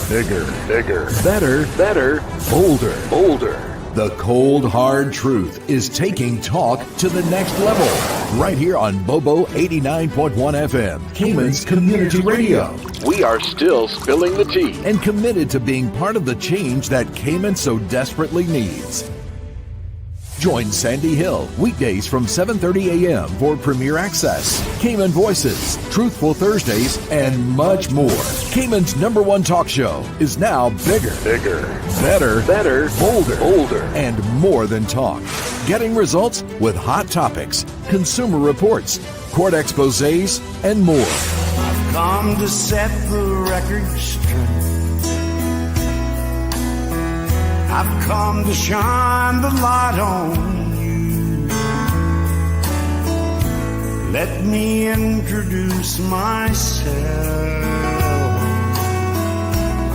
Bigger, better, bolder. The cold, hard truth is taking talk to the next level. Right here on Bobo 89.1 FM, Cayman's Community Radio. We are still spilling the tea. And committed to being part of the change that Cayman so desperately needs. Join Sandy Hill weekdays from 7:30 a.m. for Premier Access, Cayman Voices, Truthful Thursdays, and much more. Cayman's #1 talk show is now bigger, better, bolder, and more than talk. Getting results with hot topics, consumer reports, court exposés, and more. I've come to set the record straight. I've come to shine the light on you. Let me introduce myself.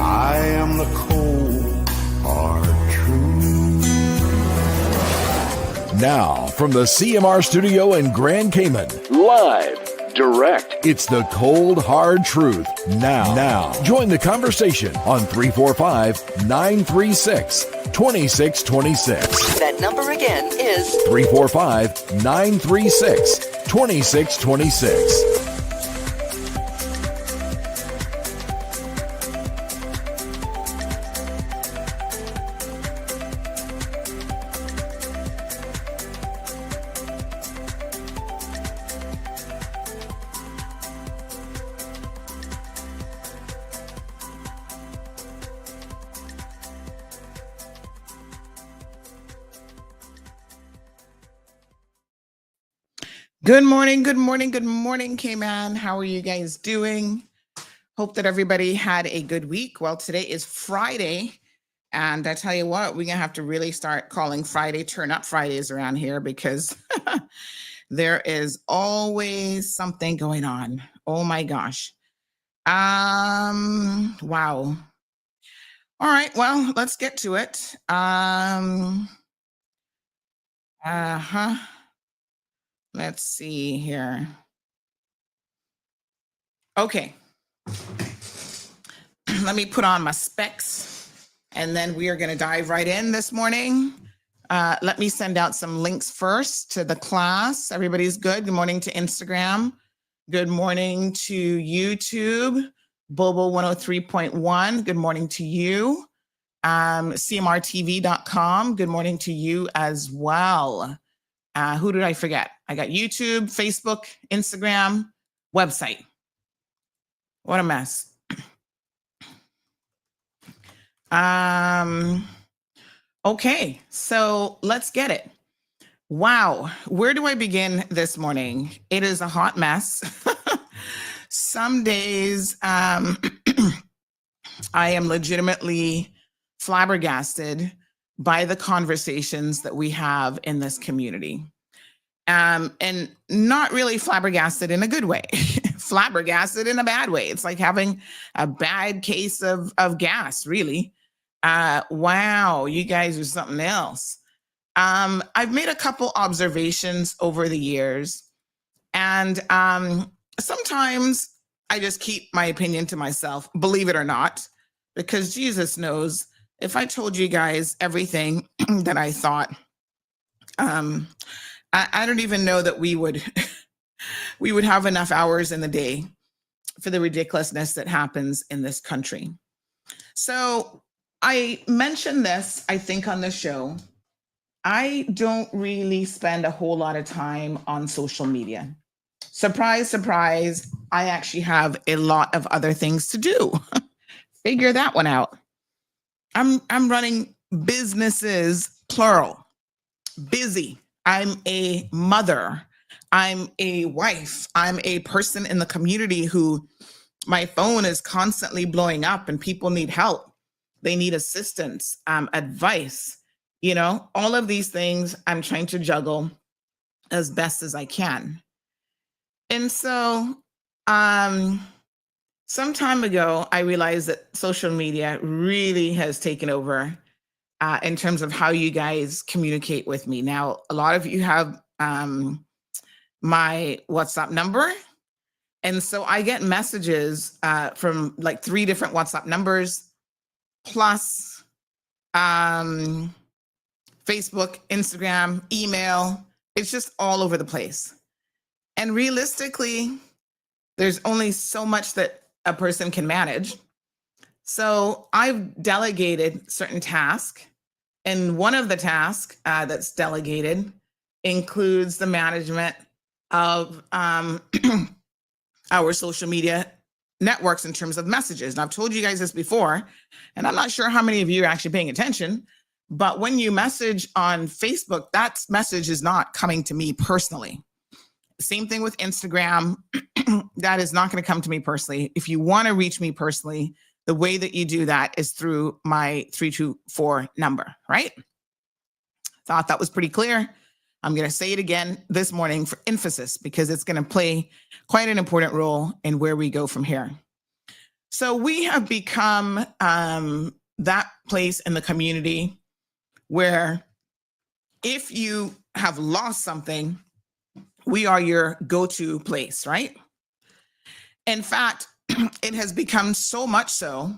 I am the cold, hard truth. Now, from the CMR studio in Grand Cayman, Live, direct. it's the cold, hard truth. Now, join the conversation on 345-936-2626. That number again is 345-936-2626. Good morning, Cayman. How are you guys doing? Hope that everybody had a good week. Well, today is Friday, and I tell you what, we're gonna have to really start calling Friday Turn Up Fridays around here because there is always something going on. Oh my gosh. Wow. All right, well, let's get to it. Let's see here. Okay. Let me put on my specs and then we are going to dive right in this morning. Let me send out some links first to the class. Everybody's good. Good morning to Instagram. Good morning to YouTube. Bobo 103.1. Good morning to you. CMRTV.com. Good morning to you as well. Who did I forget? I got YouTube, Facebook, Instagram, website. What a mess. Okay, so let's get it. Wow, where do I begin this morning? It is a hot mess. Some days I am legitimately flabbergasted by the conversations that we have in this community. And not really flabbergasted in a good way, flabbergasted in a bad way. It's like having a bad case of gas, really. Wow, you guys are something else. I've made a couple observations over the years, and sometimes I just keep my opinion to myself, believe it or not, because Jesus knows if I told you guys everything that I thought, I don't even know that we would we would have enough hours in the day for the ridiculousness that happens in this country. So I mentioned this, I think, on the show. I don't really spend a whole lot of time on social media. Surprise, surprise, I actually have a lot of other things to do. Figure that one out. I'm running businesses, plural, busy. I'm a mother. I'm a wife. I'm a person in the community who my phone is constantly blowing up and people need help. They need assistance, advice, all of these things I'm trying to juggle as best as I can. And so some time ago, I realized that social media really has taken over in terms of how you guys communicate with me. Now, a lot of you have my WhatsApp number. And so I get messages from like 3 different WhatsApp numbers, plus Facebook, Instagram, email. It's just all over the place. And realistically, there's only so much that a person can manage. So I've delegated certain tasks. And one of the tasks that's delegated includes the management of our social media networks in terms of messages. And I've told you guys this before, and I'm not sure how many of you are actually paying attention, but when you message on Facebook, that message is not coming to me personally. Same thing with Instagram. That is not going to come to me personally. If you want to reach me personally, the way that you do that is through my 324 number, right? Thought that was pretty clear. I'm going to say it again this morning for emphasis because it's going to play quite an important role in where we go from here. So we have become that place in the community where if you have lost something, we are your go-to place, right? In fact, it has become so much so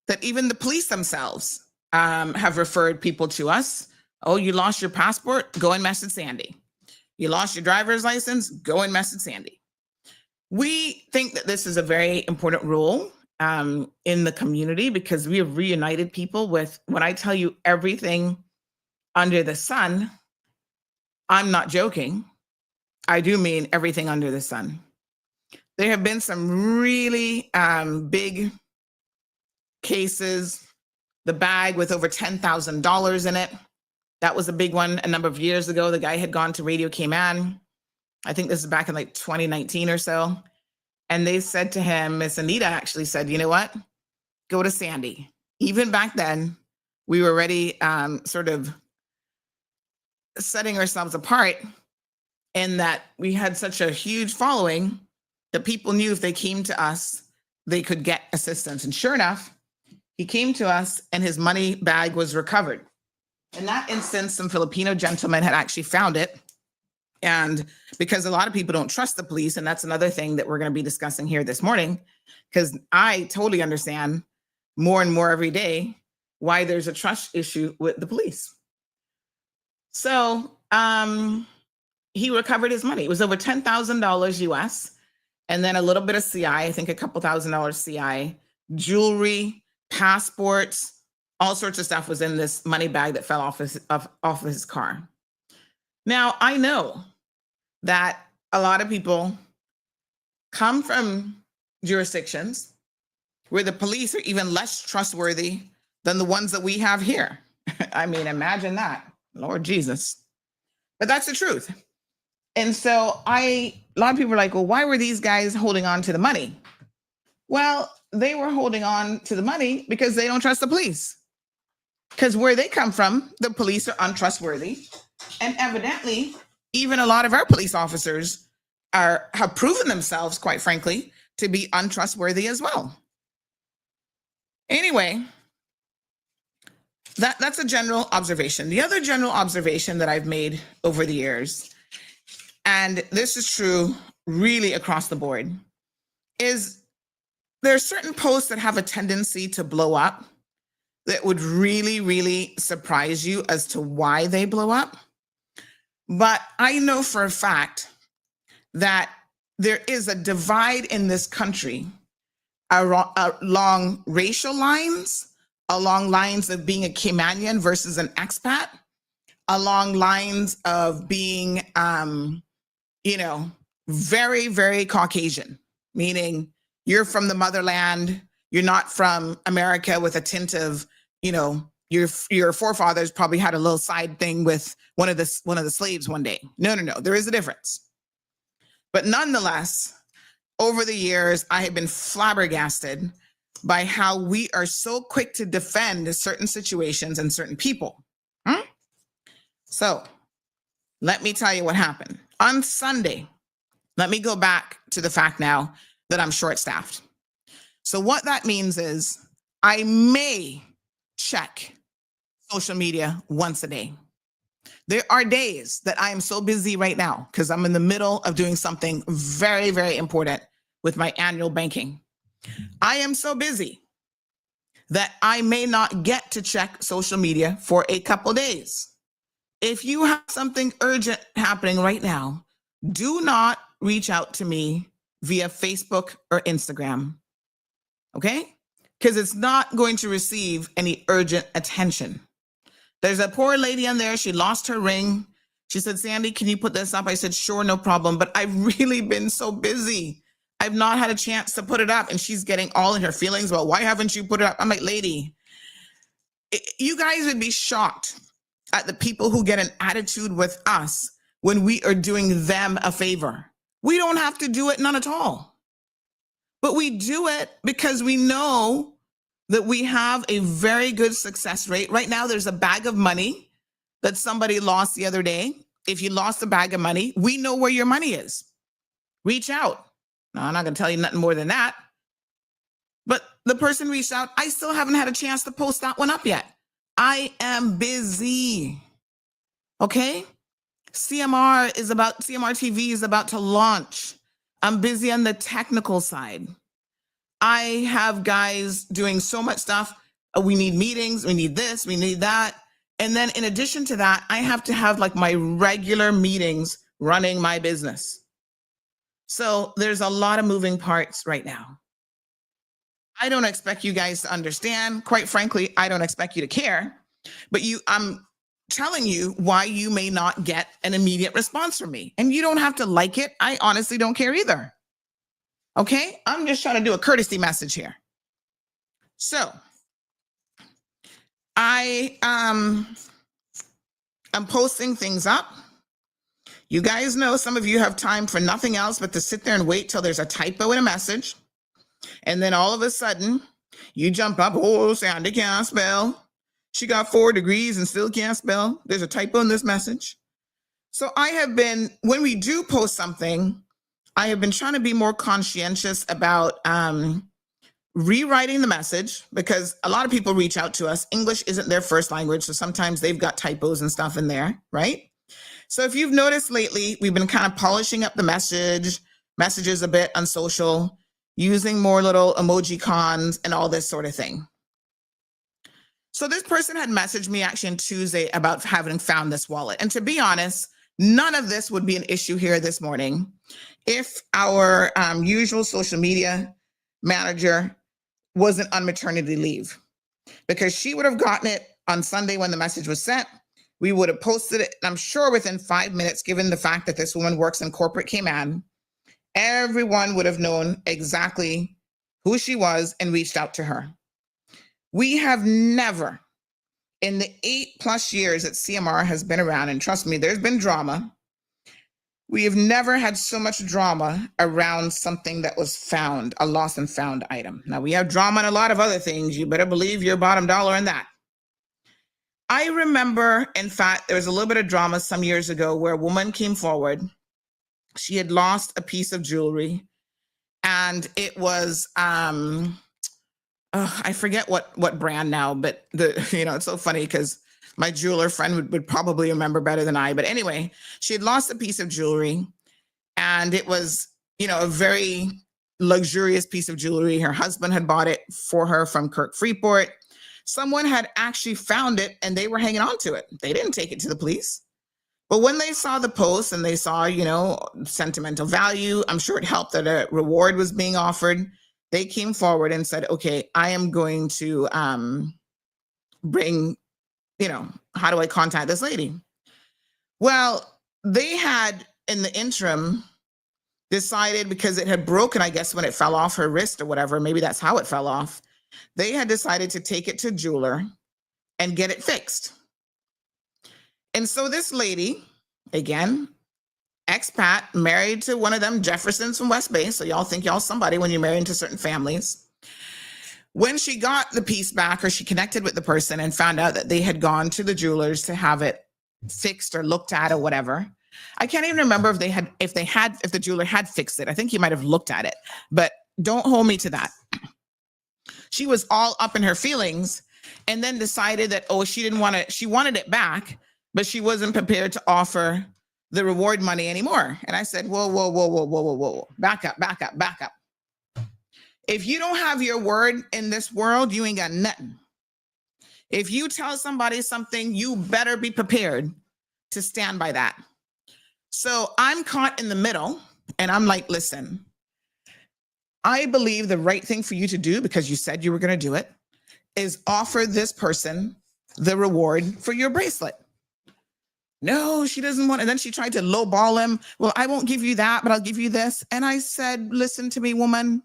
that even the police themselves have referred people to us. Oh, you lost your passport? Go and message Sandy. You lost your driver's license? Go and message Sandy. We think that this is a very important role in the community because we have reunited people with, when I tell you everything under the sun, I'm not joking. I do mean everything under the sun. There have been some really big cases. The bag with over $10,000 in it. That was a big one a number of years ago. The guy had gone to Radio Cayman. I think this is back in like 2019 or so. And they said to him, Miss Anita actually said, you know what? Go to Sandy. Even back then, we were already sort of setting ourselves apart in that we had such a huge following that people knew if they came to us, they could get assistance. And sure enough, he came to us and his money bag was recovered. In that instance, some Filipino gentlemen had actually found it. And because a lot of people don't trust the police, and that's another thing that we're going to be discussing here this morning, because I totally understand more and more every day why there's a trust issue with the police. So he recovered his money. It was over $10,000 US, and then a little bit of CI, I think a couple $1,000 CI, jewelry, passports, all sorts of stuff was in this money bag that fell off of his car. Now, I know that a lot of people come from jurisdictions where the police are even less trustworthy than the ones that we have here. I mean, imagine that, Lord Jesus. But that's the truth. And so a lot of people are like, well, why were these guys holding on to the money? Well, they were holding on to the money because they don't trust the police. Because where they come from, the police are untrustworthy. And evidently, even a lot of our police officers have proven themselves, quite frankly, to be untrustworthy as well. Anyway, that's a general observation. The other general observation that I've made over the years, and this is true really across the board, is there are certain posts that have a tendency to blow up that would really, really surprise you as to why they blow up. But I know for a fact that there is a divide in this country along racial lines, along lines of being a Caymanian versus an expat, along lines of being, very, very Caucasian, meaning you're from the motherland, you're not from America with a tint of, your forefathers probably had a little side thing with one of the slaves one day. No, there is a difference. But nonetheless, over the years, I have been flabbergasted by how we are so quick to defend certain situations and certain people. So let me tell you what happened. On Sunday, let me go back to the fact now that I'm short-staffed. So what that means is I may check social media once a day. There are days that I am so busy right now because I'm in the middle of doing something very, very important with my annual banking. I am so busy that I may not get to check social media for a couple days. If you have something urgent happening right now, do not reach out to me via Facebook or Instagram, okay? Because it's not going to receive any urgent attention. There's a poor lady on there. She lost her ring. She said, Sandy, can you put this up? I said, sure, no problem. But I've really been so busy. I've not had a chance to put it up. And she's getting all in her feelings about, why haven't you put it up? I'm like, lady, you guys would be shocked at the people who get an attitude with us when we are doing them a favor. We don't have to do it, none at all. But we do it because we know that we have a very good success rate. Right now, there's a bag of money that somebody lost the other day. If you lost a bag of money, we know where your money is. Reach out. No, I'm not going to tell you nothing more than that. But the person reached out. I still haven't had a chance to post that one up yet. I am busy. Okay? CMR TV is about to launch. I'm busy on the technical side. I have guys doing so much stuff. We need meetings. We need this. We need that. And then in addition to that, I have to have like my regular meetings running my business. So there's a lot of moving parts right now. I don't expect you guys to understand. Quite frankly, I don't expect you to care. But I'm telling you why you may not get an immediate response from me. And you don't have to like it. I honestly don't care either. Okay? I'm just trying to do a courtesy message here. So I'm posting things up. You guys know some of you have time for nothing else but to sit there and wait till there's a typo in a message. And then all of a sudden you jump up, oh, Sandy can't spell. She got 4 degrees and still can't spell. There's a typo in this message. So when we do post something, I have been trying to be more conscientious about rewriting the message, because a lot of people reach out to us. English isn't their first language, so sometimes they've got typos and stuff in there, right? So if you've noticed lately, we've been kind of polishing up the messages a bit on social, using more little emoji cons and all this sort of thing. So this person had messaged me actually on Tuesday about having found this wallet. And to be honest, none of this would be an issue here this morning if our usual social media manager wasn't on maternity leave, because she would have gotten it on Sunday when the message was sent. We would have posted it, and I'm sure within 5 minutes, given the fact that this woman works in corporate Cayman, everyone would have known exactly who she was and reached out to her. We have never, in the 8+ years that CMR has been around, and trust me, there's been drama, we have never had so much drama around something that was found, a lost and found item. Now, we have drama on a lot of other things. You better believe your bottom dollar in that. I remember, in fact, there was a little bit of drama some years ago where a woman came forward. She had lost a piece of jewelry, and it was, I forget what brand now, but it's so funny because my jeweler friend would probably remember better than I. But anyway, she had lost a piece of jewelry, and it was, a very luxurious piece of jewelry. Her husband had bought it for her from Kirk Freeport. Someone had actually found it, and they were hanging on to it. They didn't take it to the police. But when they saw the post and they saw, sentimental value, I'm sure it helped that a reward was being offered. They came forward and said, okay, I am going to bring, how do I contact this lady? Well, they had in the interim decided, because it had broken, I guess, when it fell off her wrist or whatever, maybe that's how it fell off. They had decided to take it to a jeweler and get it fixed. And so this lady, again, expat, married to one of them Jeffersons from West Bay. So y'all think y'all somebody when you're married into certain families. When she got the piece back, or she connected with the person and found out that they had gone to the jewelers to have it fixed or looked at or whatever. I can't even remember if the jeweler had fixed it. I think he might have looked at it, but don't hold me to that. She was all up in her feelings, and then decided that, she wanted it back, but she wasn't prepared to offer the reward money anymore. And I said, whoa, back up. If you don't have your word in this world, you ain't got nothing. If you tell somebody something, you better be prepared to stand by that. So I'm caught in the middle, and I'm like, listen, I believe the right thing for you to do, because you said you were going to do it, is offer this person the reward for your bracelet. No, she doesn't want it. And then she tried to lowball him. Well, I won't give you that, but I'll give you this. And I said, listen to me, woman.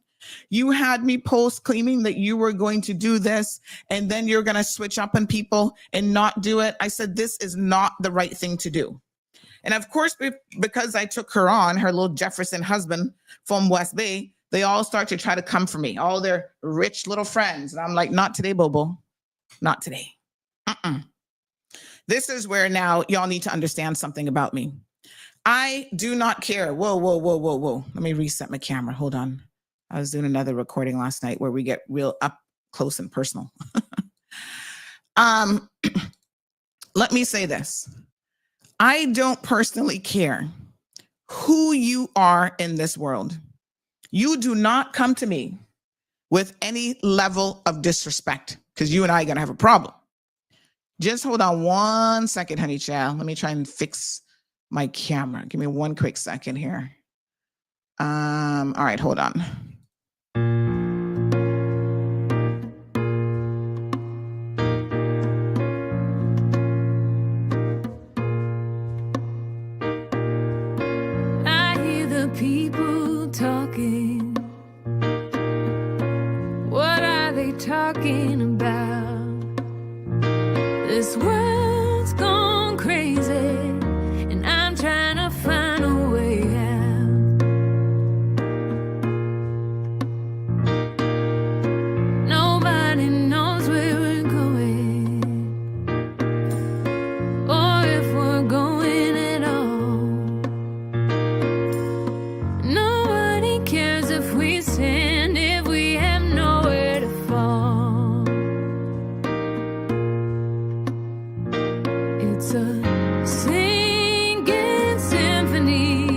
You had me post claiming that you were going to do this, and then you're going to switch up on people and not do it. I said, this is not the right thing to do. And of course, because I took her on, her little Jefferson husband from West Bay, they all start to try to come for me, all their rich little friends. And I'm like, not today, Bobo. Not today. This is where now y'all need to understand something about me. I do not care. Whoa. Let me reset my camera. Hold on. I was doing another recording last night where we get real up close and personal. Let me say this. I don't personally care who you are in this world. You do not come to me with any level of disrespect, because you and I are going to have a problem. Just hold on 1 second, honey child. Let me try and fix my camera. Give me 1 quick second here. All right, hold on. I hear the people talking. What are they talking about? This world's gone crazy, and I'm trying to find a way out. Nobody knows where we're going, or if we're going at all. Nobody cares if we stand, if we have nowhere to fall. It's a singing symphony,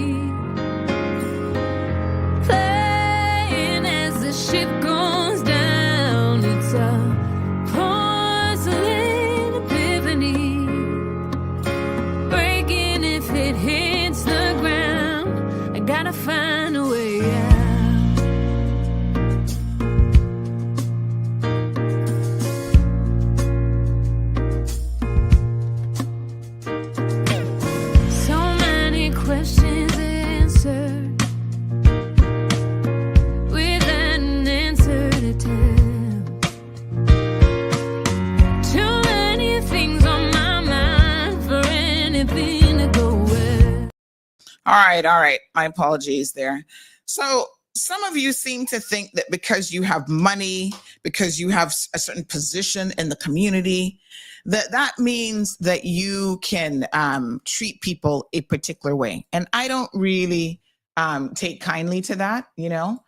playing as the ship goes down. It's a porcelain epiphany, breaking if it hits the ground. I gotta find a way out. So many questions answered without an answer to tell. Too many things on my mind for anything to go well. All right. My apologies there. So some of you seem to think that because you have money, because you have a certain position in the community, that means that you can treat people a particular way. And I don't really take kindly to that, you know.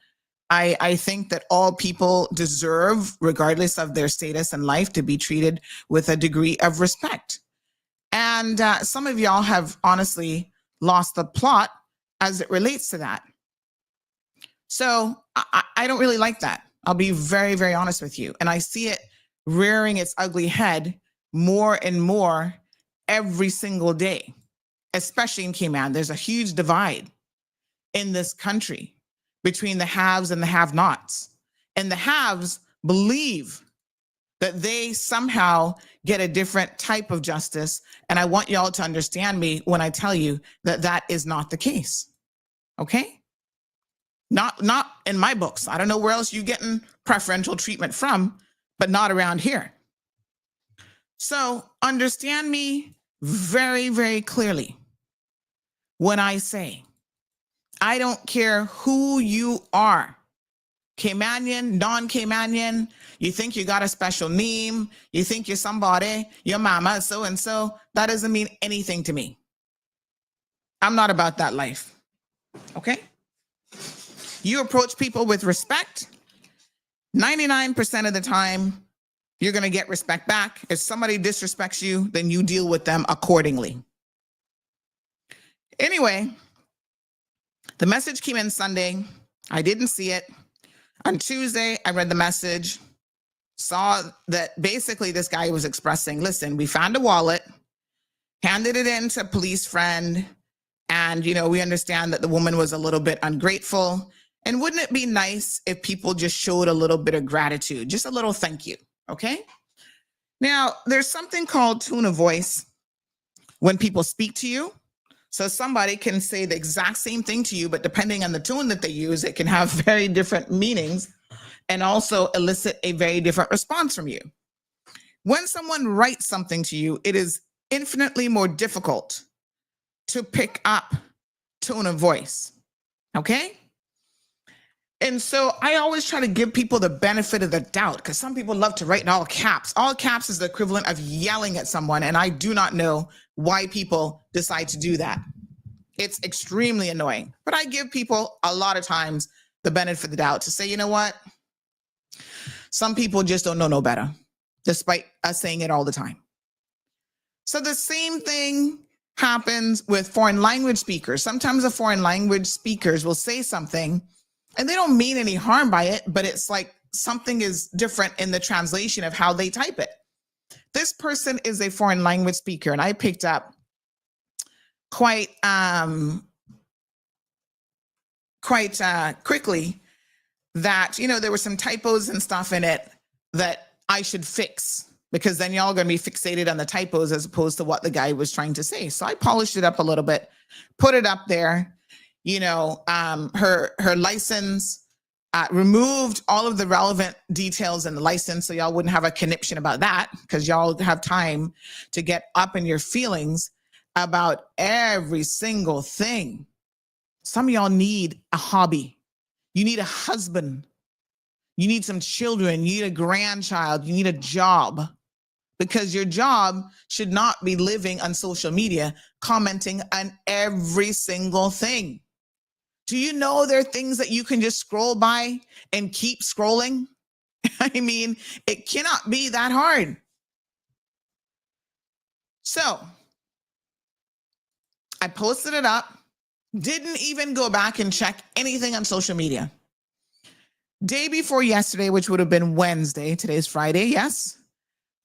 I think that all people deserve, regardless of their status in life, to be treated with a degree of respect. And some of y'all have honestly lost the plot as it relates to that. So I don't really like that. I'll be very, very honest with you. And I see it rearing its ugly head more and more every single day, especially in Cayman. There's a huge divide in this country between the haves and the have-nots. And the haves believe that they somehow get a different type of justice. And I want y'all to understand me when I tell you that that is not the case. Okay? Not in my books. I don't know where else you're getting preferential treatment from, but not around here. So understand me very, very clearly when I say, I don't care who you are, Caymanian, non-Caymanian, you think you got a special name, you think you're somebody, your mama, so-and-so, that doesn't mean anything to me. I'm not about that life, okay? You approach people with respect, 99% of the time, you're gonna get respect back. If somebody disrespects you, then you deal with them accordingly. Anyway, the message came in Sunday. I didn't see it. On Tuesday, I read the message, saw that basically this guy was expressing, listen, we found a wallet, handed it in to a police friend, and, we understand that the woman was a little bit ungrateful. And wouldn't it be nice if people just showed a little bit of gratitude, just a little thank you, okay? Now, there's something called tone of voice when people speak to you. So somebody can say the exact same thing to you, but depending on the tone that they use, it can have very different meanings and also elicit a very different response from you. When someone writes something to you, it is infinitely more difficult to pick up tone of voice, okay? And so I always try to give people the benefit of the doubt, because some people love to write in all caps. All caps is the equivalent of yelling at someone, and I do not know why people decide to do that. It's extremely annoying. But I give people a lot of times the benefit of the doubt to say, you know what? Some people just don't know no better, despite us saying it all the time. So the same thing happens with foreign language speakers. Sometimes the foreign language speakers will say something and they don't mean any harm by it, but it's like something is different in the translation of how they type it. This person is a foreign language speaker, and I picked up quite quickly that, there were some typos and stuff in it that I should fix, because then y'all are going to be fixated on the typos as opposed to what the guy was trying to say. So I polished it up a little bit, put it up there. Her license, removed all of the relevant details in the license, so y'all wouldn't have a conniption about that, because y'all have time to get up in your feelings about every single thing. Some of y'all need a hobby. You need a husband. You need some children. You need a grandchild. You need a job, because your job should not be living on social media, commenting on every single thing. Do you know there are things that you can just scroll by and keep scrolling? I mean, it cannot be that hard. So I posted it up, didn't even go back and check anything on social media. Day before yesterday, which would have been Wednesday, today's Friday, yes,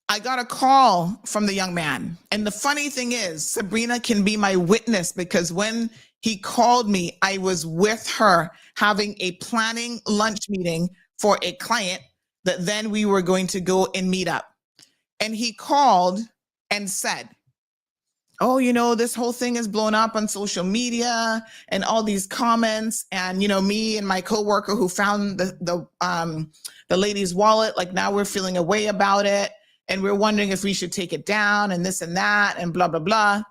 I got a call from the young man. And the funny thing is, Sabrina can be my witness, because when he called me, I was with her having a planning lunch meeting for a client that then we were going to go and meet up. And he called and said, oh, this whole thing is blown up on social media and all these comments. And, me and my coworker who found the lady's wallet, like, now we're feeling a way about it. And we're wondering if we should take it down and this and that and blah, blah, blah.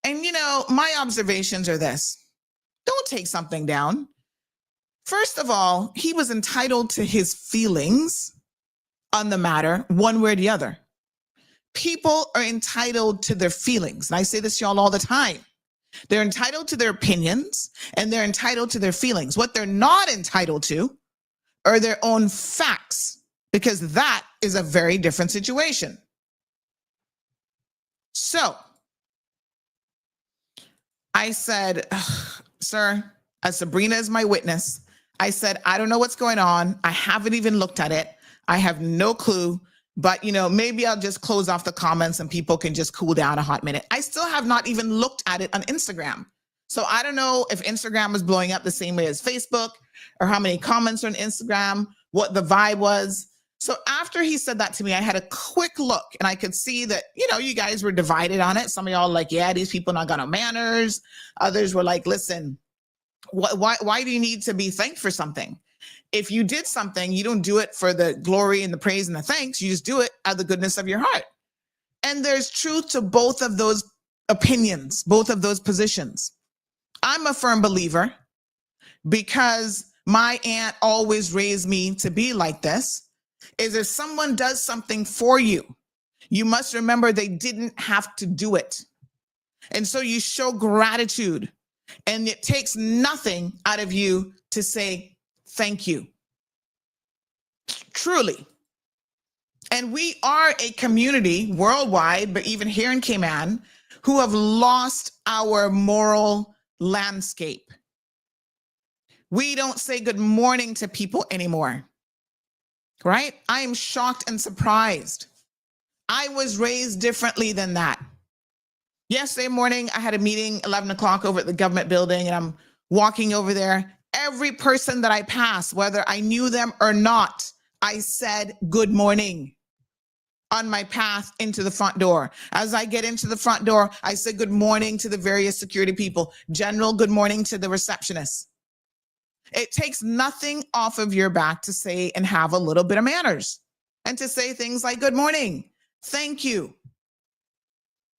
And, my observations are this: don't take something down. First of all, he was entitled to his feelings on the matter, one way or the other. People are entitled to their feelings. And I say this to y'all all the time. They're entitled to their opinions and they're entitled to their feelings. What they're not entitled to are their own facts, because that is a very different situation. So I said, sir, as Sabrina is my witness, I said, I don't know what's going on. I haven't even looked at it. I have no clue. But, maybe I'll just close off the comments and people can just cool down a hot minute. I still have not even looked at it on Instagram. So I don't know if Instagram is blowing up the same way as Facebook, or how many comments are on Instagram, what the vibe was. So after he said that to me, I had a quick look and I could see that, you guys were divided on it. Some of y'all like, yeah, these people not got no manners. Others were like, listen, why do you need to be thanked for something? If you did something, you don't do it for the glory and the praise and the thanks. You just do it out of the goodness of your heart. And there's truth to both of those opinions, both of those positions. I'm a firm believer, because my aunt always raised me to be like this, is if someone does something for you, you must remember they didn't have to do it. And so you show gratitude, and it takes nothing out of you to say thank you. Truly. And we are a community worldwide, but even here in Cayman, who have lost our moral landscape. We don't say good morning to people anymore, right? I am shocked and surprised. I was raised differently than that. Yesterday morning, I had a meeting 11 o'clock over at the government building, and I'm walking over there. Every person that I passed, whether I knew them or not, I said good morning on my path into the front door. As I get into the front door, I said good morning to the various security people. General, good morning to the receptionist. It takes nothing off of your back to say and have a little bit of manners and to say things like good morning, thank you.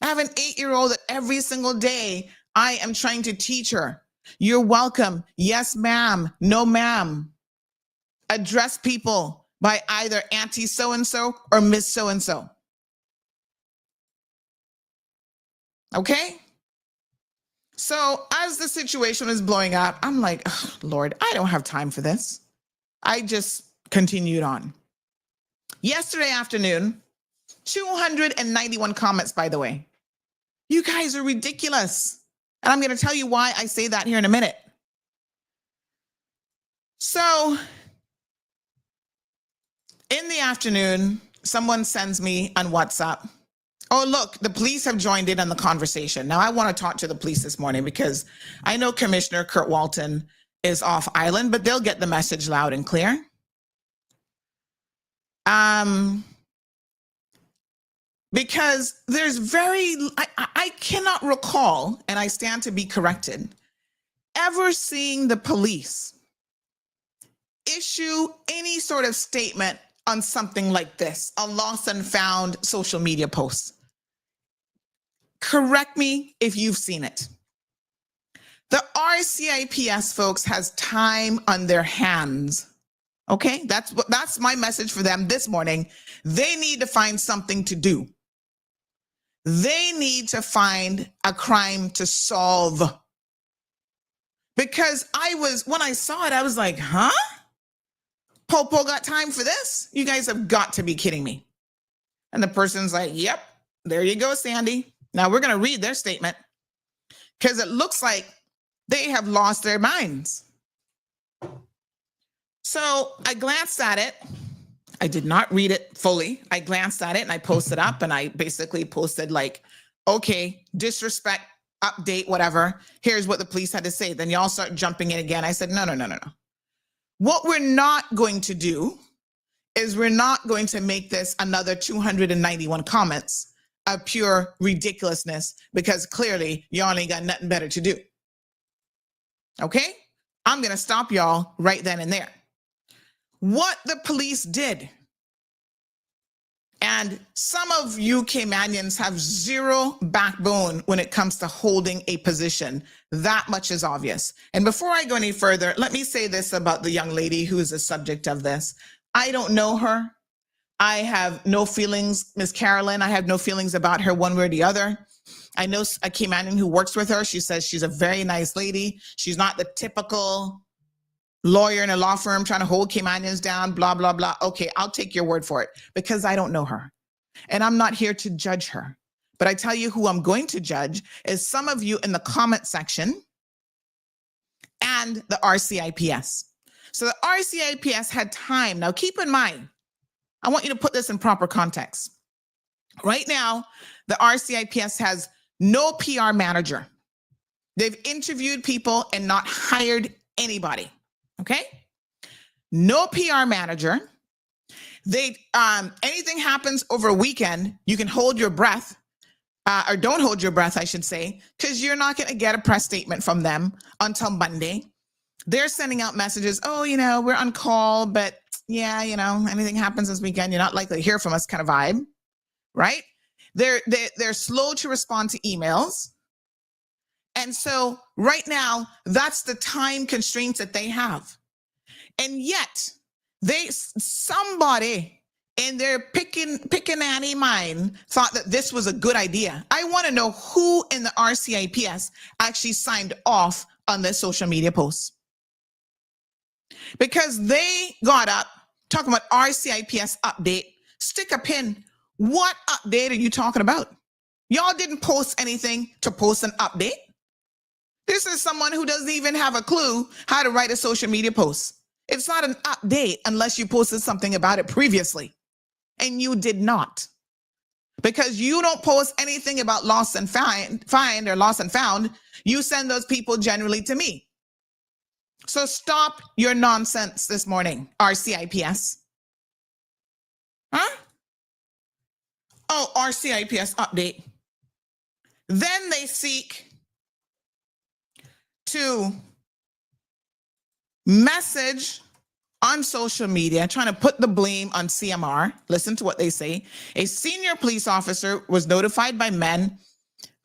I have an 8-year-old that every single day I am trying to teach her. You're welcome. Yes, ma'am. No, ma'am. Address people by either Auntie so-and-so or Miss so-and-so. Okay? So as the situation is blowing up, I'm like, oh, Lord, I don't have time for this. I just continued on. Yesterday afternoon, 291 comments, by the way. You guys are ridiculous. And I'm going to tell you why I say that here in a minute. So in the afternoon, someone sends me on WhatsApp, oh, look, the police have joined in on the conversation. Now, I want to talk to the police this morning because I know Commissioner Kurt Walton is off island, but they'll get the message loud and clear. Because there's I cannot recall, and I stand to be corrected, ever seeing the police issue any sort of statement on something like this, a lost and found social media post. Correct me if you've seen it. The RCIPS folks has time on their hands. Okay, that's my message for them this morning. They need to find something to do. They need to find a crime to solve. Because when I saw it, I was like, huh? Popo got time for this? You guys have got to be kidding me. And the person's like, yep, there you go, Sandy. Now we're going to read their statement because it looks like they have lost their minds. So I glanced at it. I did not read it fully. I glanced at it and I posted up, and I basically posted like, okay, disrespect, update, whatever. Here's what the police had to say. Then y'all start jumping in again. I said, no. What we're not going to do is we're not going to make this another 291 comments of pure ridiculousness because clearly y'all ain't got nothing better to do. Okay? I'm going to stop y'all right then and there. What the police did, and some of you Caymanians have zero backbone when it comes to holding a position. That much is obvious. And before I go any further, let me say this about the young lady who is the subject of this. I don't know her. I have no feelings, Miss Carolyn. I have no feelings about her one way or the other. I know a Caymanian who works with her. She says she's a very nice lady. She's not the typical lawyer in a law firm trying to hold Caymanians down, blah, blah, blah. Okay, I'll take your word for it because I don't know her. And I'm not here to judge her. But I tell you who I'm going to judge is some of you in the comment section and the RCIPS. So the RCIPS had time. Now keep in mind, I want you to put this in proper context. Right now, the RCIPS has no PR manager. They've interviewed people and not hired anybody. Okay? No PR manager. Anything happens over a weekend, you can hold your breath, or don't hold your breath, I should say, because you're not going to get a press statement from them until Monday. They're sending out messages, oh, we're on call, but yeah, anything happens this weekend, you're not likely to hear from us kind of vibe, right? They're slow to respond to emails. And so right now, that's the time constraints that they have. And yet, somebody in their pickaninny mind thought that this was a good idea. I want to know who in the RCIPS actually signed off on this social media post. Because they got up talking about RCIPS update, stick a pin. What update are you talking about? Y'all didn't post anything to post an update. This is someone who doesn't even have a clue how to write a social media post. It's not an update unless you posted something about it previously. And you did not. Because you don't post anything about lost and find or lost and found. You send those people generally to me. So stop your nonsense this morning, RCIPS. Huh? Oh, RCIPS update. Then they seek to message on social media, trying to put the blame on CMR. Listen to what they say. A senior police officer was notified by men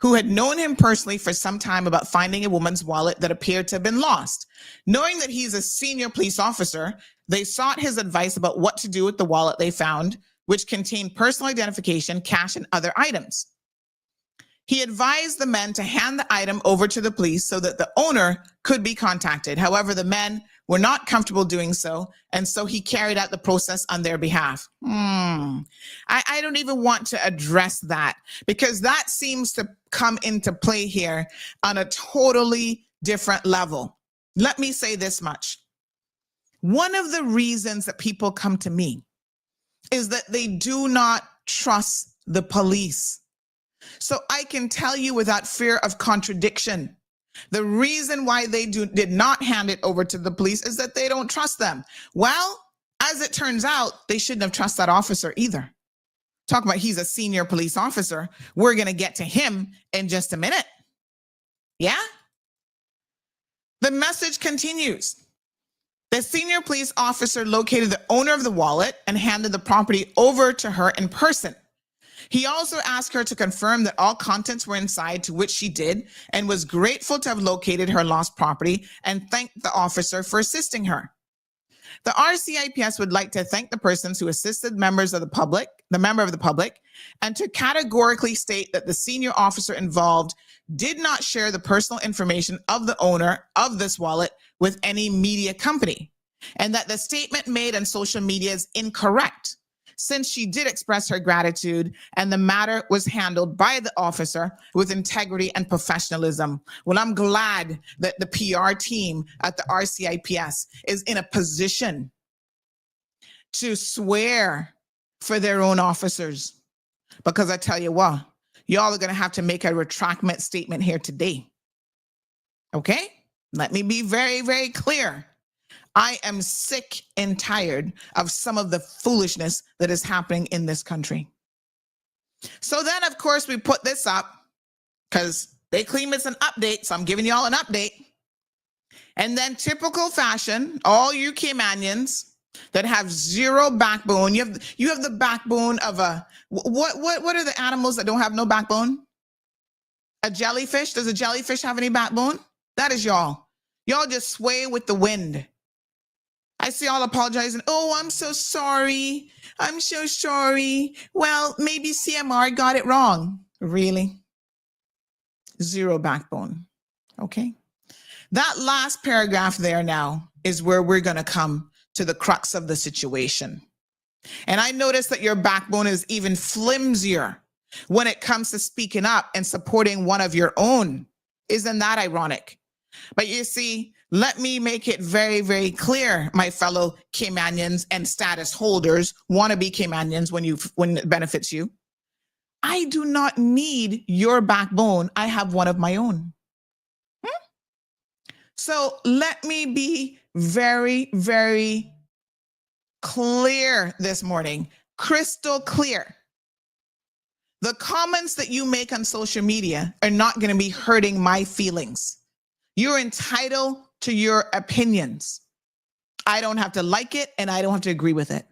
who had known him personally for some time about finding a woman's wallet that appeared to have been lost. Knowing that he's a senior police officer, they sought his advice about what to do with the wallet they found, which contained personal identification, cash, and other items. He advised the men to hand the item over to the police so that the owner could be contacted. However, the men were not comfortable doing so, and so he carried out the process on their behalf. I don't even want to address that because that seems to come into play here on a totally different level. Let me say this much. One of the reasons that people come to me is that they do not trust the police. So I can tell you without fear of contradiction, the reason why they did not hand it over to the police is that they don't trust them. Well, as it turns out, they shouldn't have trusted that officer either. Talk about he's a senior police officer. We're going to get to him in just a minute. Yeah? The message continues. The senior police officer located the owner of the wallet and handed the property over to her in person. He also asked her to confirm that all contents were inside, to which she did, and was grateful to have located her lost property and thanked the officer for assisting her. The RCIPS would like to thank the persons who assisted the member of the public, and to categorically state that the senior officer involved did not share the personal information of the owner of this wallet with any media company, and that the statement made on social media is incorrect, since she did express her gratitude and the matter was handled by the officer with integrity and professionalism. Well, I'm glad that the PR team at the RCIPS is in a position to swear for their own officers. Because I tell you what, y'all are going to have to make a retractment statement here today. Okay? Let me be very, very clear. I am sick and tired of some of the foolishness that is happening in this country. So then, of course, we put this up because they claim it's an update. So I'm giving y'all an update. And then typical fashion, all you Caymanians that have zero backbone, you have the backbone of a, what are the animals that don't have no backbone? A jellyfish? Does a jellyfish have any backbone? That is y'all. Y'all just sway with the wind. I see y'all apologizing. Oh, I'm so sorry. I'm so sorry. Well, maybe CMR got it wrong. Really? Zero backbone. Okay. That last paragraph there now is where we're going to come to the crux of the situation. And I notice that your backbone is even flimsier when it comes to speaking up and supporting one of your own. Isn't that ironic? But you see, let me make it very, very clear, my fellow Caymanians and status holders, wannabe Caymanians when it benefits you. I do not need your backbone. I have one of my own. So let me be very, very clear this morning, crystal clear. The comments that you make on social media are not going to be hurting my feelings. You're entitled to your opinions. I don't have to like it and I don't have to agree with it.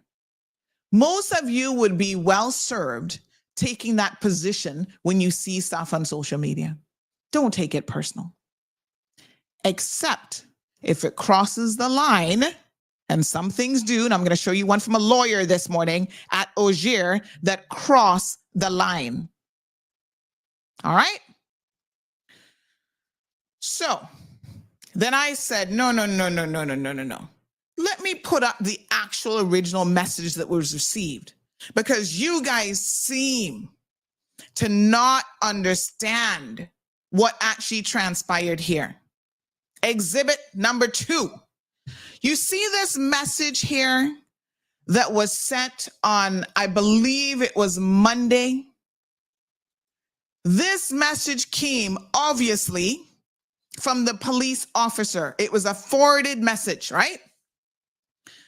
Most of you would be well served taking that position when you see stuff on social media. Don't take it personal. Except if it crosses the line, and some things do, and I'm going to show you one from a lawyer this morning at Augier that cross the line. All right? So then I said, no. Let me put up the actual original message that was received, because you guys seem to not understand what actually transpired here. Exhibit number 2. You see this message here that was sent on, I believe it was Monday. This message came obviously from the police officer. It was a forwarded message, right?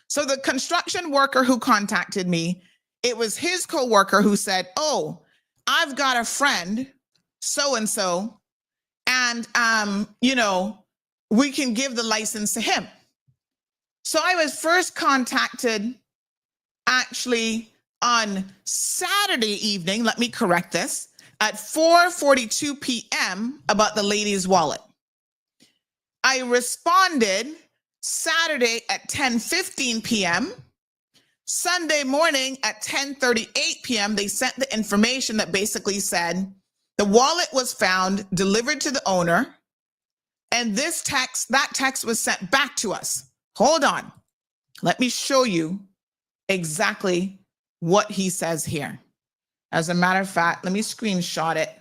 So the construction worker who contacted me, it was his coworker who said, "Oh, I've got a friend, so-and-so, and we can give the license to him." So I was first contacted actually on Saturday evening, let me correct this, at 4:42 p.m. about the lady's wallet. I responded Saturday at 10:15 p.m. Sunday morning at 10:38 p.m., they sent the information that basically said the wallet was found, delivered to the owner, and that text was sent back to us. Hold on. Let me show you exactly what he says here. As a matter of fact, let me screenshot it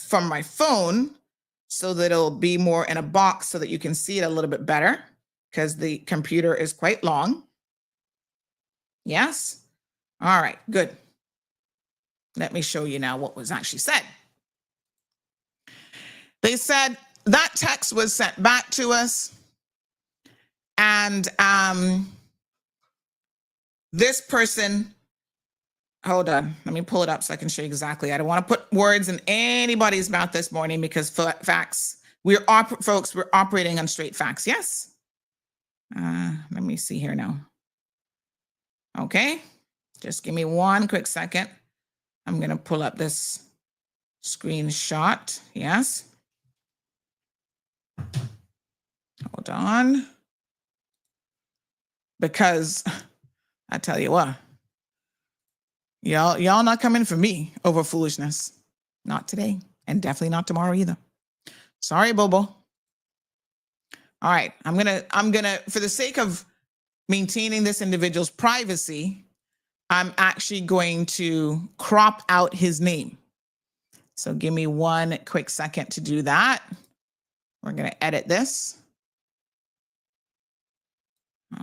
from my phone so that it'll be more in a box so that you can see it a little bit better, because the computer is quite long. Yes? All right, good. Let me show you now what was actually said. They said that text was sent back to us, and this person, hold on, let me pull it up so I can show you exactly. I don't want to put words in anybody's mouth this morning, because facts, folks, we're operating on straight facts. Yes? Let me see here now. Okay, just give me one quick second. I'm going to pull up this screenshot. Yes. Hold on. Because I tell you what, y'all not coming for me over foolishness. Not today, and definitely not tomorrow either. Sorry, Bobo. All right, I'm gonna, for the sake of maintaining this individual's privacy, I'm actually going to crop out his name. So give me one quick second to do that. We're gonna edit this.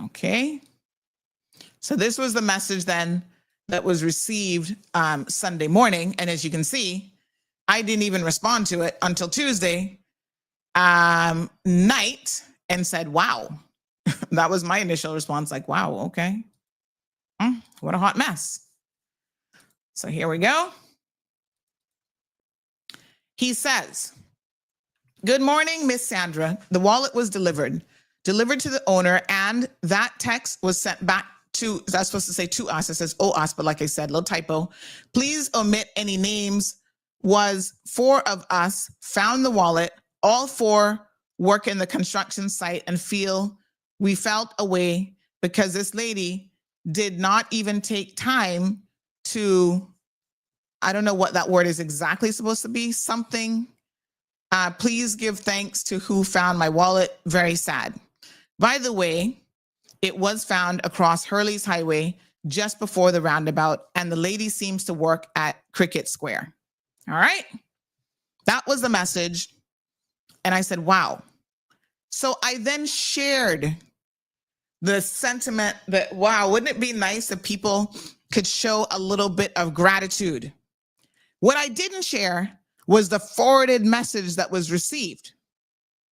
Okay. So this was the message then that was received Sunday morning. And as you can see, I didn't even respond to it until Tuesday night and said, wow. That was my initial response, like, wow, okay. What a hot mess. So here we go. He says, "Good morning, Miss Sandra. The wallet was delivered to the owner, and that text was sent back to, that's supposed to say to us. It says, oh, us, but like I said, little typo. Please omit any names. Was 4 of us found the wallet. All 4 work in the construction site and we felt away because this lady did not even take time to, I don't know what that word is exactly supposed to be, something. Please give thanks to who found my wallet. Very sad. By the way, it was found across Hurley's Highway just before the roundabout, and the lady seems to work at Cricket Square." All right. That was the message. And I said, wow. So I then shared the sentiment that, wow, wouldn't it be nice if people could show a little bit of gratitude? What I didn't share was the forwarded message that was received.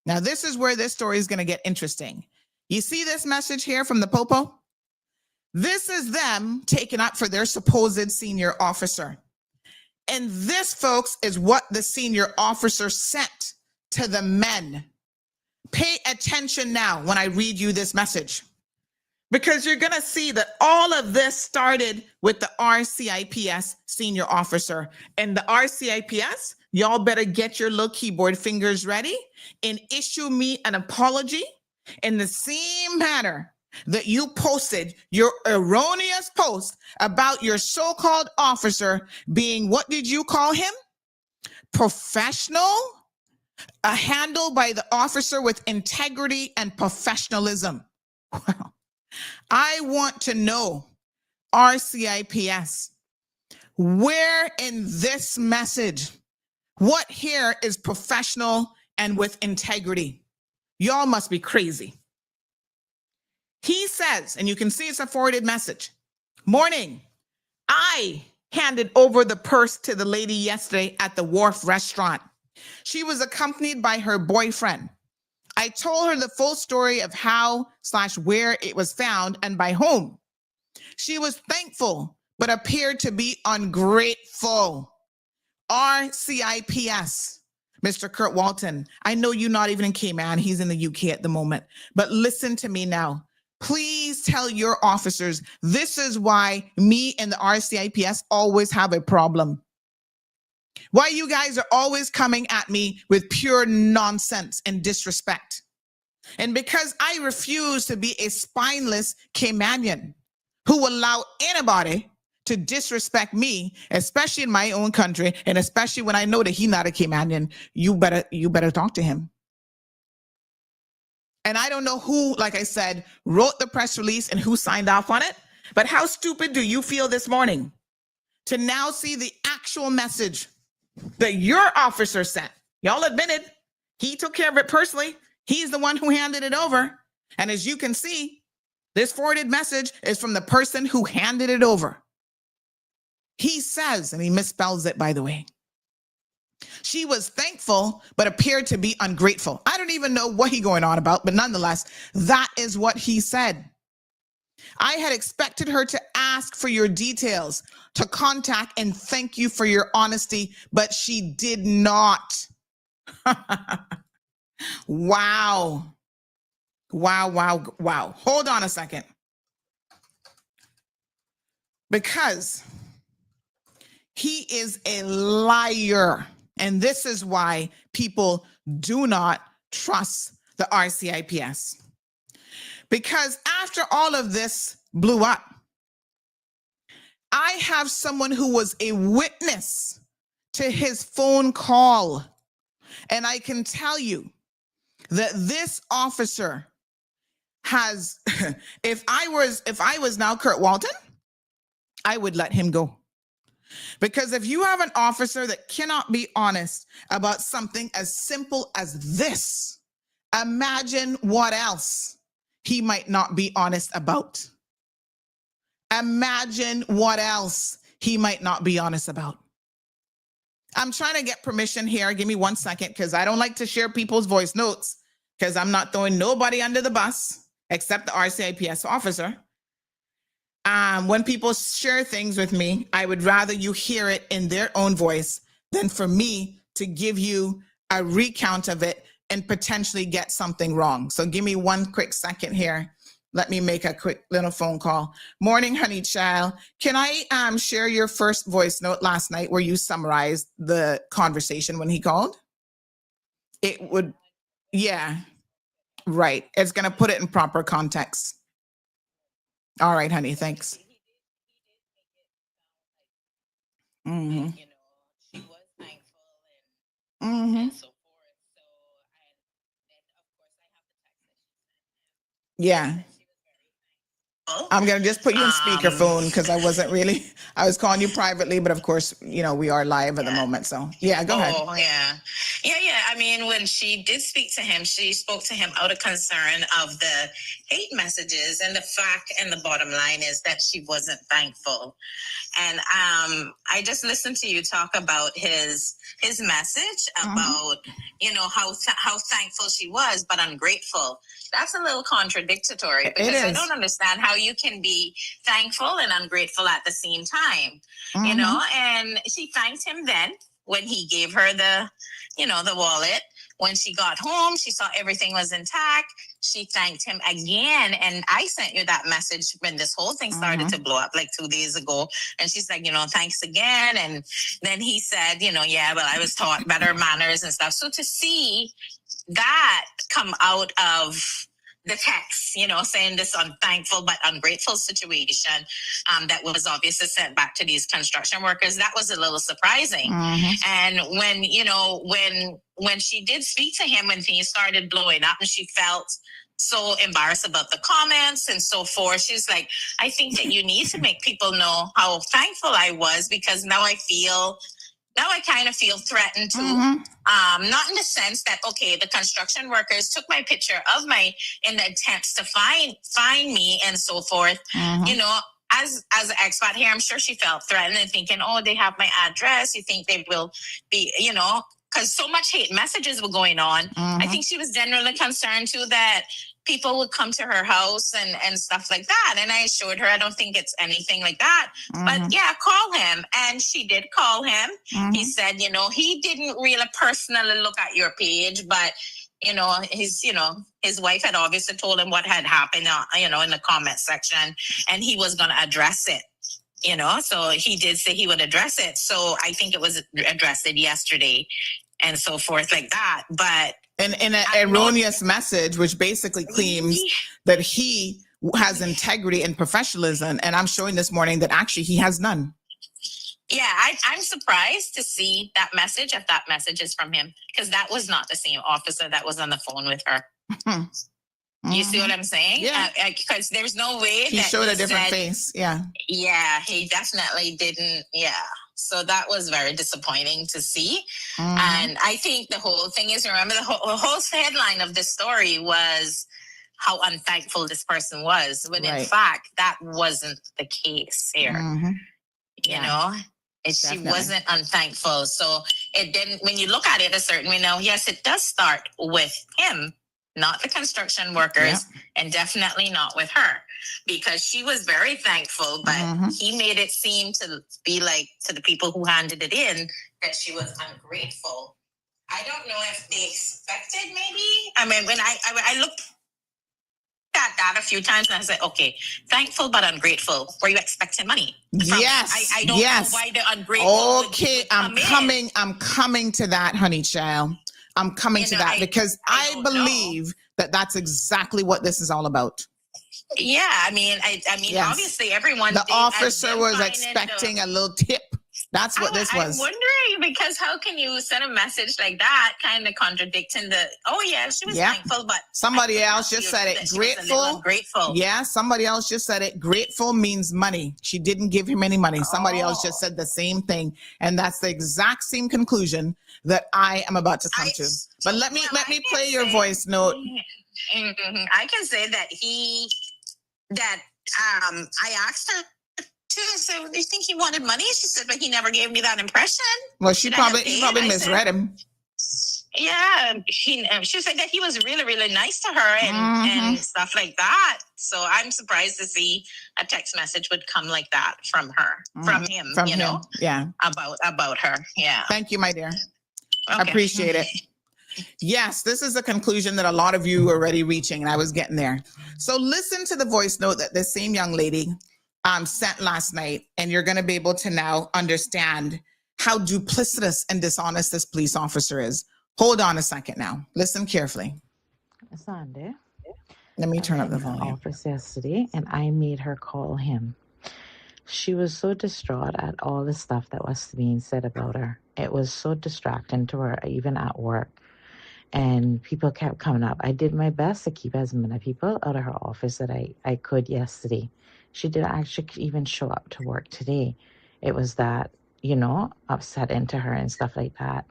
Now, this is where this story is going to get interesting. You see this message here from the Popo? This is them taken up for their supposed senior officer. And this, folks, is what the senior officer sent to the men. Pay attention now when I read you this message, because you're going to see that all of this started with the RCIPS senior officer. And the RCIPS, y'all better get your little keyboard fingers ready and issue me an apology in the same manner that you posted your erroneous post about your so-called officer being, what did you call him? Professional? A handle by the officer with integrity and professionalism. Wow. I want to know, RCIPS, where in this message, what here is professional and with integrity? Y'all must be crazy. He says, and you can see it's a forwarded message. Morning. I handed over the purse to the lady yesterday at the Wharf restaurant. She was accompanied by her boyfriend. I told her the full story of how/where it was found and by whom. She was thankful, but appeared to be ungrateful. RCIPS. Mr. Kurt Walton, I know you're not even in Cayman. He's in the UK at the moment. But listen to me now. Please tell your officers this is why me and the RCIPS always have a problem. Why you guys are always coming at me with pure nonsense and disrespect. And because I refuse to be a spineless Caymanian who will allow anybody to disrespect me, especially in my own country, and especially when I know that he's not a Caymanian, you better talk to him. And I don't know who, like I said, wrote the press release and who signed off on it, but how stupid do you feel this morning to now see the actual message that your officer sent? Y'all admitted he took care of it personally. He's the one who handed it over. And as you can see, this forwarded message is from the person who handed it over. He says, and he misspells it, by the way, she was thankful, but appeared to be ungrateful. I don't even know what he's going on about, but nonetheless, that is what he said. I had expected her to ask for your details, to contact and thank you for your honesty, but she did not. Wow. Wow. Hold on a second. Because he is a liar. And this is why people do not trust the RCIPS. Because after all of this blew up, I have someone who was a witness to his phone call. And I can tell you that this officer has, if I was now Kurt Walton, I would let him go. Because if you have an officer that cannot be honest about something as simple as this, imagine what else he might not be honest about. Imagine what else he might not be honest about. I'm trying to get permission here. Give me 1 second, because I don't like to share people's voice notes, because I'm not throwing nobody under the bus except the RCIPS officer. When people share things with me, I would rather you hear it in their own voice than for me to give you a recount of it and potentially get something wrong. So give me 1 quick second here. Let me make a quick little phone call. Morning, honey child. Can I share your first voice note last night where you summarized the conversation when he called? It would, yeah, right. It's going to put it in proper context. All right, honey, thanks. Mm-hmm. She was thankful Mm-hmm. and so forth. So, and then of course I have the text that she sent him. Yeah. She was very thankful. I'm going to just put you on speakerphone because I wasn't really, I was calling you privately, but of course, you know, we are live at the moment. So yeah, go ahead. Oh, yeah. I mean, when she did speak to him, she spoke to him out of concern of the hate messages. And the fact and the bottom line is that she wasn't thankful. And I just listened to you talk about his message about, how thankful she was, but ungrateful. That's a little contradictory, because I don't understand how you can be thankful and ungrateful at the same time, and she thanked him then when he gave her the wallet. When she got home, she saw everything was intact. She thanked him again. And I sent you that message when this whole thing started to blow up like 2 days ago. And she's like, thanks again. And then he said, I was taught better manners and stuff. So to see that come out of the text, saying this unthankful but ungrateful situation that was obviously sent back to these construction workers, that was a little surprising. And when she did speak to him, when things started blowing up and she felt so embarrassed about the comments and so forth, she's like, I think that you need to make people know how thankful I was, because now I feel now I kind of feel threatened too. Not in the sense that, okay, the construction workers took my picture of in the attempts to find me and so forth. You know, as an expat here, I'm sure she felt threatened and thinking, oh, they have my address. You think they will be, you know, because so much hate messages were going on. I think she was generally concerned too that people would come to her house and stuff like that. And I assured her, I don't think it's anything like that. But yeah, call him. And she did call him. He said, you know, he didn't really personally look at your page, but his wife had obviously told him what had happened, in the comment section, and he was going to address it. So he did say he would address it. So I think it was addressed yesterday and so forth like that. But in an erroneous message, which basically claims that he has integrity and professionalism. And I'm showing this morning that actually he has none. Yeah, I'm surprised to see that message, if that message is from him, because that was not the same officer that was on the phone with her. You see what I'm saying? Yeah. Because there's no way he showed a different face. Yeah. Yeah, he definitely didn't. Yeah. So that was very disappointing to see. And I think the whole thing is, remember, the whole headline of this story was how unthankful this person was. When in fact, that wasn't the case here. You know? She wasn't unthankful. So it didn't, when you look at it a certain way now, yes, it does start with him, not the construction workers, and definitely not with her, because she was very thankful, but he made it seem to be like, to the people who handed it in, that she was ungrateful. I don't know if they expected, maybe. I mean, when I looked at that a few times and I said, okay, thankful but ungrateful. Were you expecting money? Yes. I don't know why they're ungrateful. Okay, I'm coming to that, honey child. I'm coming to that because I believe that that's exactly what this is all about. Yeah, I mean, obviously everyone. The officer was expecting a little tip. That's what this was. I'm wondering, because how can you send a message like that, kind of contradicting the? Oh yeah, she was thankful, but somebody else just said it. Grateful. Yeah, somebody else just said it. Grateful means money. She didn't give him any money. Somebody else just said the same thing, and that's the exact same conclusion that I am about to come to. But let me play your voice note. I can say that I asked her. So do you think he wanted money? She said, but he never gave me that impression. Well, he probably misread him. Yeah, she said that he was really, really nice to her and stuff like that. So I'm surprised to see a text message would come like that from her, from him, yeah, about her. Yeah. Thank you, my dear. Okay. I appreciate it. Yes, this is a conclusion that a lot of you are already reaching, and I was getting there. So listen to the voice note that this same young lady sent last night, and you're going to be able to now understand how duplicitous and dishonest this police officer is. Hold on a second now. Listen carefully. Sunday. Let me turn up the volume. Office yesterday, and I made her call him. She was so distraught at all the stuff that was being said about her. It was so distracting to her, even at work. And people kept coming up. I did my best to keep as many people out of her office that I could yesterday. She didn't actually even show up to work today. It was that, upset into her and stuff like that.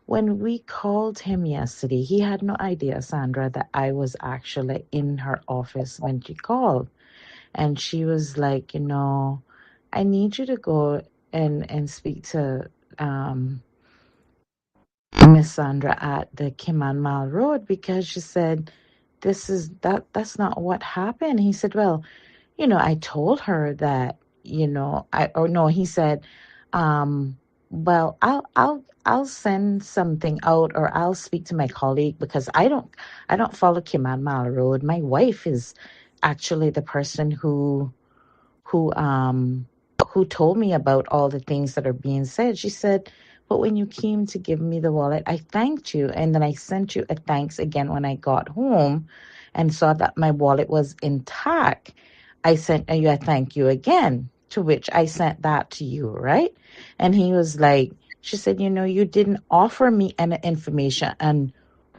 When we called him yesterday, he had no idea, Sandra, that I was actually in her office when she called. And she was like, I need you to go and speak to Miss Sandra at the Kiman Mall Road, because she said, that's not what happened. He said, well, I told her that, he said, well, I'll send something out, or I'll speak to my colleague, because I don't follow Kiman Mall Road. My wife is actually the person who told me about all the things that are being said. She said, but when you came to give me the wallet, I thanked you. And then I sent you a thanks again when I got home and saw that my wallet was intact. I sent you a thank you again, to which I sent that to you, right? And he was like, she said, you didn't offer me any information. And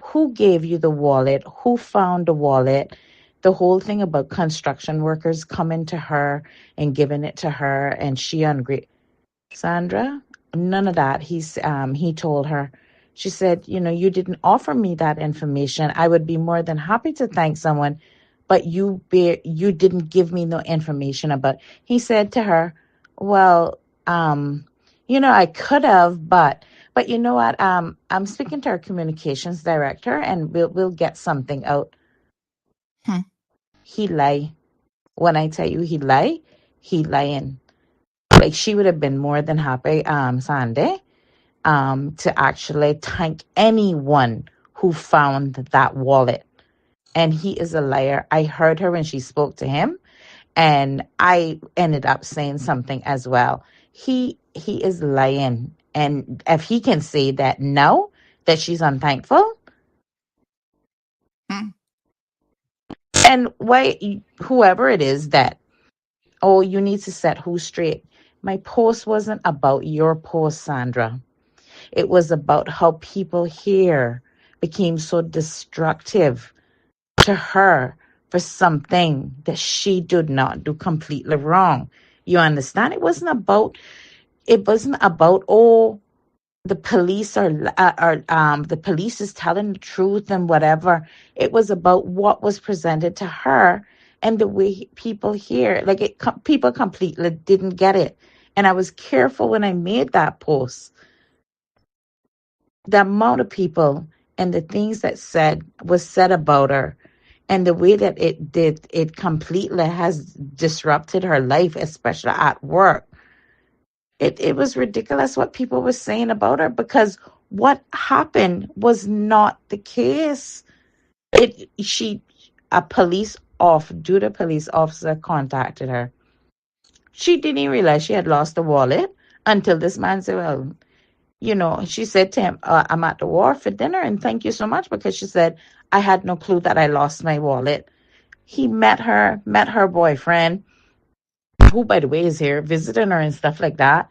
who gave you the wallet? Who found the wallet? The whole thing about construction workers coming to her and giving it to her, and she ungrateful. Sandra, none of that. He told her, she said, you didn't offer me that information. I would be more than happy to thank someone, but you didn't give me no information about. He said to her, well, I could have, but you know what? I'm speaking to our communications director, and we'll get something out. Hmm. He lie. When I tell you he lying. Like, she would have been more than happy, Sunday, to actually thank anyone who found that wallet. And he is a liar. I heard her when she spoke to him, and I ended up saying something as well. He is lying. And if he can say that now, that she's unthankful, Hmm. and why, whoever it is that, oh, you need to set who straight. My post wasn't about your post, Sandra. It was about how people here became so destructive to her for something that she did not do completely wrong. You understand? It wasn't about, oh, the police the police is telling the truth and whatever. It was about what was presented to her, and the way people here, like, people completely didn't get it. And I was careful when I made that post. The amount of people and the things that was said about her, and the way that it completely has disrupted her life, especially at work. It was ridiculous what people were saying about her, because what happened was not the case. It she a police off duty police officer contacted her. She didn't even realize she had lost the wallet until this man said, well, she said to him, I'm at the wharf for dinner, and thank you so much, because she said, I had no clue that I lost my wallet. He met her boyfriend, who, by the way, is here visiting her and stuff like that.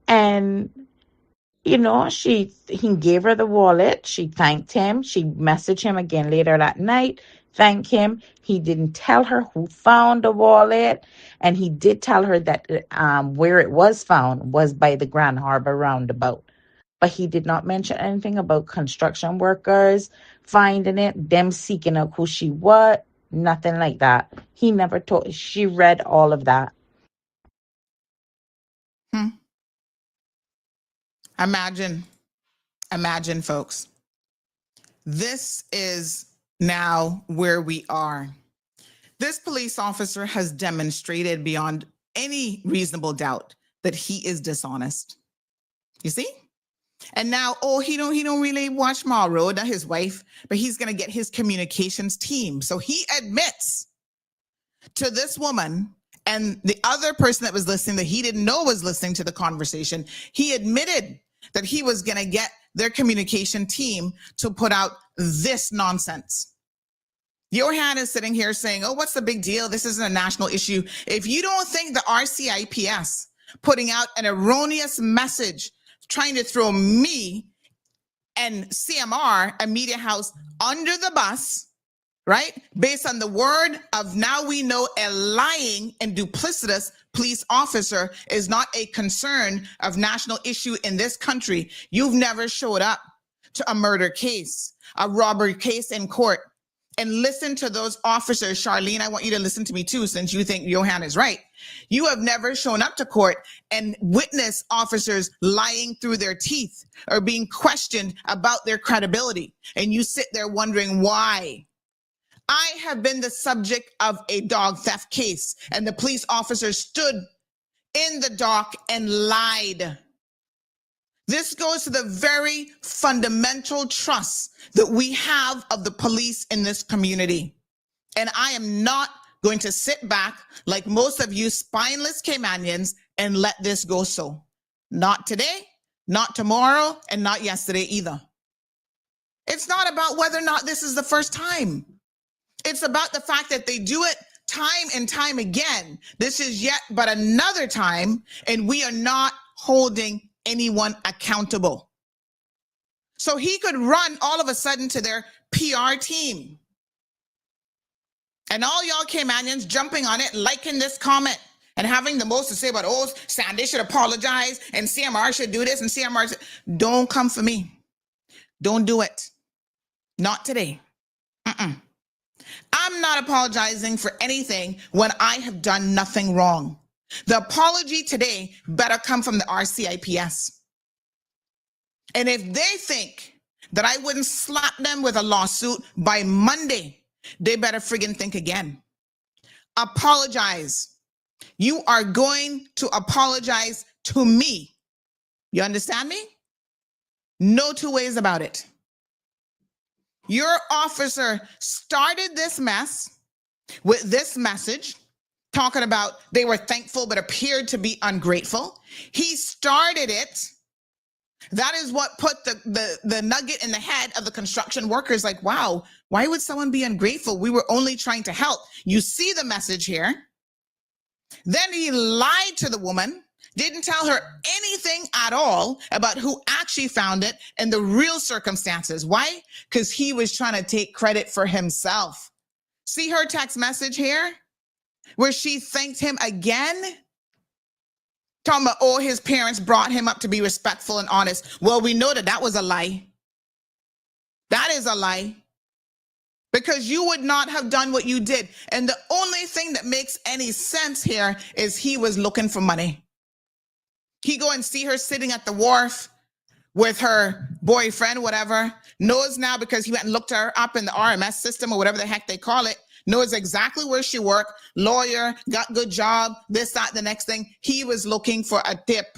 And he gave her the wallet. She thanked him. She messaged him again later that night, thank him. He didn't tell her who found the wallet, and he did tell her that where it was found was by the Grand Harbor roundabout. But he did not mention anything about construction workers finding it, them seeking out who she was, nothing like that. He never told. She read all of that. Hmm. Imagine, folks. This is now where we are. This police officer has demonstrated beyond any reasonable doubt that he is dishonest. You see? And now, he don't really watch Road, not his wife, but he's gonna get his communications team. So he admits to this woman and the other person that was listening, that he didn't know was listening to the conversation. He admitted that he was gonna get their communication team to put out this nonsense. Johan is sitting here saying, oh, what's the big deal? This isn't a national issue. If you don't think the RCIPS putting out an erroneous message, trying to throw me and CMR, a media house, under the bus, right? Based on the word of, now we know, a lying and duplicitous police officer is not a concern of national issue in this country. You've never showed up to a murder case, a robbery case in court, and listen to those officers. Charlene, I want you to listen to me too, since you think Johan is right. You have never shown up to court and witnessed officers lying through their teeth or being questioned about their credibility. And you sit there wondering why. I have been the subject of a dog theft case, and the police officer stood in the dock and lied. This goes to the very fundamental trust that we have of the police in this community. And I am not going to sit back like most of you spineless Caymanians and let this go so. Not today, not tomorrow, and not yesterday either. It's not about whether or not this is the first time. It's about the fact that they do it time and time again. This is yet but another time, and we are not holding anyone accountable. So he could run all of a sudden to their PR team. And all y'all Caymanians jumping on it, liking this comment and having the most to say about, oh, Sandy should apologize and CMR should do this and CMR don't come for me. Don't do it. Not today. I'm not apologizing for anything when I have done nothing wrong. The apology today better come from the RCIPS. And if they think that I wouldn't slap them with a lawsuit by Monday, they better friggin' think again. Apologize. You are going to apologize to me. You understand me? No two ways about it. Your officer started this mess with this message, talking about they were thankful but appeared to be ungrateful. He started it. That is what put the nugget in the head of the construction workers, like, wow, why would someone be ungrateful? We were only trying to help. You see the message here. Then he lied to the woman, didn't tell her anything at all about who actually found it and the real circumstances. Why? Because he was trying to take credit for himself. See her text message here where she thanked him again? Talking about, oh, his parents brought him up to be respectful and honest. Well, we know that that was a lie. That is a lie. Because you would not have done what you did. And the only thing that makes any sense here is he was looking for money. He go and see her sitting at the wharf with her boyfriend, whatever, knows now because he went and looked her up in the RMS system or whatever the heck they call it, knows exactly where she worked, lawyer, got good job, this, that, the next thing. He was looking for a tip.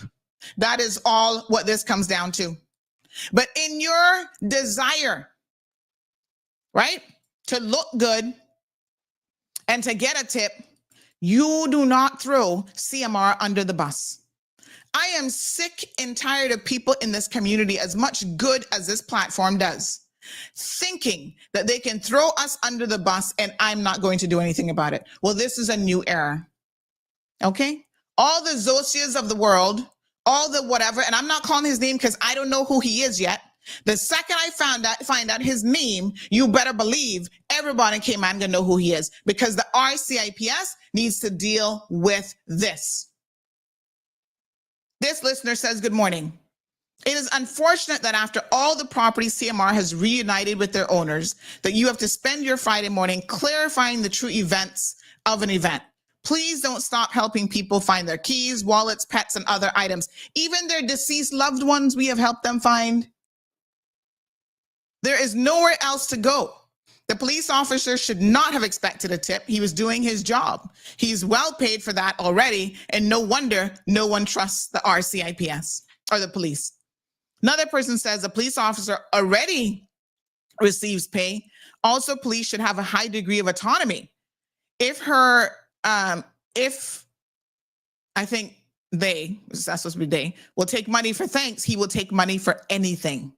That is all what this comes down to. But in your desire, right, to look good and to get a tip, you do not throw CMR under the bus. I am sick and tired of people in this community, as much good as this platform does, thinking that they can throw us under the bus and I'm not going to do anything about it. Well, this is a new era. Okay? All the Zosias of the world, all the whatever, and I'm not calling his name because I don't know who he is yet. The second I find out his name, you better believe everybody in Cayman gonna know who he is, because the RCIPS needs to deal with this. This listener says, good morning. It is unfortunate that after all the property CMR has reunited with their owners, that you have to spend your Friday morning clarifying the true events of an event. Please don't stop helping people find their keys, wallets, pets, and other items. Even their deceased loved ones, we have helped them find. There is nowhere else to go. The police officer should not have expected a tip. He was doing his job. He's well paid for that already, and no wonder no one trusts the RCIPS or the police. Another person says a police officer already receives pay. Also, police should have a high degree of autonomy. If I think that's supposed to be they, will take money for thanks, he will take money for anything.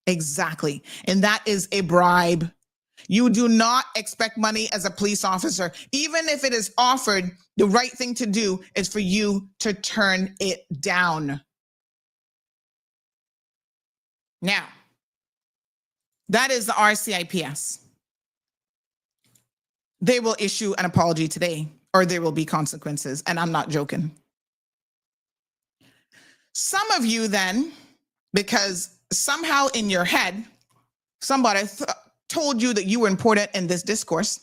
Exactly. And that is a bribe. You do not expect money as a police officer. Even if it is offered, the right thing to do is for you to turn it down. Now, that is the RCIPS. They will issue an apology today, or there will be consequences, and I'm not joking. Some of you then, because somehow in your head, somebody told you that you were important in this discourse,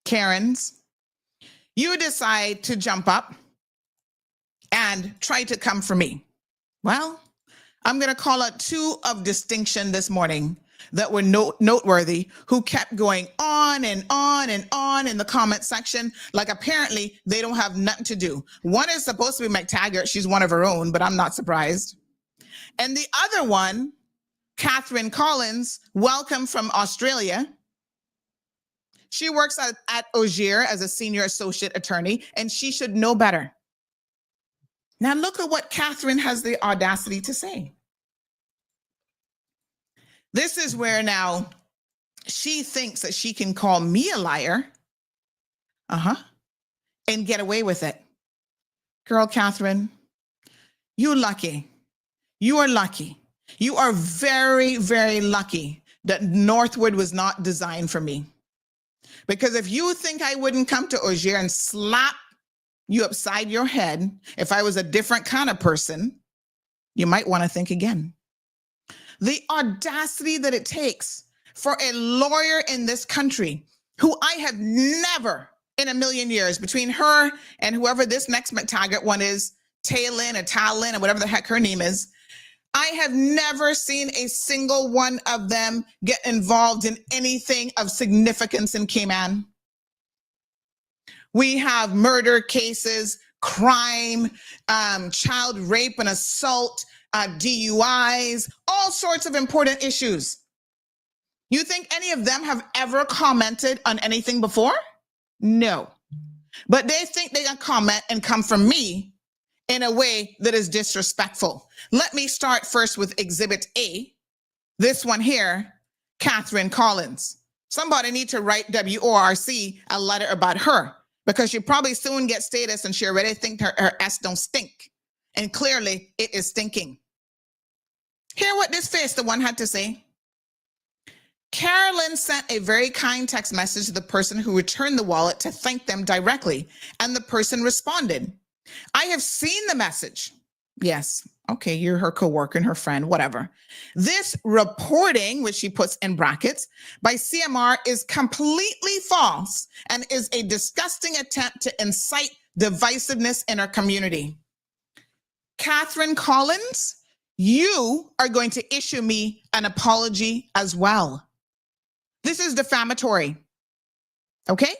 Karens, you decide to jump up and try to come for me. Well, I'm going to call out two of distinction this morning that were noteworthy, who kept going on and on and on in the comment section, like apparently they don't have nothing to do. One is supposed to be McTaggart. She's one of her own, but I'm not surprised. And the other one, Catherine Collins, welcome from Australia. She works at Augier as a senior associate attorney, and she should know better. Now look at what Catherine has the audacity to say. This is where now she thinks that she can call me a liar, and get away with it. Girl, Catherine, you're lucky. You are lucky. You are very, very lucky that Northwood was not designed for me. Because if you think I wouldn't come to Augier and slap you upside your head. If I was a different kind of person, you might want to think again. The audacity that it takes for a lawyer in this country, who I have never in a million years, between her and whoever this next McTaggart one is, Taylin or Talin or whatever the heck her name is, I have never seen a single one of them get involved in anything of significance in Cayman. We have murder cases, crime, child rape and assault, DUIs, all sorts of important issues. You think any of them have ever commented on anything before? No. But they think they can comment and come from me in a way that is disrespectful. Let me start first with Exhibit A. This one here, Catherine Collins. Somebody need to write WORC a letter about her, because she probably soon gets status and she already think her ass don't stink. And clearly it is stinking. Hear what this face, the one had to say. Carolyn sent a very kind text message to the person who returned the wallet to thank them directly, and the person responded, I have seen the message. Yes, okay, you're her coworker and her friend, whatever. This reporting, which she puts in brackets, by CMR is completely false and is a disgusting attempt to incite divisiveness in our community. Catherine Collins, you are going to issue me an apology as well. This is defamatory, okay?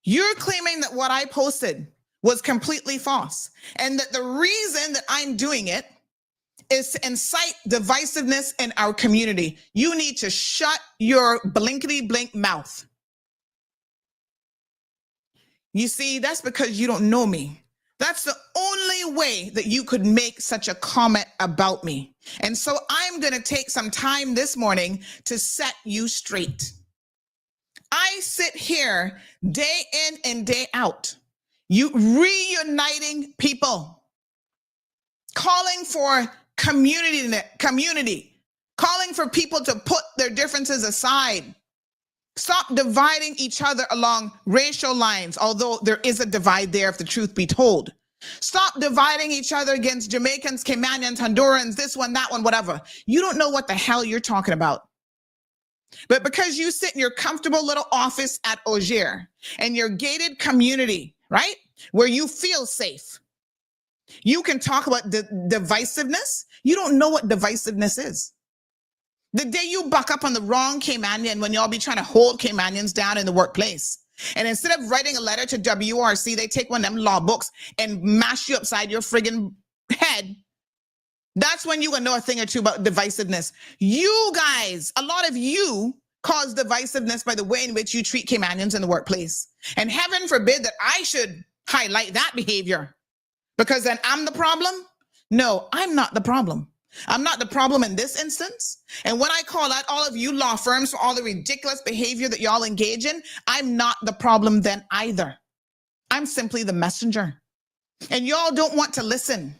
You're claiming that what I posted was completely false, and that the reason that I'm doing it is to incite divisiveness in our community. You need to shut your blinkety blink mouth. You see, that's because you don't know me. That's the only way that you could make such a comment about me. And so I'm going to take some time this morning to set you straight. I sit here day in and day out, you reuniting people, calling for community, calling for people to put their differences aside. Stop dividing each other along racial lines, although there is a divide there if the truth be told. Stop dividing each other against Jamaicans, Caymanians, Hondurans, this one, that one, whatever. You don't know what the hell you're talking about. But because you sit in your comfortable little office at Auger and your gated community, right, where you feel safe, you can talk about divisiveness. You don't know what divisiveness is. The day you buck up on the wrong Caymanian when y'all be trying to hold Caymanians down in the workplace, and instead of writing a letter to WRC, they take one of them law books and mash you upside your friggin' head. That's when you will know a thing or two about divisiveness. You guys, a lot of you cause divisiveness by the way in which you treat Caymanians in the workplace. And heaven forbid that I should highlight that behavior, because then I'm the problem. No, I'm not the problem. I'm not the problem in this instance. And when I call out all of you law firms for all the ridiculous behavior that y'all engage in, I'm not the problem then either. I'm simply the messenger. And y'all don't want to listen.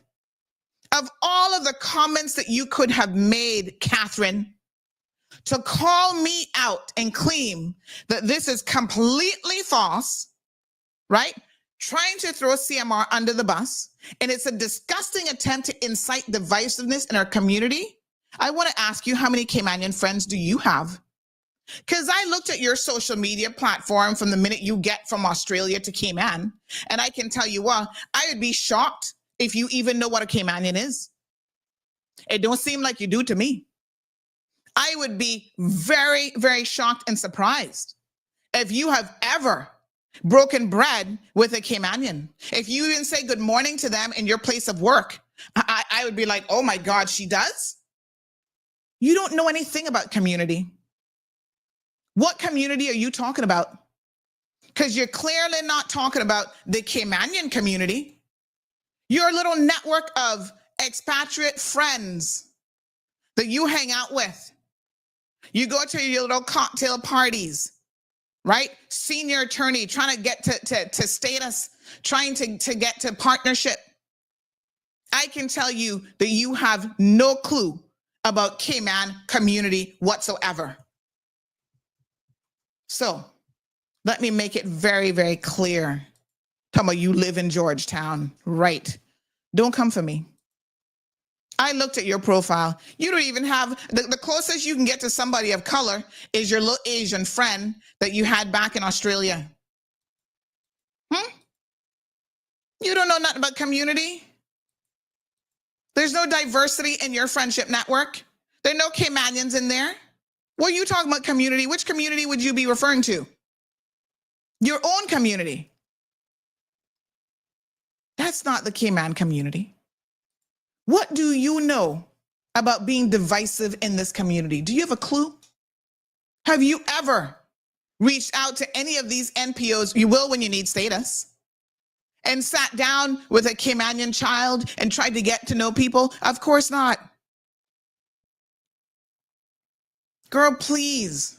Of all of the comments that you could have made, Catherine, to call me out and claim that this is completely false, right? Trying to throw CMR under the bus, and it's a disgusting attempt to incite divisiveness in our community. I want to ask you, how many Caymanian friends do you have? Because I looked at your social media platform from the minute you get from Australia to Cayman, and I can tell you what, I would be shocked if you even know what a Caymanian is. It don't seem like you do to me. I would be very, very shocked and surprised if you have ever broken bread with a Caymanian. If you even say good morning to them in your place of work, I would be like, oh my God, she does? You don't know anything about community. What community are you talking about? Because you're clearly not talking about the Caymanian community. Your little network of expatriate friends that you hang out with. You go to your little cocktail parties, right? Senior attorney trying to get to status, trying to get to partnership. I can tell you that you have no clue about Cayman community whatsoever. So let me make it very, very clear Talking about you live in Georgetown. Right. Don't come for me. I looked at your profile. You don't even have, the closest you can get to somebody of color is your little Asian friend that you had back in Australia. You don't know nothing about community. There's no diversity in your friendship network. There are no Caymanians in there. What are you talking about community? Which community would you be referring to? Your own community. That's not the Cayman community. What do you know about being divisive in this community? Do you have a clue? Have you ever reached out to any of these NPOs? You will when you need status. And sat down with a Caymanian child and tried to get to know people? Of course not. Girl, please.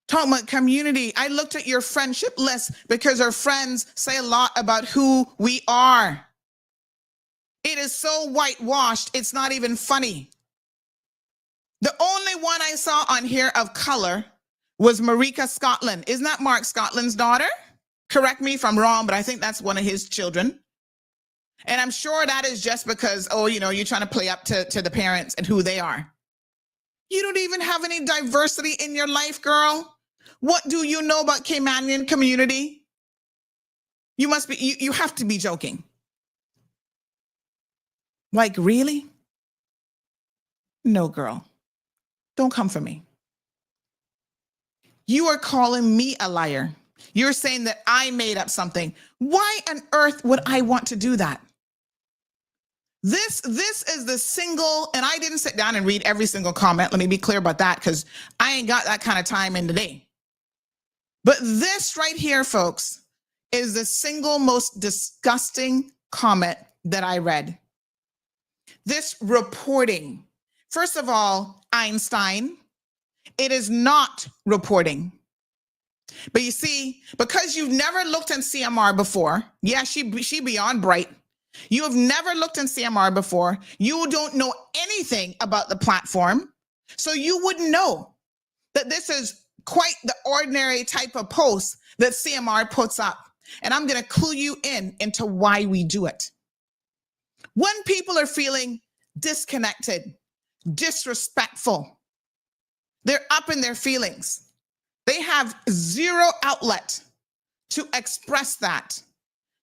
Talking about community. I looked at your friendship list because our friends say a lot about who we are. It is so whitewashed, it's not even funny. The only one I saw on here of color was Marika Scotland. Isn't that Mark Scotland's daughter? Correct me if I'm wrong, but I think that's one of his children. And I'm sure that is just because, you're trying to play up to the parents and who they are. You don't even have any diversity in your life, girl. What do you know about Caymanian community? You must be, you have to be joking. Like, really? No, girl. Don't come for me. You are calling me a liar. You're saying that I made up something. Why on earth would I want to do that? This is the single, and I didn't sit down and read every single comment. Let me be clear about that, because I ain't got that kind of time in today. But this right here, folks, is the single most disgusting comment that I read. This reporting. First of all, Einstein, it is not reporting. But you see, because you've never looked in CMR before, yeah, she beyond bright. You have never looked in CMR before. You don't know anything about the platform. So you wouldn't know that this is quite the ordinary type of post that CMR puts up. And I'm going to clue you into why we do it. When people are feeling disconnected, disrespectful, they're up in their feelings. They have zero outlet to express that.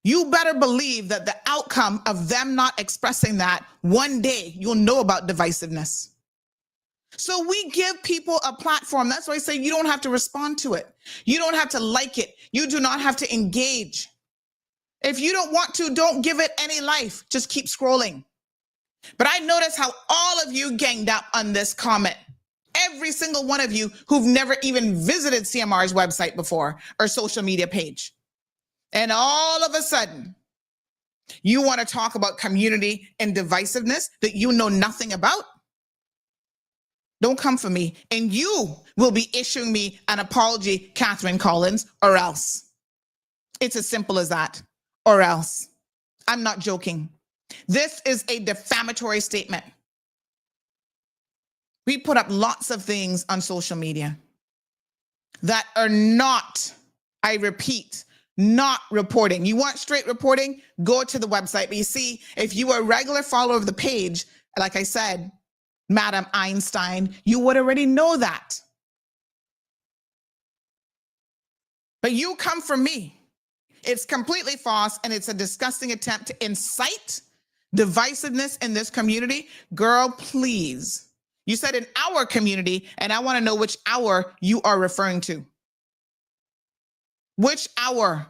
You better believe that the outcome of them not expressing that, one day you'll know about divisiveness. So we give people a platform. That's why I say you don't have to respond to it. You don't have to like it. You do not have to engage. If you don't want to, don't give it any life. Just keep scrolling. But I notice how all of you ganged up on this comment. Every single one of you who've never even visited CMR's website before or social media page. And all of a sudden, you want to talk about community and divisiveness that you know nothing about? Don't come for me. And you will be issuing me an apology, Catherine Collins, or else. It's as simple as that. Or else. I'm not joking. This is a defamatory statement. We put up lots of things on social media that are not, I repeat, not reporting. You want straight reporting? Go to the website. But you see, if you are a regular follower of the page, like I said, Madam Einstein, you would already know that. But you come from me. It's completely false, and it's a disgusting attempt to incite divisiveness in this community. Girl, please. You said in our community, and I want to know which hour you are referring to. Which hour?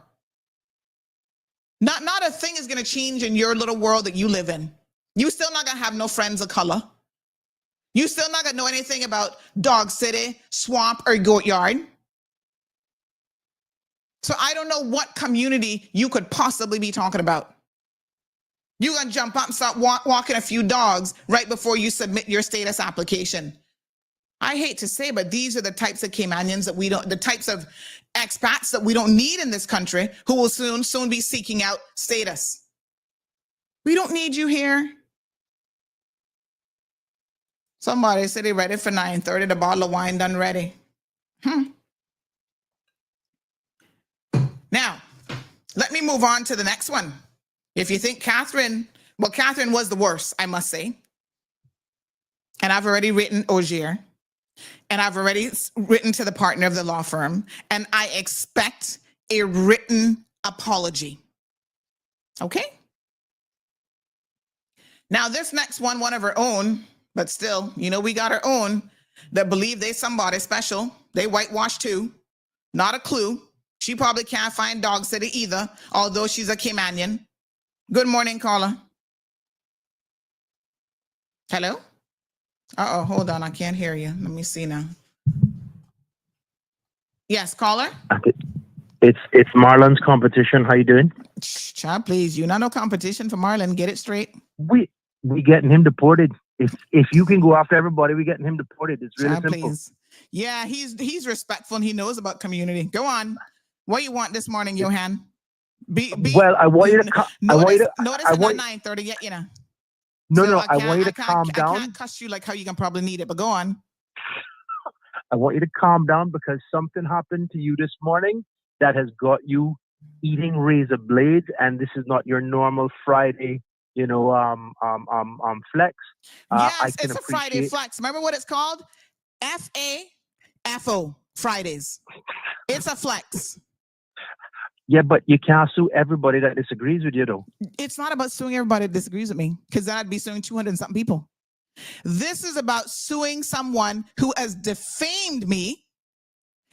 Not a thing is going to change in your little world that you live in. You still not going to have no friends of color. You still not going to know anything about Dog City, Swamp, or Goat Yard. So I don't know what community you could possibly be talking about. You're going to jump up and start walking a few dogs right before you submit your status application. I hate to say, but these are the types of Caymanians that we don't, the types of expats that we don't need in this country who will soon be seeking out status. We don't need you here. Somebody said they ready for 9:30. The bottle of wine done ready. Now, Let me move on to the next one. If you think Catherine was the worst, I must say. And I've already written Augier. And I've already written to the partner of the law firm. And I expect a written apology. Okay? Now, this next one of her own, but still, we got our own that believe they somebody special. They whitewash too. Not a clue. She probably can't find Dog City either, although she's a Caymanian. Good morning, caller. Hello? Uh-oh, hold on. I can't hear you. Let me see now. Yes, caller? It's Marlon's competition. How you doing? Child, please. Not no competition for Marlon. Get it straight. We getting him deported. If you can go after everybody, we getting him deported. It's really simple. Please. Yeah, he's respectful and he knows about community. Go on. What you want this morning, Johan? I want you to. Notice it's not 9:30 yet, No, I want you to calm down. I can't cuss you like how you can probably need it, but go on. I want you to calm down because something happened to you this morning that has got you eating razor blades, and this is not your normal Friday, flex. Yes, it's a Friday flex. Remember what it's called? FAFO Fridays. It's a flex. Yeah, but you can't sue everybody that disagrees with you, though. It's not about suing everybody that disagrees with me, because then I'd be suing 200 and something people. This is about suing someone who has defamed me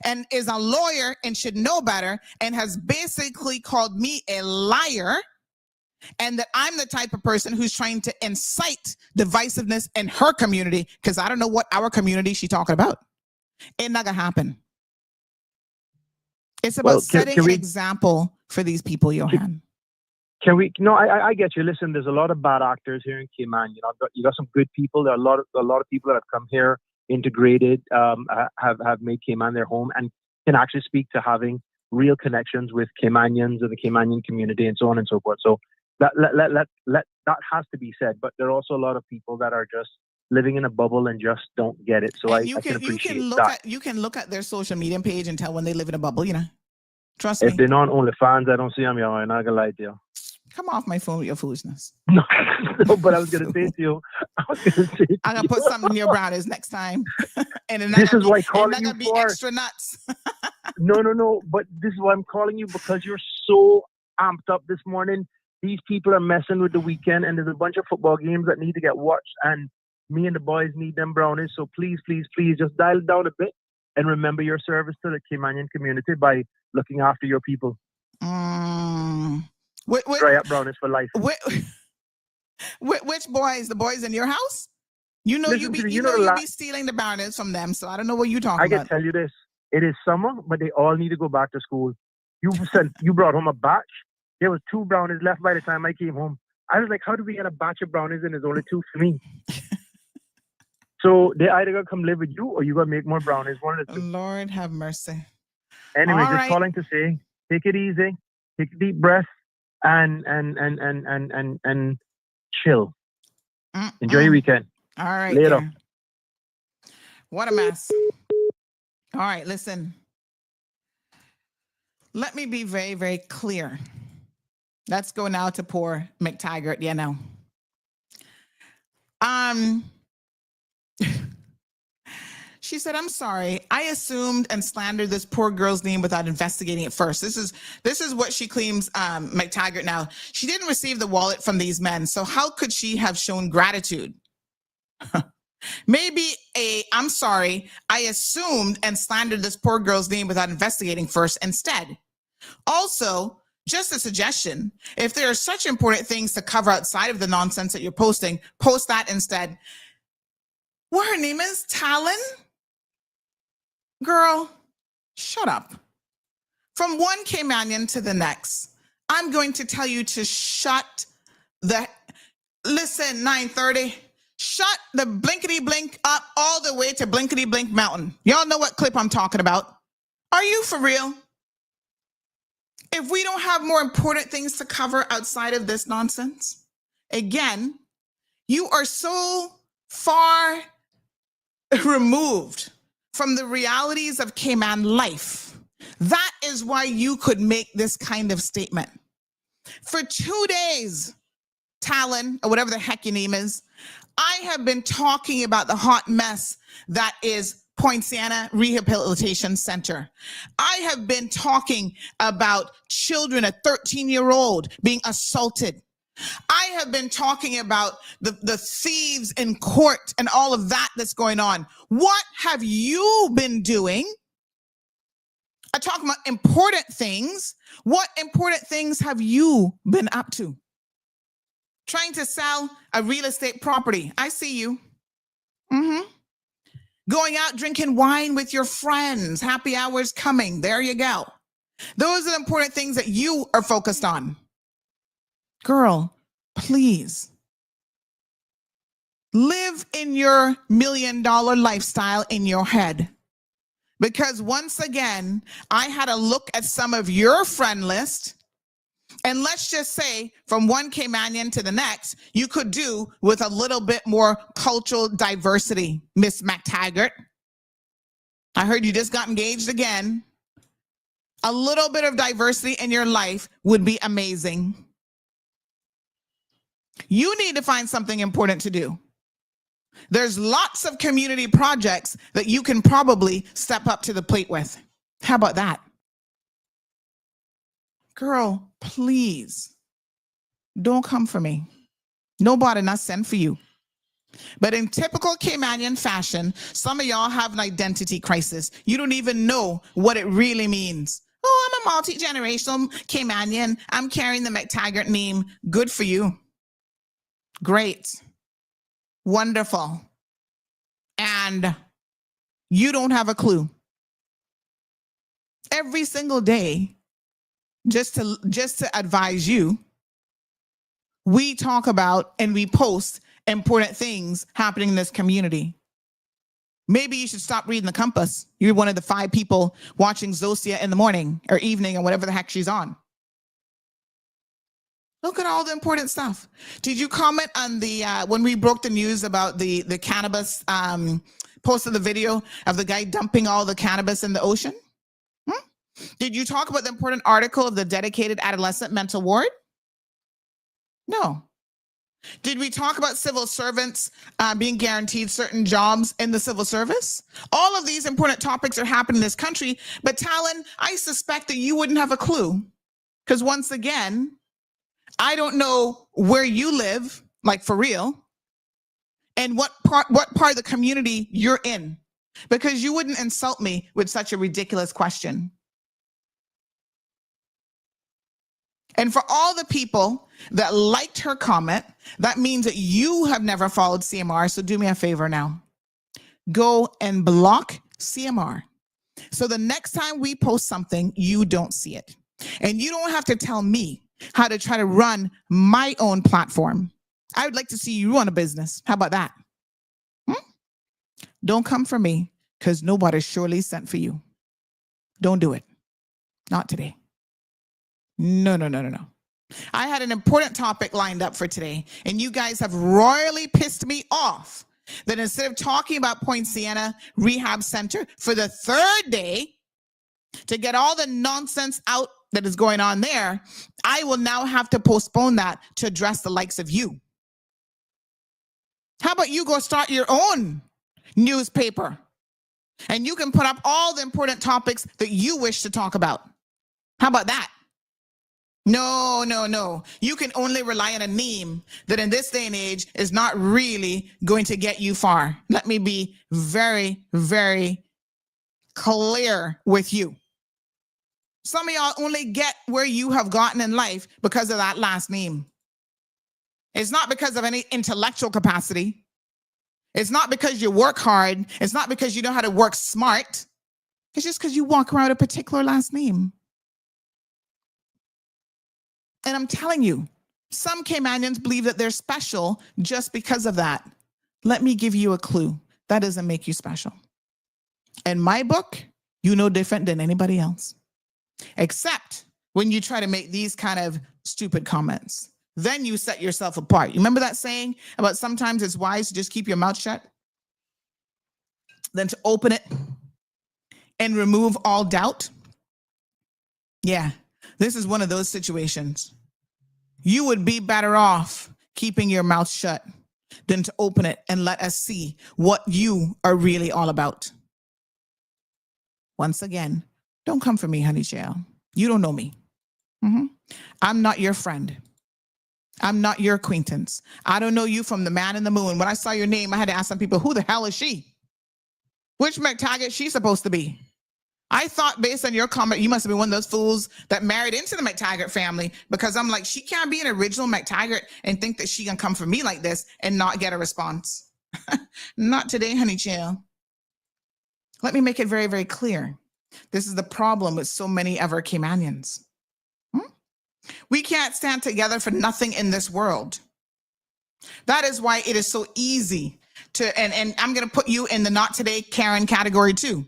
and is a lawyer and should know better and has basically called me a liar, and that I'm the type of person who's trying to incite divisiveness in her community, because I don't know what our community she's talking about. It's not gonna happen. It's about setting an example for these people, Johan. Can we? No, I get you. Listen, there's a lot of bad actors here in Cayman. You got some good people. There are a lot of people that have come here, integrated, have made Cayman their home, and can actually speak to having real connections with Caymanians and the Caymanian community, and so on and so forth. So that that has to be said. But there are also a lot of people that are just living in a bubble and just don't get it. So I can appreciate that. You can look at their social media page and tell when they live in a bubble. Trust me. If they're not OnlyFans, I don't see them, I'm not gonna lie to you. Come off my phone with your foolishness. No, but I was gonna say to you, I'm gonna put something in your brownies next time. And this is why I'm calling you be extra nuts. No. But this is why I'm calling you, because you're so amped up this morning. These people are messing with the weekend, and there's a bunch of football games that need to get watched, and me and the boys need them brownies. So please, just dial it down a bit and remember your service to the Caymanian community by looking after your people. Dry up brownies for life. Which boys? The boys in your house? You be stealing the brownies from them, so I don't know what you're talking about. I can tell you this. It is summer, but they all need to go back to school. You brought home a batch. There was 2 brownies left by the time I came home. I was like, how do we get a batch of brownies and there's only 2 for me? So they either gonna come live with you or you gonna make more brownies. One of the 2. Lord have mercy. Anyway, just calling to say, take it easy, take a deep breath, and chill. Enjoy your weekend. All right. Later. There. What a mess. All right, listen. Let me be very, very clear. Let's go now to poor McTaggart. She said, I'm sorry. I assumed and slandered this poor girl's name without investigating it first. This is what she claims, McTaggart now. She didn't receive the wallet from these men, so how could she have shown gratitude? Maybe I'm sorry. I assumed and slandered this poor girl's name without investigating first instead. Also, just a suggestion, if there are such important things to cover outside of the nonsense that you're posting, post that instead. What her name is? Talon? Girl, shut up. From one Caymanian to the next, I'm going to tell you to shut the... Listen, 9:30. Shut the blinkety blink up all the way to blinkety blink mountain. Y'all know what clip I'm talking about. Are you for real? If we don't have more important things to cover outside of this nonsense, again, you are so far removed from the realities of Cayman life That is why you could make this kind of statement. For 2 days, Talon, or whatever the heck your name is, I have been talking about the hot mess that is Poinciana Rehabilitation Centre. I have been talking about children, a 13-year-old being assaulted. I have been talking about the thieves in court and all of that that's going on. What have you been doing? I'm talking about important things. What important things have you been up to? Trying to sell a real estate property. I see you. Going out drinking wine with your friends. Happy hours coming. There you go. Those are the important things that you are focused on. Girl, please. Live in your $1 million lifestyle in your head. Because once again, I had a look at some of your friend list. And let's just say from one Caymanian to the next, you could do with a little bit more cultural diversity, Miss McTaggart. I heard you just got engaged again. A little bit of diversity in your life would be amazing. You need to find something important to do. There's lots of community projects that you can probably step up to the plate with. How about that? Girl, please, don't come for me. Nobody not sent for you. But in typical Caymanian fashion, some of y'all have an identity crisis. You don't even know what it really means. Oh, I'm a multi-generational Caymanian. I'm carrying the McTaggart name. Good for you. Great. Wonderful. And you don't have a clue. Every single day, just to advise you, we talk about and we post important things happening in this community. Maybe you should stop reading the Compass. You're one of the 5 people watching Zosia in the morning or evening or whatever the heck she's on. Look at all the important stuff. Did you comment on the when we broke the news about the cannabis, posted the video of the guy dumping all the cannabis in the ocean? Did you talk about the important article of the dedicated adolescent mental ward? No. Did we talk about civil servants being guaranteed certain jobs in the civil service? All of these important topics are happening in this country, but Talon, I suspect that you wouldn't have a clue. Because once again, I don't know where you live, like for real, and what part of the community you're in, because you wouldn't insult me with such a ridiculous question. And for all the people that liked her comment, that means that you have never followed CMR. So do me a favor now. Go and block CMR. So the next time we post something, you don't see it. And you don't have to tell me how to try to run my own platform. I would like to see you run a business. How about that? Don't come for me, because nobody surely sent for you. Don't do it. Not today. No. I had an important topic lined up for today, and you guys have royally pissed me off that instead of talking about Poinciana Rehab Centre for the 3rd day to get all the nonsense out that is going on there, I will now have to postpone that to address the likes of you. How about you go start your own newspaper, and you can put up all the important topics that you wish to talk about? How about that? No. You can only rely on a name that in this day and age is not really going to get you far. Let me be very, very clear with you. Some of y'all only get where you have gotten in life because of that last name. It's not because of any intellectual capacity. It's not because you work hard. It's not because you know how to work smart. It's just because you walk around a particular last name. And I'm telling you, some Caymanians believe that they're special just because of that. Let me give you a clue. That doesn't make you special. In my book, you're no different than anybody else. Except when you try to make these kind of stupid comments. Then you set yourself apart. You remember that saying about sometimes it's wise to just keep your mouth shut than to open it and remove all doubt? Yeah, this is one of those situations. You would be better off keeping your mouth shut than to open it and let us see what you are really all about. Once again, don't come for me, honey child. You don't know me. I'm not your friend. I'm not your acquaintance. I don't know you from the man in the moon. When I saw your name, I had to ask some people, who the hell is she? Which McTaggart is she supposed to be? I thought based on your comment, you must have been one of those fools that married into the McTaggart family, because I'm like, she can't be an original McTaggart and think that she can come for me like this and not get a response. Not today, honey child. Let me make it very, very clear. This is the problem with so many of our Caymanians. We can't stand together for nothing in this world. That is why it is so easy to, and I'm going to put you in the not today Karen category too.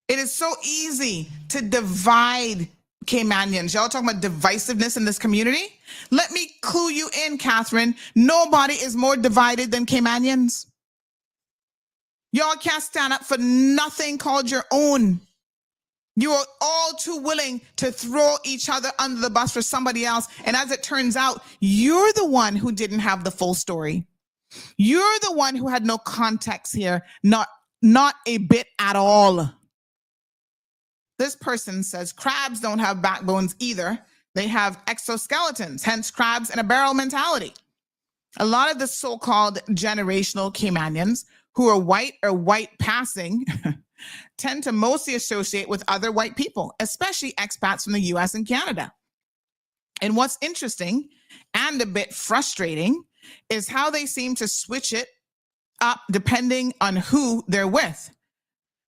It is so easy to divide Caymanians. Y'all talking about divisiveness in this community? Let me clue you in, Catherine. Nobody is more divided than Caymanians. Y'all can't stand up for nothing called your own. You are all too willing to throw each other under the bus for somebody else. And as it turns out, you're the one who didn't have the full story. You're the one who had no context here, not a bit at all. This person says crabs don't have backbones either. They have exoskeletons, hence crabs in a barrel mentality. A lot of the so-called generational Caymanians who are white or white passing tend to mostly associate with other white people, especially expats from the US and Canada. And what's interesting and a bit frustrating is how they seem to switch it up depending on who they're with.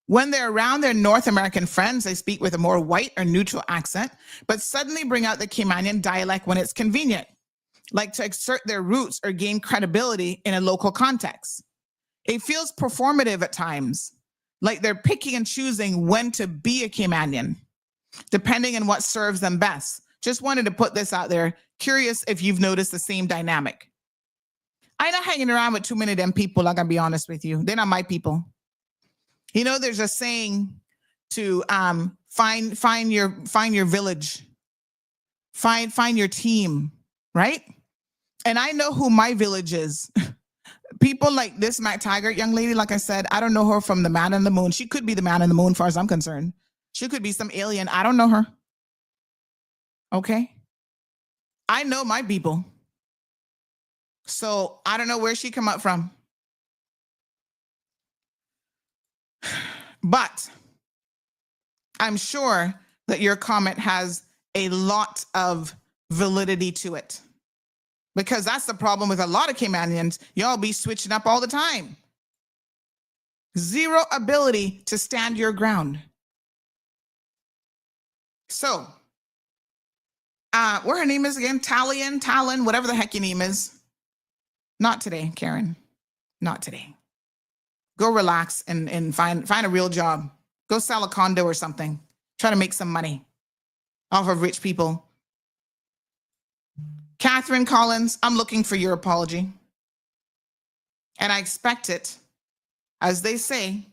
When they're around their North American friends, they speak with a more white or neutral accent, but suddenly bring out the Caymanian dialect when it's convenient, like to exert their roots or gain credibility in a local context. It feels performative at times, like they're picking and choosing when to be a Caymanian, depending on what serves them best. Just wanted to put this out there. Curious if you've noticed the same dynamic. I'm not hanging around with too many of them people, I gotta be honest with you. They're not my people. You know, there's a saying to find your village, find your team, right? And I know who my village is. People like this McTaggart young lady, like I said, I don't know her from the man in the moon. She could be the man in the moon, as far as I'm concerned. She could be some alien. I don't know her. Okay? I know my people. So I don't know where she come up from. But I'm sure that your comment has a lot of validity to it. Because that's the problem with a lot of Caymanians. Y'all be switching up all the time. Zero ability to stand your ground. So, what her name is again? Talon, whatever the heck your name is. Not today, Karen. Not today. Go relax and find a real job. Go sell a condo or something. Try to make some money off of rich people. Catherine Collins, I'm looking for your apology. And I expect it, as they say,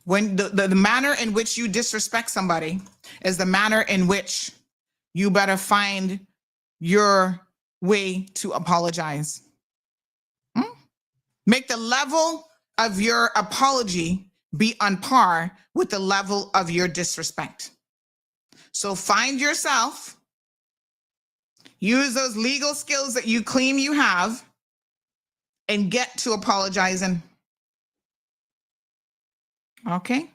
when the manner in which you disrespect somebody is the manner in which you better find your way to apologize. Make the level of your apology be on par with the level of your disrespect. So find yourself, use those legal skills that you claim you have, and get to apologizing. Okay?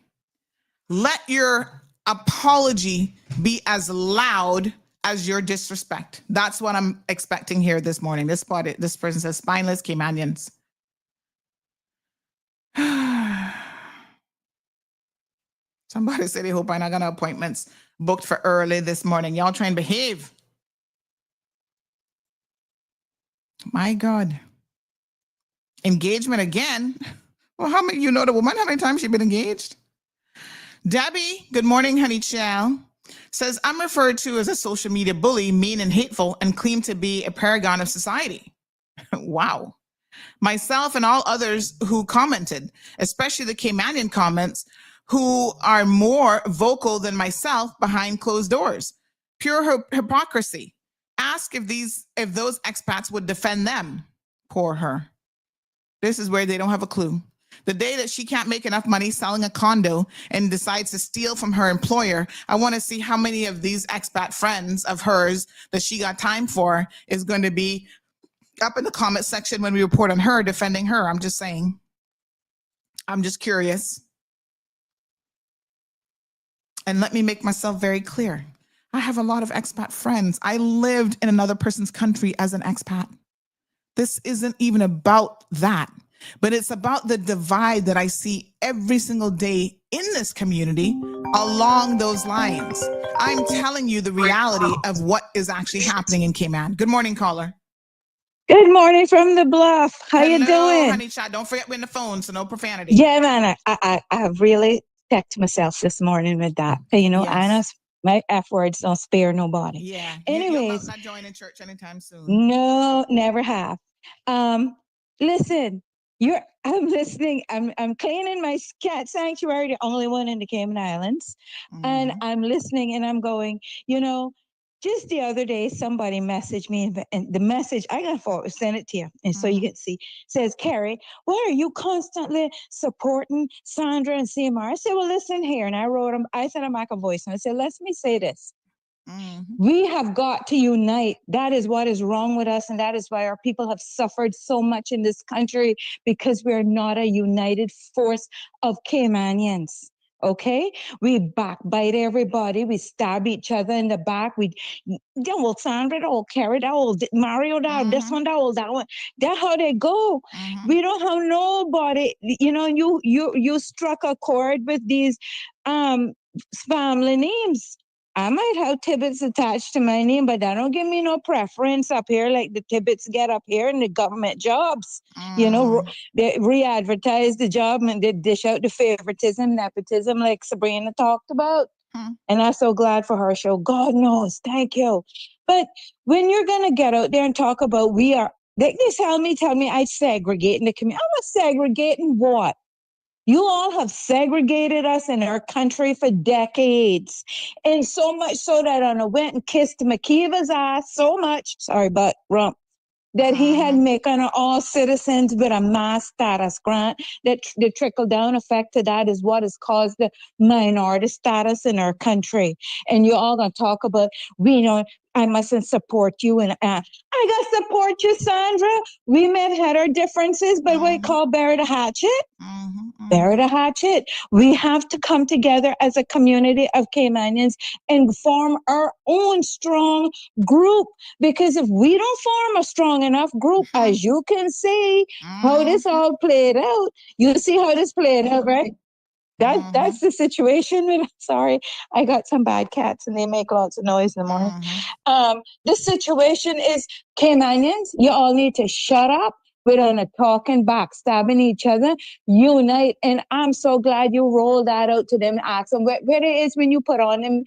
Let your apology be as loud as your disrespect. That's what I'm expecting here this morning. This person says spineless Caymanians. Somebody said they hope I not got appointments booked for early this morning. Y'all try and behave. My God. Engagement again? Well, how many, you know the woman, how many times she been engaged? Debbie, good morning, honey chow, says, I'm referred to as a social media bully, mean and hateful, and claim to be a paragon of society. Wow. Myself and all others who commented, especially the Caymanian comments, who are more vocal than myself behind closed doors. Pure hypocrisy. Ask if those expats would defend them. Poor her. This is where they don't have a clue. The day that she can't make enough money selling a condo and decides to steal from her employer, I want to see how many of these expat friends of hers that she got time for is going to be up in the comment section when we report on her defending her. I'm just saying. I'm just curious. And let me make myself very clear. I have a lot of expat friends. I lived in another person's country as an expat. This isn't even about that, but it's about the divide that I see every single day in this community along those lines. I'm telling you the reality of what is actually happening in Cayman. Good morning, caller. Good morning from the bluff. How you doing? Honey chat. Don't forget we're in the phone, so no profanity. Yeah, man. I have really checked myself this morning with that. You know, yes. My F words don't spare nobody. Yeah. Anyways, you'll not joining church anytime soon. No, never have. Listen, I'm listening. I'm cleaning my cat sanctuary, the only one in the Cayman Islands, and I'm listening and I'm going, you know. Just the other day, somebody messaged me, and the message I got forward, send it to you, and so you can see. Says, Carrie, why are you constantly supporting Sandra and CMR? I said, well, listen here, and I wrote them. I said, I make a voice, and I said, let me say this. We have got to unite. That is what is wrong with us, and that is why our people have suffered so much in this country, because we are not a united force of Caymanians. Okay, we backbite everybody. We stab each other in the back. We, Sandra, that will carry that will Mario, that this one, that will that one. That's how they go. We don't have nobody. You know, you struck a chord with these family names. I might have Tibbets attached to my name, but that don't give me no preference up here like the Tibbets get up here in the government jobs. You know, they re-advertise the job and they dish out the favoritism, nepotism like Sabrina talked about. And I'm so glad for her show. God knows. Thank you. But when you're going to get out there and talk about they tell me I segregate in the community. I'm segregating what? You all have segregated us in our country for decades. And so much so that I went and kissed McKeever's ass so much, sorry, but rump, that he had making all citizens with a mass status grant. That the trickle-down effect to that is what has caused the minority status in our country. And you're all going to talk about, I mustn't support you. And I got to support you, Sandra. We may have had our differences, but we call bury the hatchet. Bury the hatchet. We have to come together as a community of Caymanians and form our own strong group. Because if we don't form a strong enough group, as you can see how this all played out, you see how this played out, right? That's the situation. Sorry, I got some bad cats and they make lots of noise in the morning. The situation is, Caymanians, you all need to shut up. We're on a talking, backstabbing each other, unite. And I'm so glad you rolled that out to them. Ask them where it is when you put on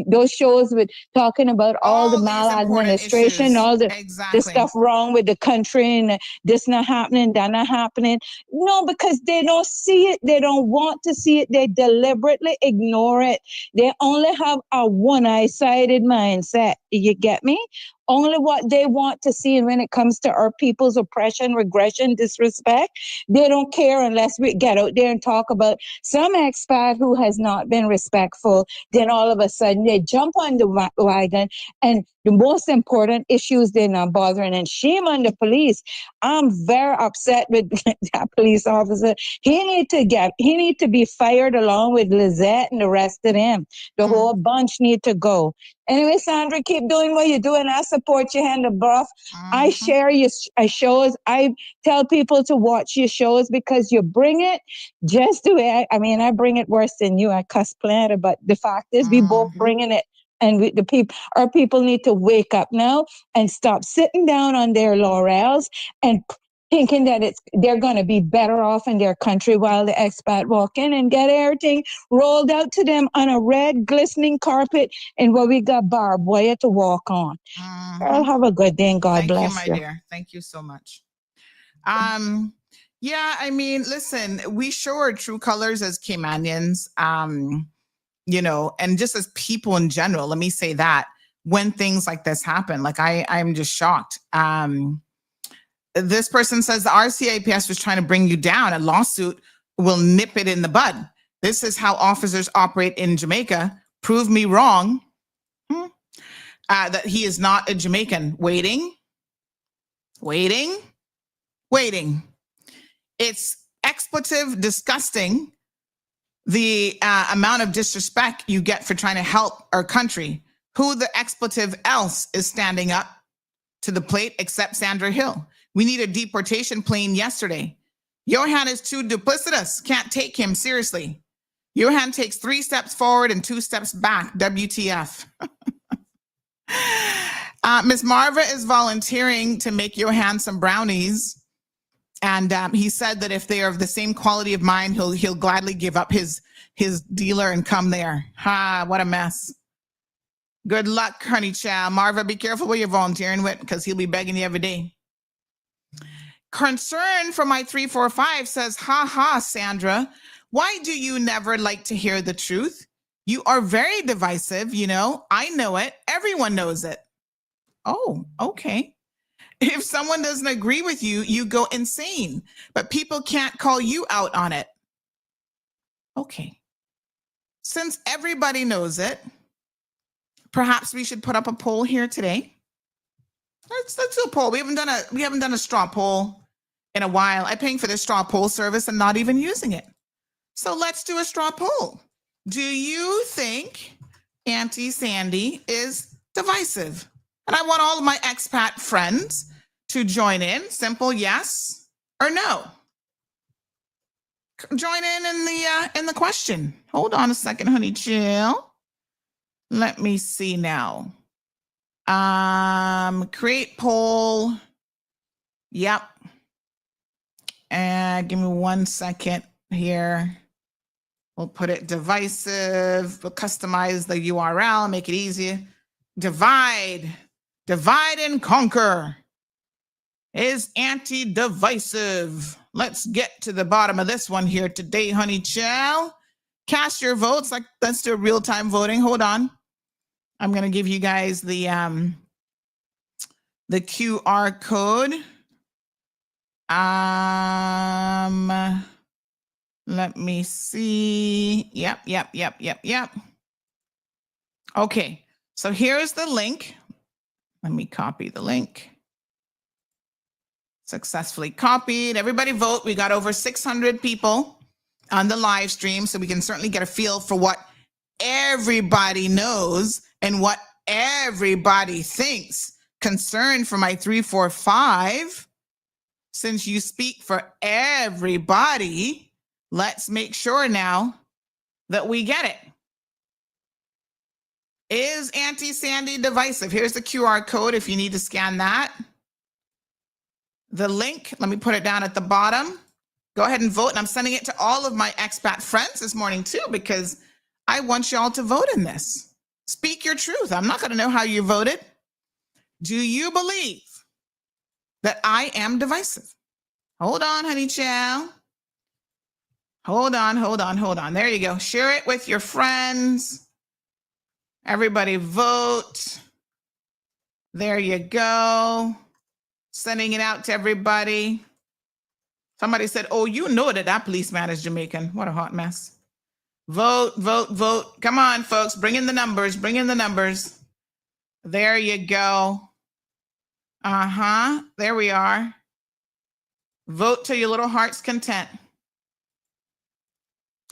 those shows with talking about all the maladministration, all the stuff wrong with the country and this not happening, that not happening. No, because they don't see it. They don't want to see it. They deliberately ignore it. They only have a one-eye-sided mindset. You get me? Only what they want to see. And when it comes to our people's oppression, regression, disrespect, they don't care unless we get out there and talk about some expat who has not been respectful. Then all of a sudden they jump on the wagon, and the most important issues they're not bothering. And shame on the police. I'm very upset with that police officer. He need to be fired along with Lizette and the rest of them. The whole bunch need to go. Anyway, Sandra, keep doing what you're doing. I support you, hand the buff. I share your shows. I tell people to watch your shows because you bring it just the way I bring it worse than you. I cuss plenty, but the fact is we both bringing it. And our people need to wake up now and stop sitting down on their laurels and thinking that they're going to be better off in their country while the expat walk in and get everything rolled out to them on a red glistening carpet and where we got barbed wire to walk on. Girl, have a good day and God bless you. Thank you, my dear. Thank you so much. Yeah, I mean, listen, we show our true colors as Caymanians, and just as people in general. Let me say that when things like this happen, like I'm just shocked. This person says the RCIPS was trying to bring you down. A lawsuit will nip it in the bud. This is how officers operate in Jamaica. Prove me wrong. That he is not a Jamaican. Waiting. It's expletive, disgusting, the amount of disrespect you get for trying to help our country. Who the expletive else is standing up to the plate except Sandra Hill? We need a deportation plane yesterday. Johan is too duplicitous. Can't take him seriously. Johan takes 3 steps forward and 2 steps back. WTF. Miss Marva is volunteering to make Johan some brownies. And he said that if they are of the same quality of mind, he'll gladly give up his dealer and come there. What a mess. Good luck, honey child. Marva, be careful what you're volunteering with, because he'll be begging you every day. Concern for my 345 says, Sandra, why do you never like to hear the truth? You are very divisive, I know it. Everyone knows it. Oh, okay. If someone doesn't agree with you, you go insane, but people can't call you out on it. Okay. Since everybody knows it, perhaps we should put up a poll here today. Let's do a poll. We haven't done a straw poll in a while. I'm paying for this straw poll service and not even using it. So let's do a straw poll. Do you think Auntie Sandy is divisive? And I want all of my expat friends to join in. Simple yes or no. Join in the question. Hold on a second, honey chill. Let me see now. Create poll. Yep. And give me 1 second here. We'll put it divisive. We'll customize the URL, make it easier. Divide and conquer. Is anti-divisive. Let's get to the bottom of this one here today, honey child. Cast your votes. Let's do real-time voting. Hold on. I'm going to give you guys the QR code. Let me see. Yep. Okay. So here's the link. Let me copy the link. Successfully copied. Everybody vote. We got over 600 people on the live stream, so we can certainly get a feel for what everybody knows and what everybody thinks. Concern for my 345. Since you speak for everybody, let's make sure now that we get it. Is Auntie Sandy divisive? Here's the QR code if you need to scan that. The link, let me put it down at the bottom. Go ahead and vote. And I'm sending it to all of my expat friends this morning too, because I want y'all to vote in this. Speak your truth. I'm not going to know how you voted. Do you believe that I am divisive? Hold on, honey child. Hold on. There you go. Share it with your friends. Everybody vote. There you go. Sending it out to everybody. Somebody said, oh, you know that policeman is Jamaican. What a hot mess. Vote. Come on, folks. Bring in the numbers. There you go. There we are. Vote to your little heart's content.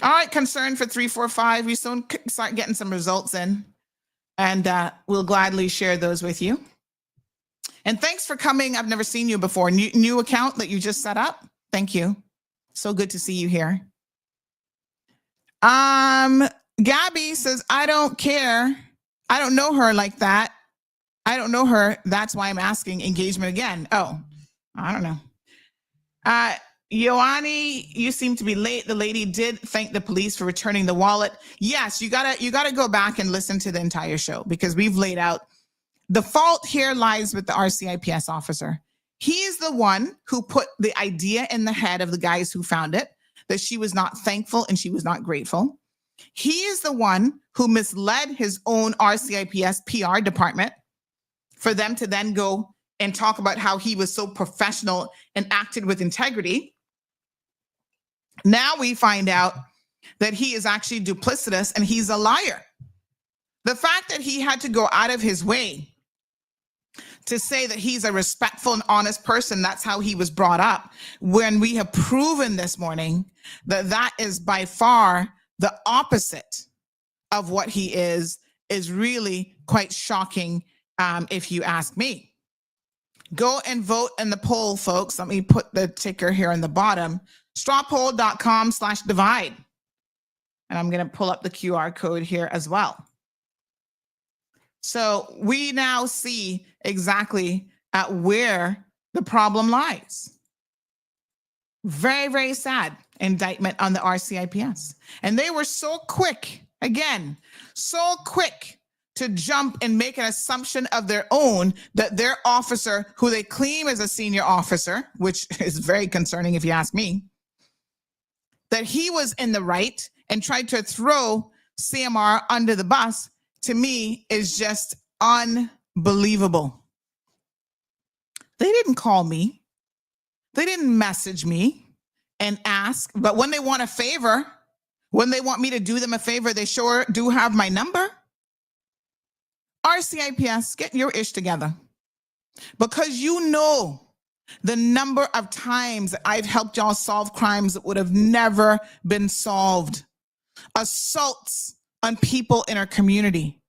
All right, concern for 345. We soon start getting some results in, and we'll gladly share those with you. And thanks for coming. I've never seen you before. New account that you just set up. Thank you. So good to see you here. Gabby says, I don't care. I don't know her like that. I don't know her. That's why I'm asking engagement again. Oh, I don't know. Ioani, you seem to be late. The lady did thank the police for returning the wallet. Yes, you gotta go back and listen to the entire show, because we've laid out the fault here lies with the RCIPS officer. He's the one who put the idea in the head of the guys who found it, that she was not thankful and she was not grateful. He is the one who misled his own RCIPS PR department for them to then go and talk about how he was so professional and acted with integrity. Now we find out that he is actually duplicitous and he's a liar. The fact that he had to go out of his way to say that he's a respectful and honest person, that's how he was brought up, when we have proven this morning that that is by far the opposite of what he is really quite shocking, if you ask me. Go and vote in the poll, folks. Let me put the ticker here on the bottom, strawpoll.com/divide. And I'm going to pull up the QR code here as well. So we now see exactly at where the problem lies. Very, very sad indictment on the RCIPS. And they were so quick, again, so quick to jump and make an assumption of their own that their officer, who they claim is a senior officer, which is very concerning if you ask me, that he was in the right and tried to throw CMR under the bus, to me is just unbelievable. They didn't call me. They didn't message me and ask, but when they want a favor, when they want me to do them a favor, they sure do have my number. RCIPS, get your ish together, because you know the number of times that I've helped y'all solve crimes that would have never been solved. Assaults on people in our community.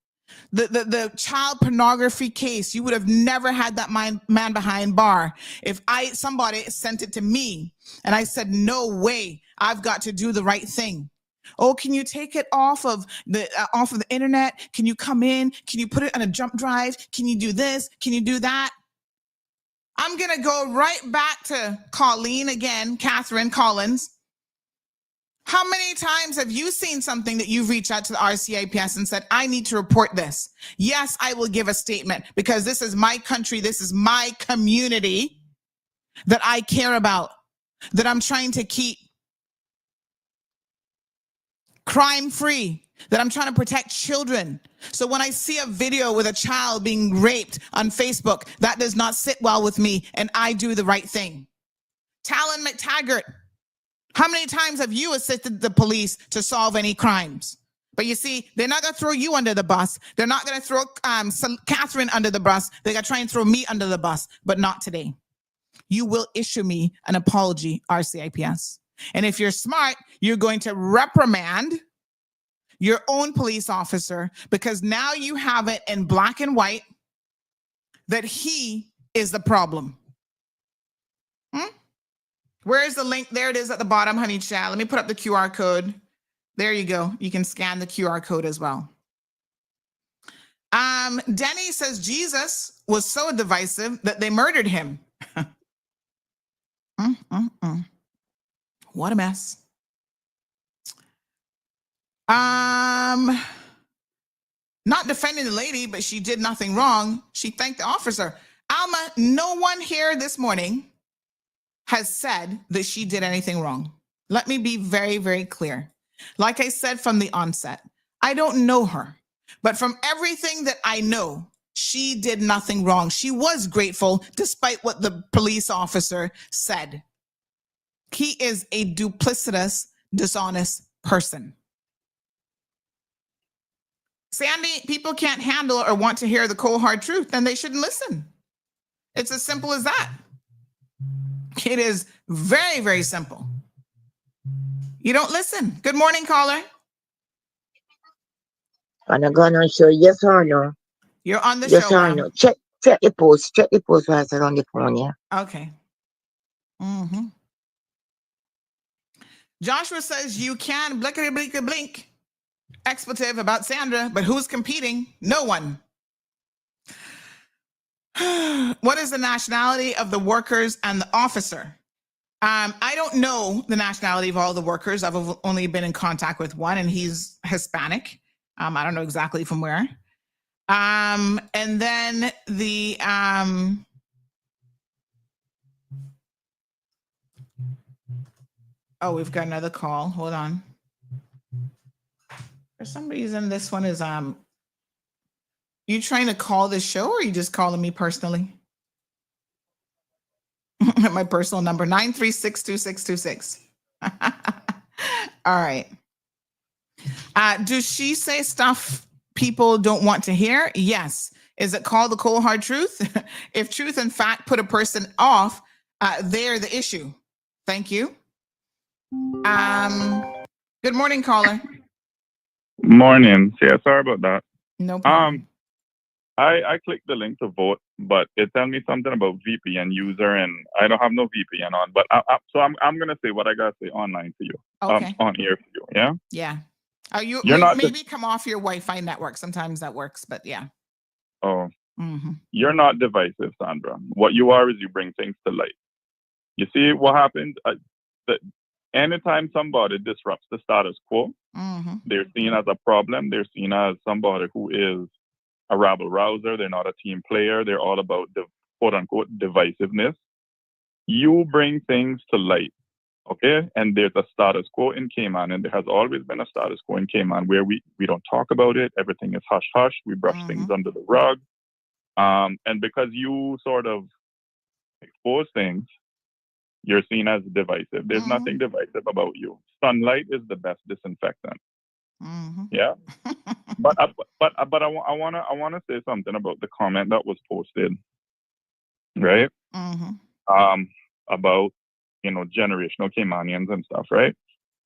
The child pornography case, you would have never had that man behind bar if somebody sent it to me and I said, no way, I've got to do the right thing. Oh, can you take it off of the internet? Can you come in? Can you put it on a jump drive? Can you do this? Can you do that? I'm going to go right back to Colleen again, Catherine Collins. How many times have you seen something that you've reached out to the RCIPS and said, I need to report this? Yes, I will give a statement because this is my country. This is my community that I care about, that I'm trying to keep crime-free, that I'm trying to protect children. So when I see a video with a child being raped on Facebook, that does not sit well with me, and I do the right thing. Talon McTaggart, how many times have you assisted the police to solve any crimes? But you see, they're not going to throw you under the bus. They're not going to throw Catherine under the bus. They're going to try and throw me under the bus, but not today. You will issue me an apology, RCIPS. And if you're smart, you're going to reprimand your own police officer, because now you have it in black and white that he is the problem. Where is the link? There it is at the bottom, honey chat. Let me put up the QR code. There you go. You can scan the QR code as well. Denny says Jesus was so divisive that they murdered him. What a mess. Not defending the lady, but she did nothing wrong. She thanked the officer. Alma, no one here this morning has said that she did anything wrong. Let me be very, very clear. Like I said from the onset, I don't know her, but from everything that I know, she did nothing wrong. She was grateful despite what the police officer said. He is a duplicitous, dishonest person. Sandy, people can't handle or want to hear the cold, hard truth, then they shouldn't listen. It's as simple as that. It is very, very simple. You don't listen. Good morning, caller. I'm gonna show yes or no. You're on the yes show. Yes or no. Check the post. Check the post while I on the phone, yeah. Okay. Joshua says you can blinkety blink blink. Expletive about Sandra, but who's competing? No one. What is the nationality of the workers and the officer? I don't know the nationality of all the workers. I've only been in contact with one, and he's Hispanic. I don't know exactly from where. And then the Oh, we've got another call. Hold on. For some reason, this one is you trying to call this show, or are you just calling me personally? My personal number, 9362626. All right. Does she say stuff people don't want to hear? Yes. Is it called the cold hard truth? If truth and fact put a person off, they're the issue. Thank you. Good morning, caller. Morning. Yeah, sorry about that. No problem. I clicked the link to vote, but it tells me something about VPN user, and I don't have no VPN on. But so I'm gonna say what I gotta say online to you. Okay. On here for you. Yeah. Yeah. You You're not maybe come off your Wi-Fi network. Sometimes that works, but yeah. Oh. Mm-hmm. You're not divisive, Sandra. What you are is you bring things to light. You see what happened? That anytime somebody disrupts the status quo, they're seen as a problem. They're seen as somebody who is a rabble rouser. They're not a team player. They're all about the quote unquote divisiveness. You bring things to light, okay? And there's a status quo in Cayman, and there has always been a status quo in Cayman where we don't talk about it. Everything is hush hush. We brush things under the rug. And because you sort of expose things, you're seen as divisive. There's nothing divisive about you. Sunlight is the best disinfectant. Yeah. But I wanna say something about the comment that was posted, right? About generational Caymanians and stuff, right?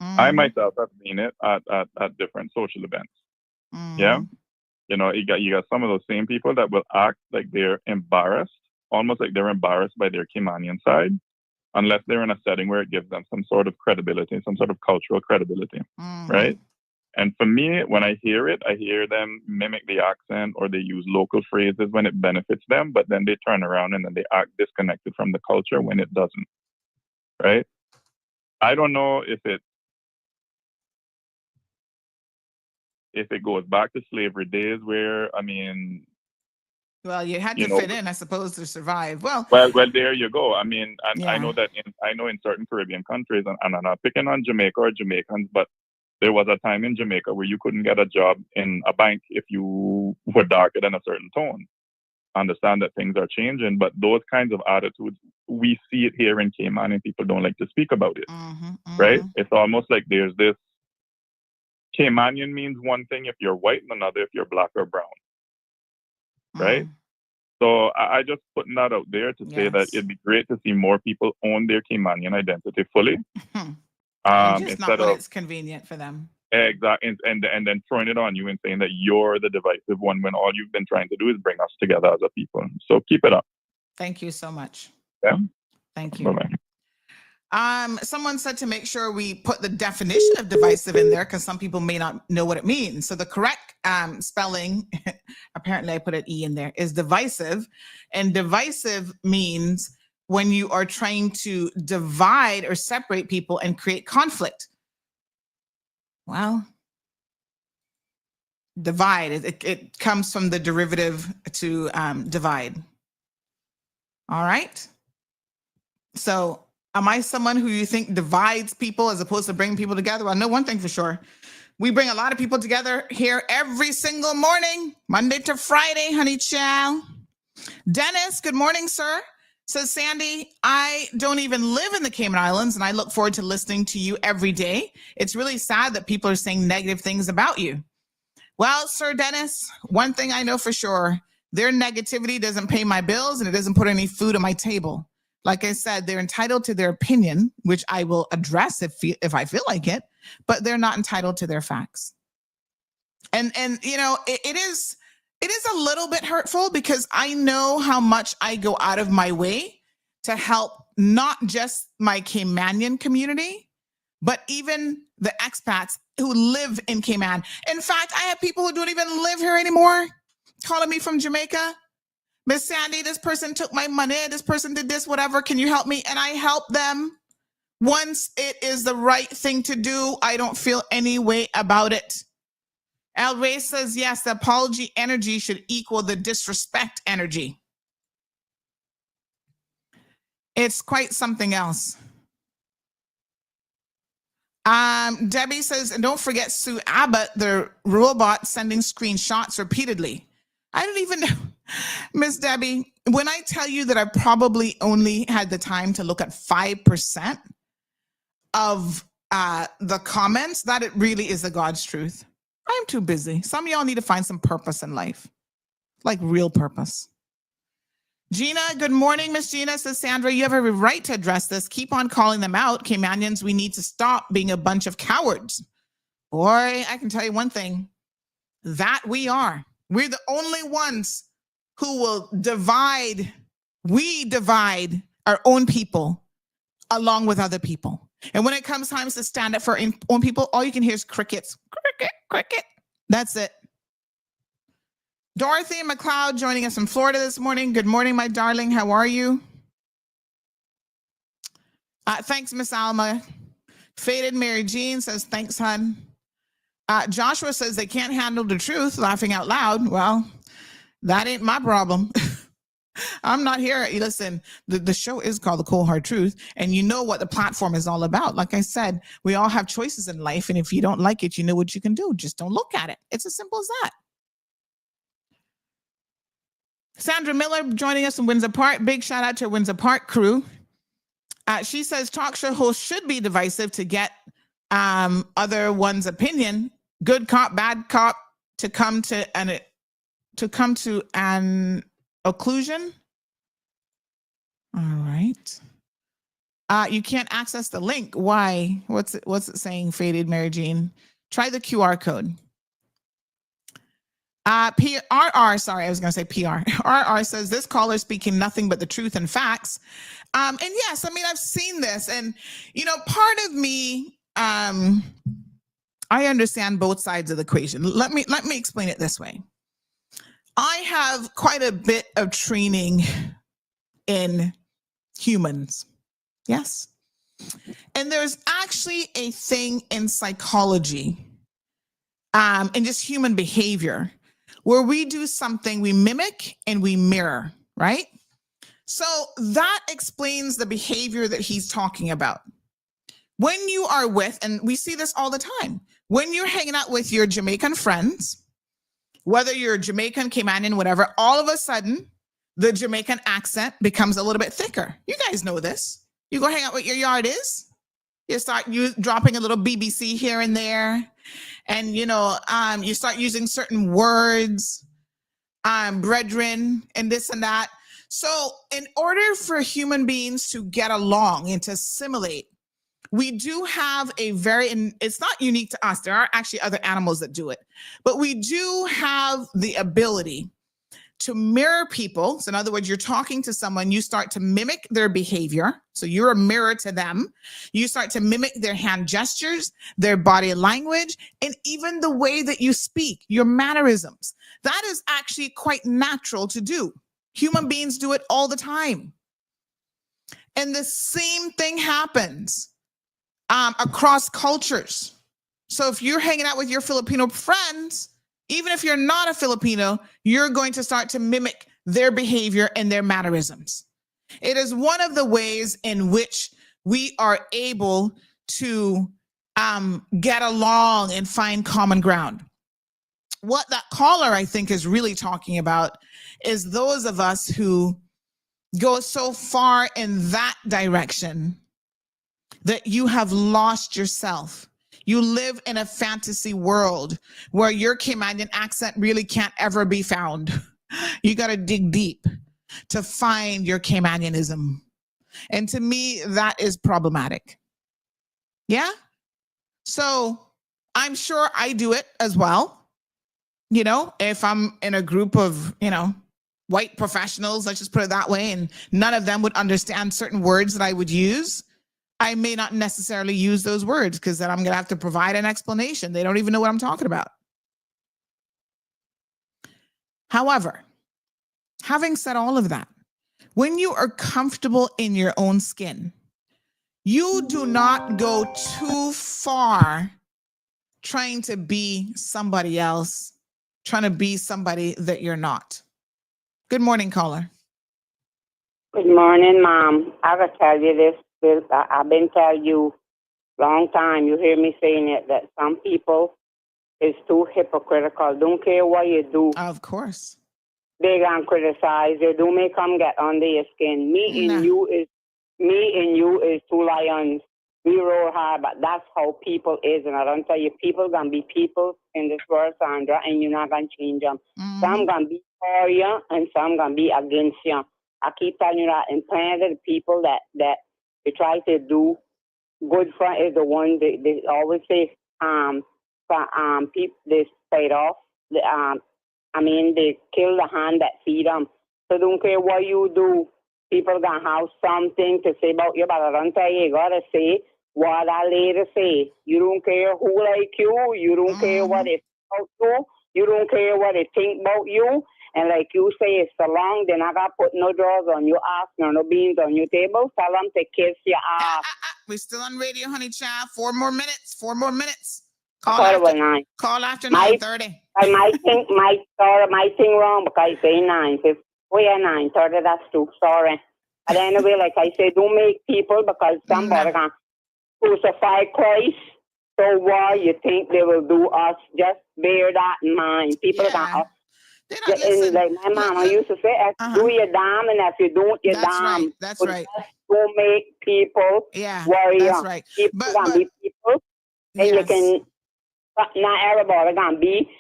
I myself have seen it at different social events. Yeah. You got some of those same people that will act like they're embarrassed, almost like they're embarrassed by their Caymanian side, unless they're in a setting where it gives them some sort of credibility, some sort of cultural credibility, right? And for me, when I hear them mimic the accent or they use local phrases when it benefits them, but then they turn around and then they act disconnected from the culture when it doesn't, right? I don't know if it goes back to slavery days where, well, you had to fit in, I suppose, to survive. Well, there you go. I know that in certain Caribbean countries, and I'm not picking on Jamaica or Jamaicans, but there was a time in Jamaica where you couldn't get a job in a bank if you were darker than a certain tone. I understand that things are changing, but those kinds of attitudes, we see it here in Cayman, and people don't like to speak about it, right? It's almost like there's this Caymanian means one thing if you're white and another if you're black or brown, right? So I just putting that out there to say that it'd be great to see more people own their Caymanian identity fully. Just not when it's convenient for them. Exactly, and then throwing it on you and saying that you're the divisive one when all you've been trying to do is bring us together as a people. So keep it up. Thank you so much. Yeah. Thank you. Bye-bye. Someone said to make sure we put the definition of divisive in there because some people may not know what it means. So the correct spelling, apparently I put an E in there, is divisive. And divisive means when you are trying to divide or separate people and create conflict. Well, divide, it comes from the derivative to divide. All right. So am I someone who you think divides people as opposed to bringing people together? Well, I know one thing for sure. We bring a lot of people together here every single morning, Monday to Friday, honey chow. Dennis, good morning, sir. Says Sandy, I don't even live in the Cayman Islands, and I look forward to listening to you every day. It's really sad that people are saying negative things about you. Well, Sir Dennis, one thing I know for sure, their negativity doesn't pay my bills and it doesn't put any food on my table. Like I said, they're entitled to their opinion, which I will address if I feel like it, but they're not entitled to their facts. And it is a little bit hurtful because I know how much I go out of my way to help not just my Caymanian community, but even the expats who live in Cayman. In fact, I have people who don't even live here anymore calling me from Jamaica. Miss Sandy, this person took my money. This person did this, whatever. Can you help me? And I help them. Once it is the right thing to do, I don't feel any way about it. Al Ray says, yes, the apology energy should equal the disrespect energy. It's quite something else. Debbie says, and don't forget Sue Abbott, the robot sending screenshots repeatedly. I don't even know. Miss Debbie, when I tell you that I probably only had the time to look at 5% of the comments, that it really is the God's truth. I'm too busy. Some of y'all need to find some purpose in life, like real purpose. Gina, good morning, Miss Gina. Says, Sandra, you have every right to address this. Keep on calling them out. Caymanians, we need to stop being a bunch of cowards. Boy, I can tell you one thing, that we are. We're the only ones who will divide. We divide our own people along with other people. And when it comes time to stand up for our own people, all you can hear is crickets. Cricket, cricket. That's it. Dorothy McLeod joining us from Florida this morning. Good morning, my darling. How are you? Thanks, Miss Alma. Faded Mary Jean says, thanks, hon. Joshua says they can't handle the truth, laughing out loud. Well, that ain't my problem. I'm not here. Listen, the show is called The Cold Hard Truth, and you know what the platform is all about. Like I said, we all have choices in life, and if you don't like it, you know what you can do. Just don't look at it. It's as simple as that. Sandra Miller joining us from Windsor Park. Big shout out to Windsor Park crew. She says talk show hosts should be divisive to get other one's opinion. Good cop, bad cop, to come to an occlusion. All right. You can't access the link. Why? What's it saying? Faded Mary Jean. Try the QR code. PRR, sorry, I was going to say PR. RR says this caller speaking nothing but the truth and facts. And yes, I mean, I've seen this, and part of me, I understand both sides of the equation. Let me explain it this way. I have quite a bit of training in humans. Yes. And there's actually a thing in psychology, and just human behavior, where we do something, we mimic and we mirror, right? So that explains the behavior that he's talking about. When you are with, and we see this all the time, when you're hanging out with your Jamaican friends, whether you're Jamaican, Caymanian, whatever, all of a sudden, the Jamaican accent becomes a little bit thicker. You guys know this. You go hang out with your yardis, you start dropping a little BBC here and there, and you start using certain words, brethren, and this and that. So in order for human beings to get along and to assimilate, we do have and it's not unique to us. There are actually other animals that do it, but we do have the ability to mirror people. So in other words, you're talking to someone, you start to mimic their behavior. So you're a mirror to them. You start to mimic their hand gestures, their body language, and even the way that you speak, your mannerisms. That is actually quite natural to do. Human beings do it all the time. And the same thing happens across cultures. So if you're hanging out with your Filipino friends, even if you're not a Filipino, you're going to start to mimic their behavior and their mannerisms. It is one of the ways in which we are able to get along and find common ground. What that caller, I think, is really talking about is those of us who go so far in that direction that you have lost yourself. You live in a fantasy world where your Caymanian accent really can't ever be found. You got to dig deep to find your Caymanianism. And to me, that is problematic. Yeah? So I'm sure I do it as well. If I'm in a group of, white professionals, let's just put it that way, and none of them would understand certain words that I would use, I may not necessarily use those words because then I'm going to have to provide an explanation. They don't even know what I'm talking about. However, having said all of that, when you are comfortable in your own skin, you do not go too far trying to be somebody else, trying to be somebody that you're not. Good morning, caller. Good morning, Mom. I gotta tell you this. I've been telling you long time. You hear me saying it, that some people is too hypocritical. Don't care what you do. Of course. They gonna criticize. They do may come get under your skin. Me and you is two lions. We roll hard, but that's how people is. And I don't tell you, people gonna be people in this world, Sandra, and you're not gonna change them. Some gonna be for you, and some gonna be against you. I keep telling you that. And plenty of the people that they try to do good for is the one they always say people they fight off. They kill the hand that feed them. So don't care what you do. People gonna have something to say about you, but I don't tell you, you gotta say what I later say. You don't care who like you. You don't care what they about you. You don't care what they think about you. And like you say, it's so long, then I got put no drawers on your ass, no beans on your table. Tell them to kiss your ass. We're still on radio, honey child. 4 more minutes. Call after 9. Call after 9:30. I might think my thing wrong because I say 9. If we are 9:30, that's too sorry. But anyway, like I say, don't make people because somebody can crucify Christ. So what you think they will do us? Just bear that in mind. People can. Like my mama used to say, do your damn, and if you don't, you damn. That's right. Don't make people worry. That's right. People can be people, and you can. Not everybody gonna be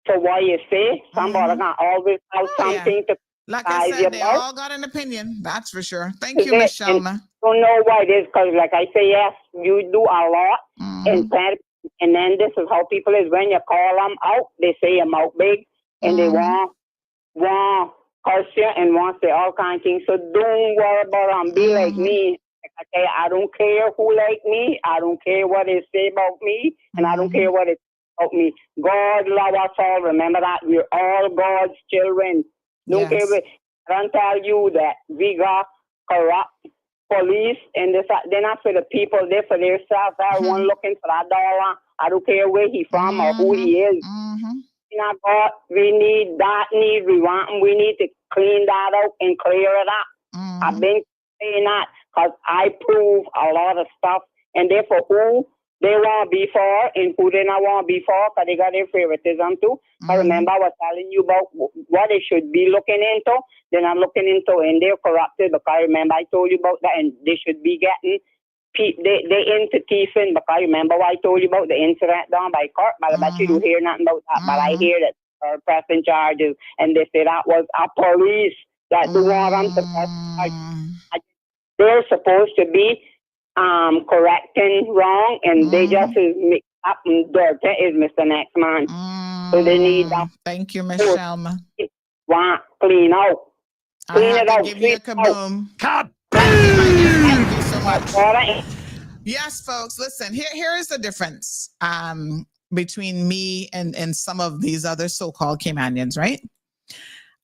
to what you say. Somebody gonna always have something to. Like I said, they all got an opinion. That's for sure. Thank you, Miss Shelma. Don't know why it is, because like I say, yes, you do a lot, and then this is how people is. When you call them out, they say you're mouth big, and they want curse you and want to say all kinds of things. So don't worry about them. Be like me. Okay, I don't care who like me. I don't care what they say about me, and I don't care what they say about me. God love us all. Remember that we're all God's children. Don't care. I don't tell you that we got corrupt police and this. They're not for the people. They're for themselves. Everyone looking for that dollar. I don't care where he from or who he is. Not God. We need that need. We want him. We need to clean that out and clear it up. I've been saying that because I prove a lot of stuff, and therefore who they want to be for and who they not want to be for, because they got their favoritism too. I remember I was telling you about what they should be looking into. They're not looking into, and they're corrupted, because I remember I told you about that, and they should be getting, they into thieving, because I remember what I told you about the incident down by court, but I bet you don't hear nothing about that, but I hear that they're pressing charges, and they say that was a police that do want them to press charges. They're supposed to be correcting wrong, and they just is mixed up and dirty is Mr. Next Man. So they need that. Thank you, Miss Shelma. Want clean out. Clean it out. Give you a kaboom. Thank you so much. Yes, folks, listen, here is the difference between me and some of these other so-called Caymanians, right?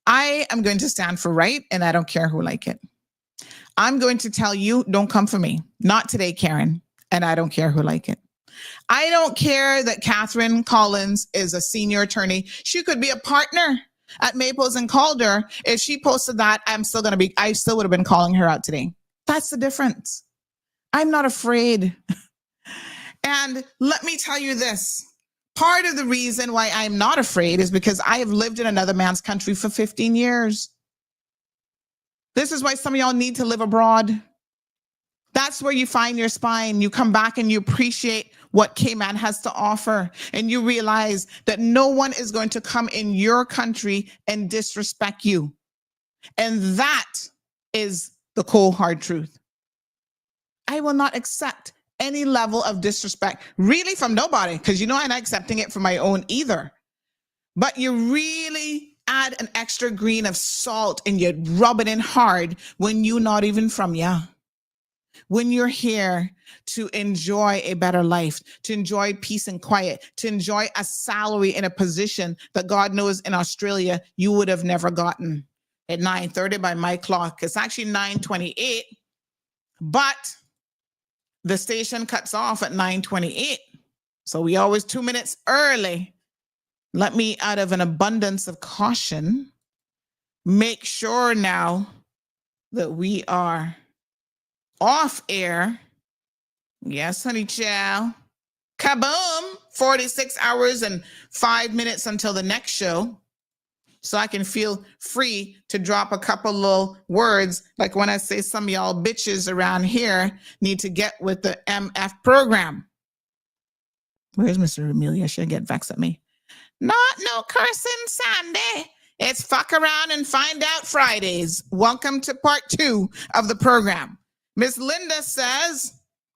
I am going to stand for right, and I don't care who like it. I'm going to tell you, don't come for me. Not today, Karen. And I don't care who like it. I don't care that Catherine Collins is a senior attorney. She could be a partner at Maples and Calder. If she posted that, I still would have been calling her out today. That's the difference. I'm not afraid. And let me tell you this. Part of the reason why I'm not afraid is because I have lived in another man's country for 15 years. This is why some of y'all need to live abroad. That's where you find your spine. You come back and you appreciate what Cayman has to offer. And you realize that no one is going to come in your country and disrespect you. And that is the cold, hard truth. I will not accept any level of disrespect, really, from nobody, because I'm not accepting it from my own either. But you really add an extra grain of salt and you rub it in hard when you're not even from ya. When you're here to enjoy a better life, to enjoy peace and quiet, to enjoy a salary in a position that God knows in Australia you would have never gotten. At 9:30 by my clock, it's actually 9:28, but the station cuts off at 9:28. So we always 2 minutes early. Let me, out of an abundance of caution, make sure now that we are off air Yes, honey child. Kaboom! 46 hours and 5 minutes until the next show. So I can feel free to drop a couple little words, like when I say some of y'all bitches around here need to get with the MF program. Where's Mr. Amelia? She'll get vexed at me. Not no cursing Sunday. It's fuck around and find out Fridays. Welcome to part 2 of the program. Miss Linda says,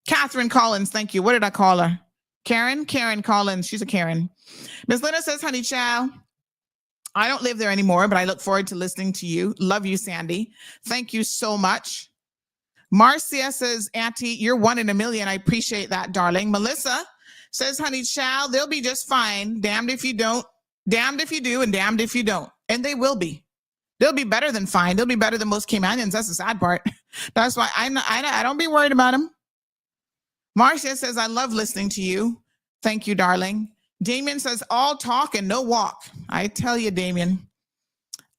Catherine Collins, thank you. What did I call her? Karen Collins. She's a Karen. Miss Linda says, honey child, I don't live there anymore, but I look forward to listening to you. Love you, Sandy. Thank you so much. Marcia says, Auntie, you're 1 in a million. I appreciate that, darling. Melissa says, honey child, they'll be just fine. Damned if you don't, damned if you do, and damned if you don't. And they will be. They'll be better than fine. They'll be better than most Caymanians. That's the sad part. That's why I don't be worried about them. Marcia says, I love listening to you. Thank you, darling. Damien says, all talk and no walk. I tell you, Damien.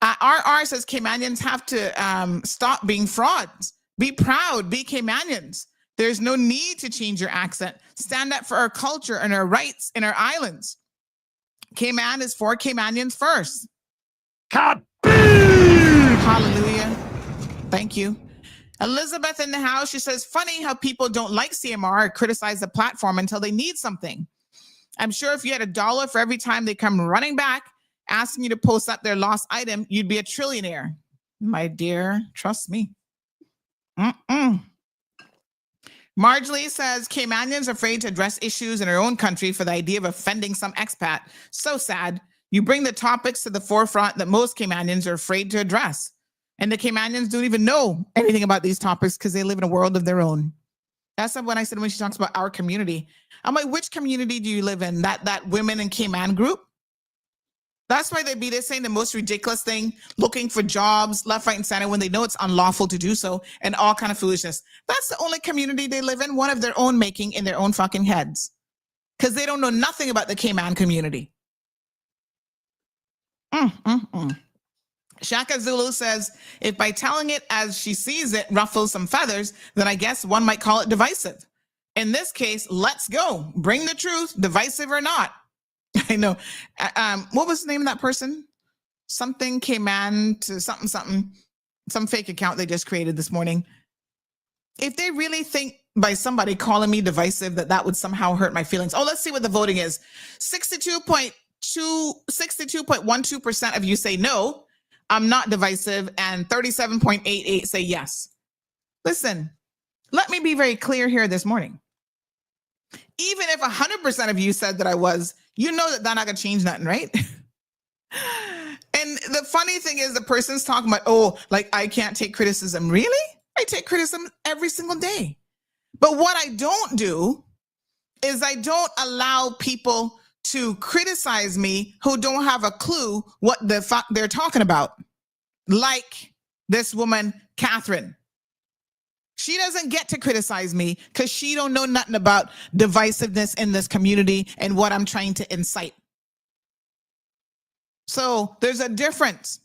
RR says, Caymanians have to stop being frauds. Be proud. Be Caymanians. There's no need to change your accent. Stand up for our culture and our rights in our islands. Cayman is for Caymanians first. Hallelujah. Thank you. Elizabeth in the house, she says, funny how people don't like CMR or criticize the platform until they need something. I'm sure if you had $1 for every time they come running back, asking you to post up their lost item, you'd be a trillionaire. My dear, trust me. Marjorie says, Caymanians are afraid to address issues in our own country for the idea of offending some expat. So sad. You bring the topics to the forefront that most Caymanians are afraid to address. And the Caymanians don't even know anything about these topics because they live in a world of their own. That's what I said when she talks about our community. I'm like, which community do you live in? That women in Cayman group? That's why they're saying the most ridiculous thing, looking for jobs left, right, and center when they know it's unlawful to do so, and all kind of foolishness. That's the only community they live in, one of their own making in their own fucking heads. Because they don't know nothing about the Cayman community. Shaka Zulu says, if by telling it as she sees it ruffles some feathers, then I guess one might call it divisive. In this case, let's go. Bring the truth, divisive or not. I know. What was the name of that person? Something Cayman to something, some fake account they just created this morning. If they really think by somebody calling me divisive that would somehow hurt my feelings. Oh, let's see what the voting is. 62.12% of you say no, I'm not divisive, and 37.88 say yes. Listen, let me be very clear here this morning. Even if 100% of you said that I was, you know that they're not going to change nothing, right? And the funny thing is the person's talking about, oh, like I can't take criticism. Really? I take criticism every single day. But what I don't do is I don't allow people to criticize me who don't have a clue what the fuck they're talking about. Like this woman, Catherine. She doesn't get to criticize me because she don't know nothing about divisiveness in this community and what I'm trying to incite. So there's a difference.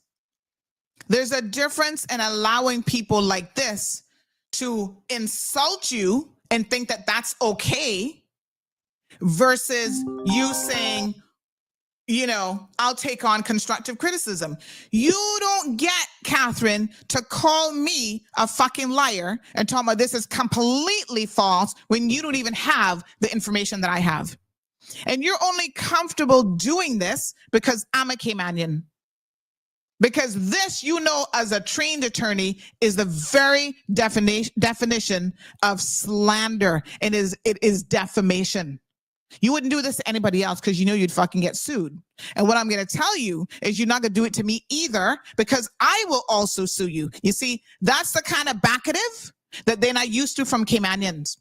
There's a difference in allowing people like this to insult you and think that that's okay versus you saying, you know, I'll take on constructive criticism. You don't get, Catherine, to call me a fucking liar and tell me this is completely false when you don't even have the information that I have. And you're only comfortable doing this because I'm a Caymanian. Because this, you know, as a trained attorney, is the very definition of slander, and it is defamation. You wouldn't do this to anybody else because you know you'd fucking get sued. And what I'm going to tell you is you're not going to do it to me either because I will also sue you. You see, that's the kind of backative that they're not used to from Caymanians.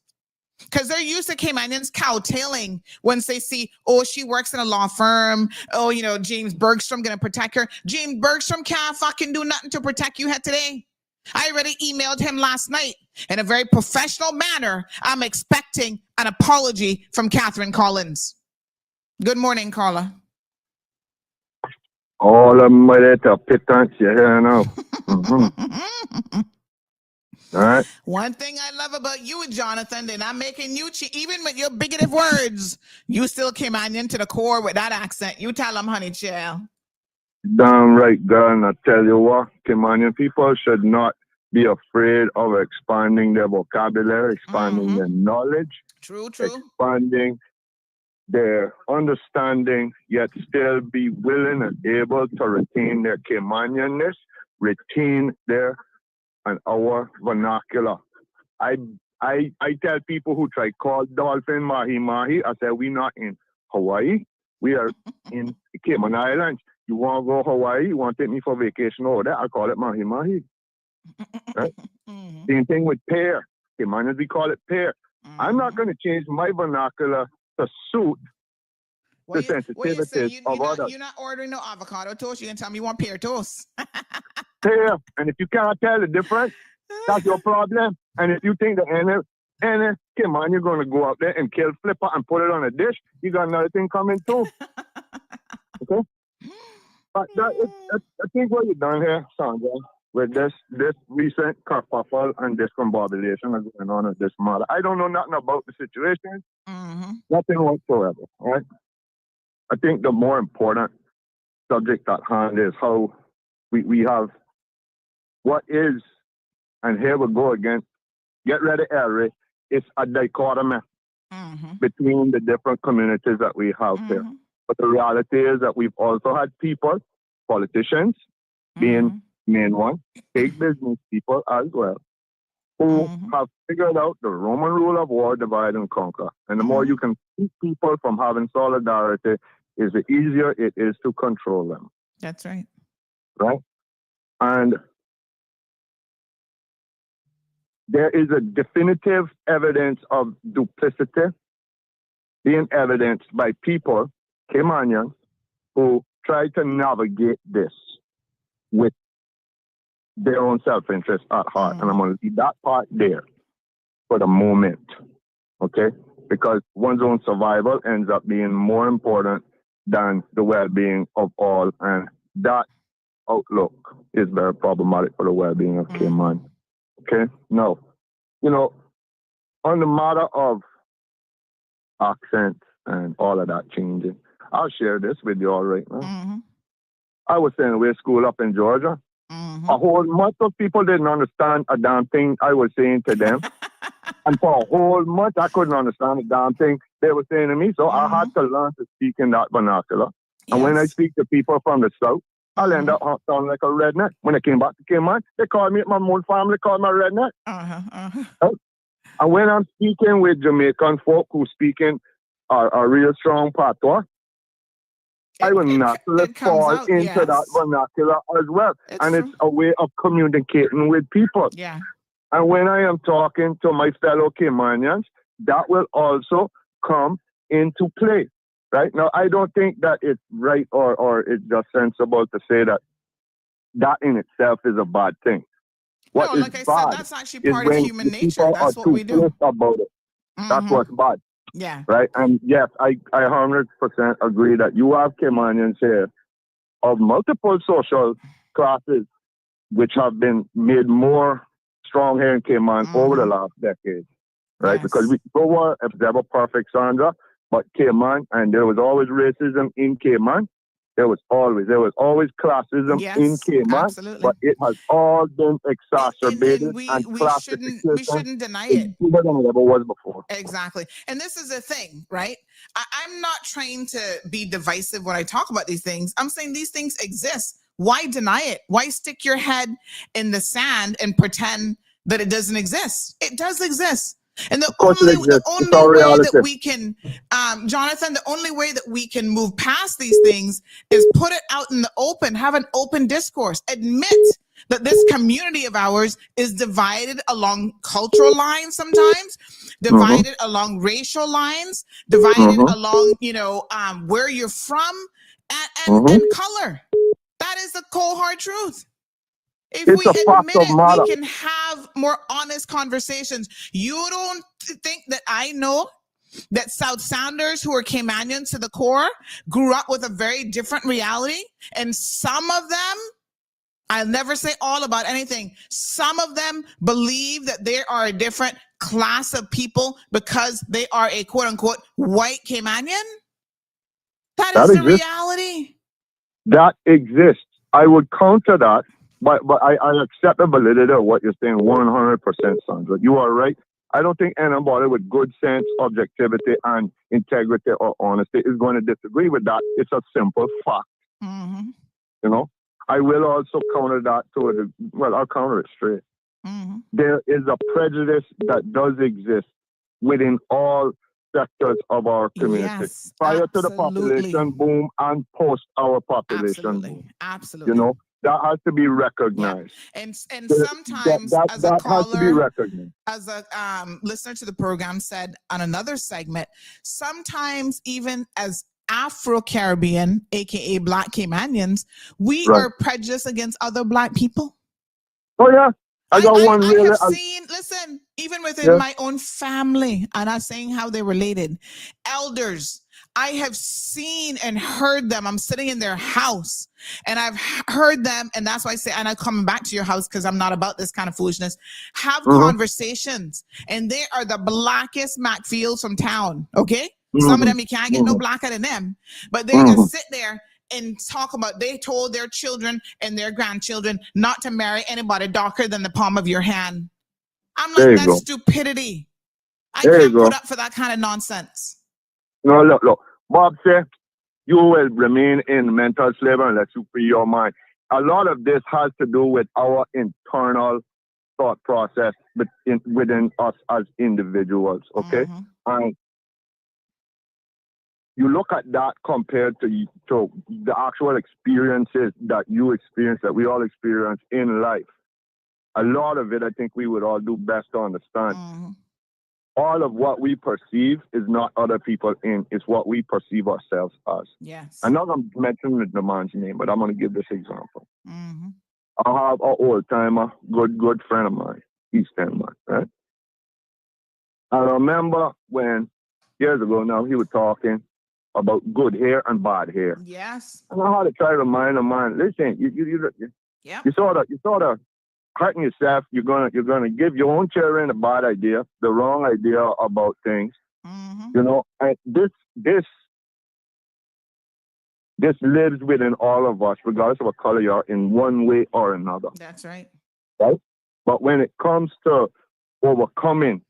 Because they're used to Caymanians cowtailing once they see, oh, she works in a law firm. Oh, you know, James Bergstrom going to protect her. James Bergstrom can't fucking do nothing to protect you here today. I already emailed him last night in a very professional manner. I'm expecting an apology from Catherine Collins. Good morning, Carla. All of my little pittance here now. All right. One thing I love about you, Jonathan, they're not making you even with your bigoted words, you still came on into the core with that accent. You tell them, honey, chill. Damn right, girl. And I tell you what, Caymanian people should not be afraid of expanding their vocabulary, expanding their knowledge. True. Expanding their understanding, yet still be willing and able to retain their Caymanianness, retain their and our vernacular. I tell people who try call dolphin mahi mahi, I say we not in Hawaii, we are in Cayman Islands. You want to go Hawaii? You want to take me for vacation over there? I call it mahi mahi. Right? Same thing with pear. Caymanians, we call it pear. I'm not going to change my vernacular to suit the sensitivities of others. You're not ordering no avocado toast. You can tell me you want pear toast. Pear. And if you cannot tell the difference, that's your problem. And if you think that any Cayman, you're going to go out there and kill flipper and put it on a dish, you got another thing coming too. Okay? But I think what you've done here, Sandra, with this recent kerfuffle and discombobulation that's going on at this matter, I don't know nothing about the situation. Nothing whatsoever. All right? I think the more important subject at hand is how we have what is, and here we go again, get ready, Ellery, it's a dichotomy between the different communities that we have here. But the reality is that we've also had people, politicians, being main one, big business people as well, who have figured out the Roman rule of war, divide and conquer. And the more you can keep people from having solidarity, is the easier it is to control them. That's right. Right? And there is a definitive evidence of duplicity being evidenced by people, Caymanians, who try to navigate this with their own self-interest at heart. And I'm going to leave that part there for the moment, okay? Because one's own survival ends up being more important than the well-being of all. And that outlook is very problematic for the well-being of Cayman. Okay? Now, on the matter of accents and all of that changing, I'll share this with you all right now. I was saying away school up in Georgia. A whole month of people didn't understand a damn thing I was saying to them. And for a whole month, I couldn't understand a damn thing they were saying to me. So I had to learn to speak in that vernacular. Yes. And when I speak to people from the South, I'll end up sounding like a redneck. When I came back to Cayman, they called me, my own family called me a redneck. And when I'm speaking with Jamaican folk who speaking a real strong patois, I will naturally fall into that vernacular as well. It's a way of communicating with people. Yeah. And when I am talking to my fellow Caymanians, that will also come into play. Right? Now, I don't think that it's right or it's just sensible to say that in itself is a bad thing. What like I said, that's actually part of human nature. That's what we do. About it. That's what's bad. Yeah. Right? And yes, I 100% agree that you have Caymanians here of multiple social classes which have been made more strong here in Cayman over the last decade. Right? Yes. Because we were never perfect, Sandra, but Cayman, and there was always racism in Cayman. There was always classism in Cayman, absolutely. But it has all been exacerbated and we shouldn't deny it. Bigger than it ever was before. Exactly. And this is the thing, right? I'm not trying to be divisive when I talk about these things. I'm saying these things exist. Why deny it? Why stick your head in the sand and pretend that it doesn't exist? It does exist. And the only way that we can, Jonathan, the only way that we can move past these things is put it out in the open, have an open discourse, admit that this community of ours is divided along cultural lines sometimes, divided along racial lines, divided along, where you're from and color. That is the cold hard truth. If we admit it, we can have more honest conversations. You don't think that I know that South Sounders who are Caymanians to the core grew up with a very different reality? And some of them, I'll never say all about anything. Some of them believe that there are a different class of people because they are a quote unquote white Caymanian. That is the reality. That exists. I would counter that, but I accept the validity of what you're saying 100%, Sandra. You are right. I don't think anybody with good sense, objectivity, and integrity or honesty is going to disagree with that. It's a simple fact. Mm-hmm. You know, I will also counter that I'll counter it straight. Mm-hmm. There is a prejudice that does exist within all sectors of our community. Yes, prior absolutely. to the population boom and post our population boom. Absolutely. You know, that has to be recognized. Yeah. And sometimes that as a caller, has to be recognized. As a listener to the program said on another segment, sometimes even as Afro-Caribbean, aka Black Caymanians, we are prejudiced against other Black people. Oh yeah. I have seen, listen, even within my own family, and I'm saying how they're related, elders, I have seen and heard them. I'm sitting in their house and I've heard them, and that's why I say, and I'm coming back to your house because I'm not about this kind of foolishness, have conversations, and they are the blackest Macfields from town, okay? Some of them, you can't get no blacker than them, but they just sit there and talk about they told their children and their grandchildren not to marry anybody darker than the palm of your hand. I'm like, that's stupidity. I can't put up for that kind of nonsense. No, look. Bob said, you will remain in mental slavery unless you free your mind. A lot of this has to do with our internal thought process within us as individuals, okay? And you look at that compared to the actual experiences that you experience, that we all experience in life. A lot of it, I think we would all do best to understand. All of what we perceive is not other people it's what we perceive ourselves as. Yes. I'm not going to mention the man's name, but I'm going to give this example. I have an old-timer, good friend of mine, East End man, right? I remember when, years ago now, he was talking about good hair and bad hair. Yes. I know how to try to remind a man, listen, you sort of hurting yourself. You're gonna give your own children a bad idea, the wrong idea about things. You know, and this lives within all of us, regardless of what color you are, in one way or another. That's right. Right? But when it comes to overcoming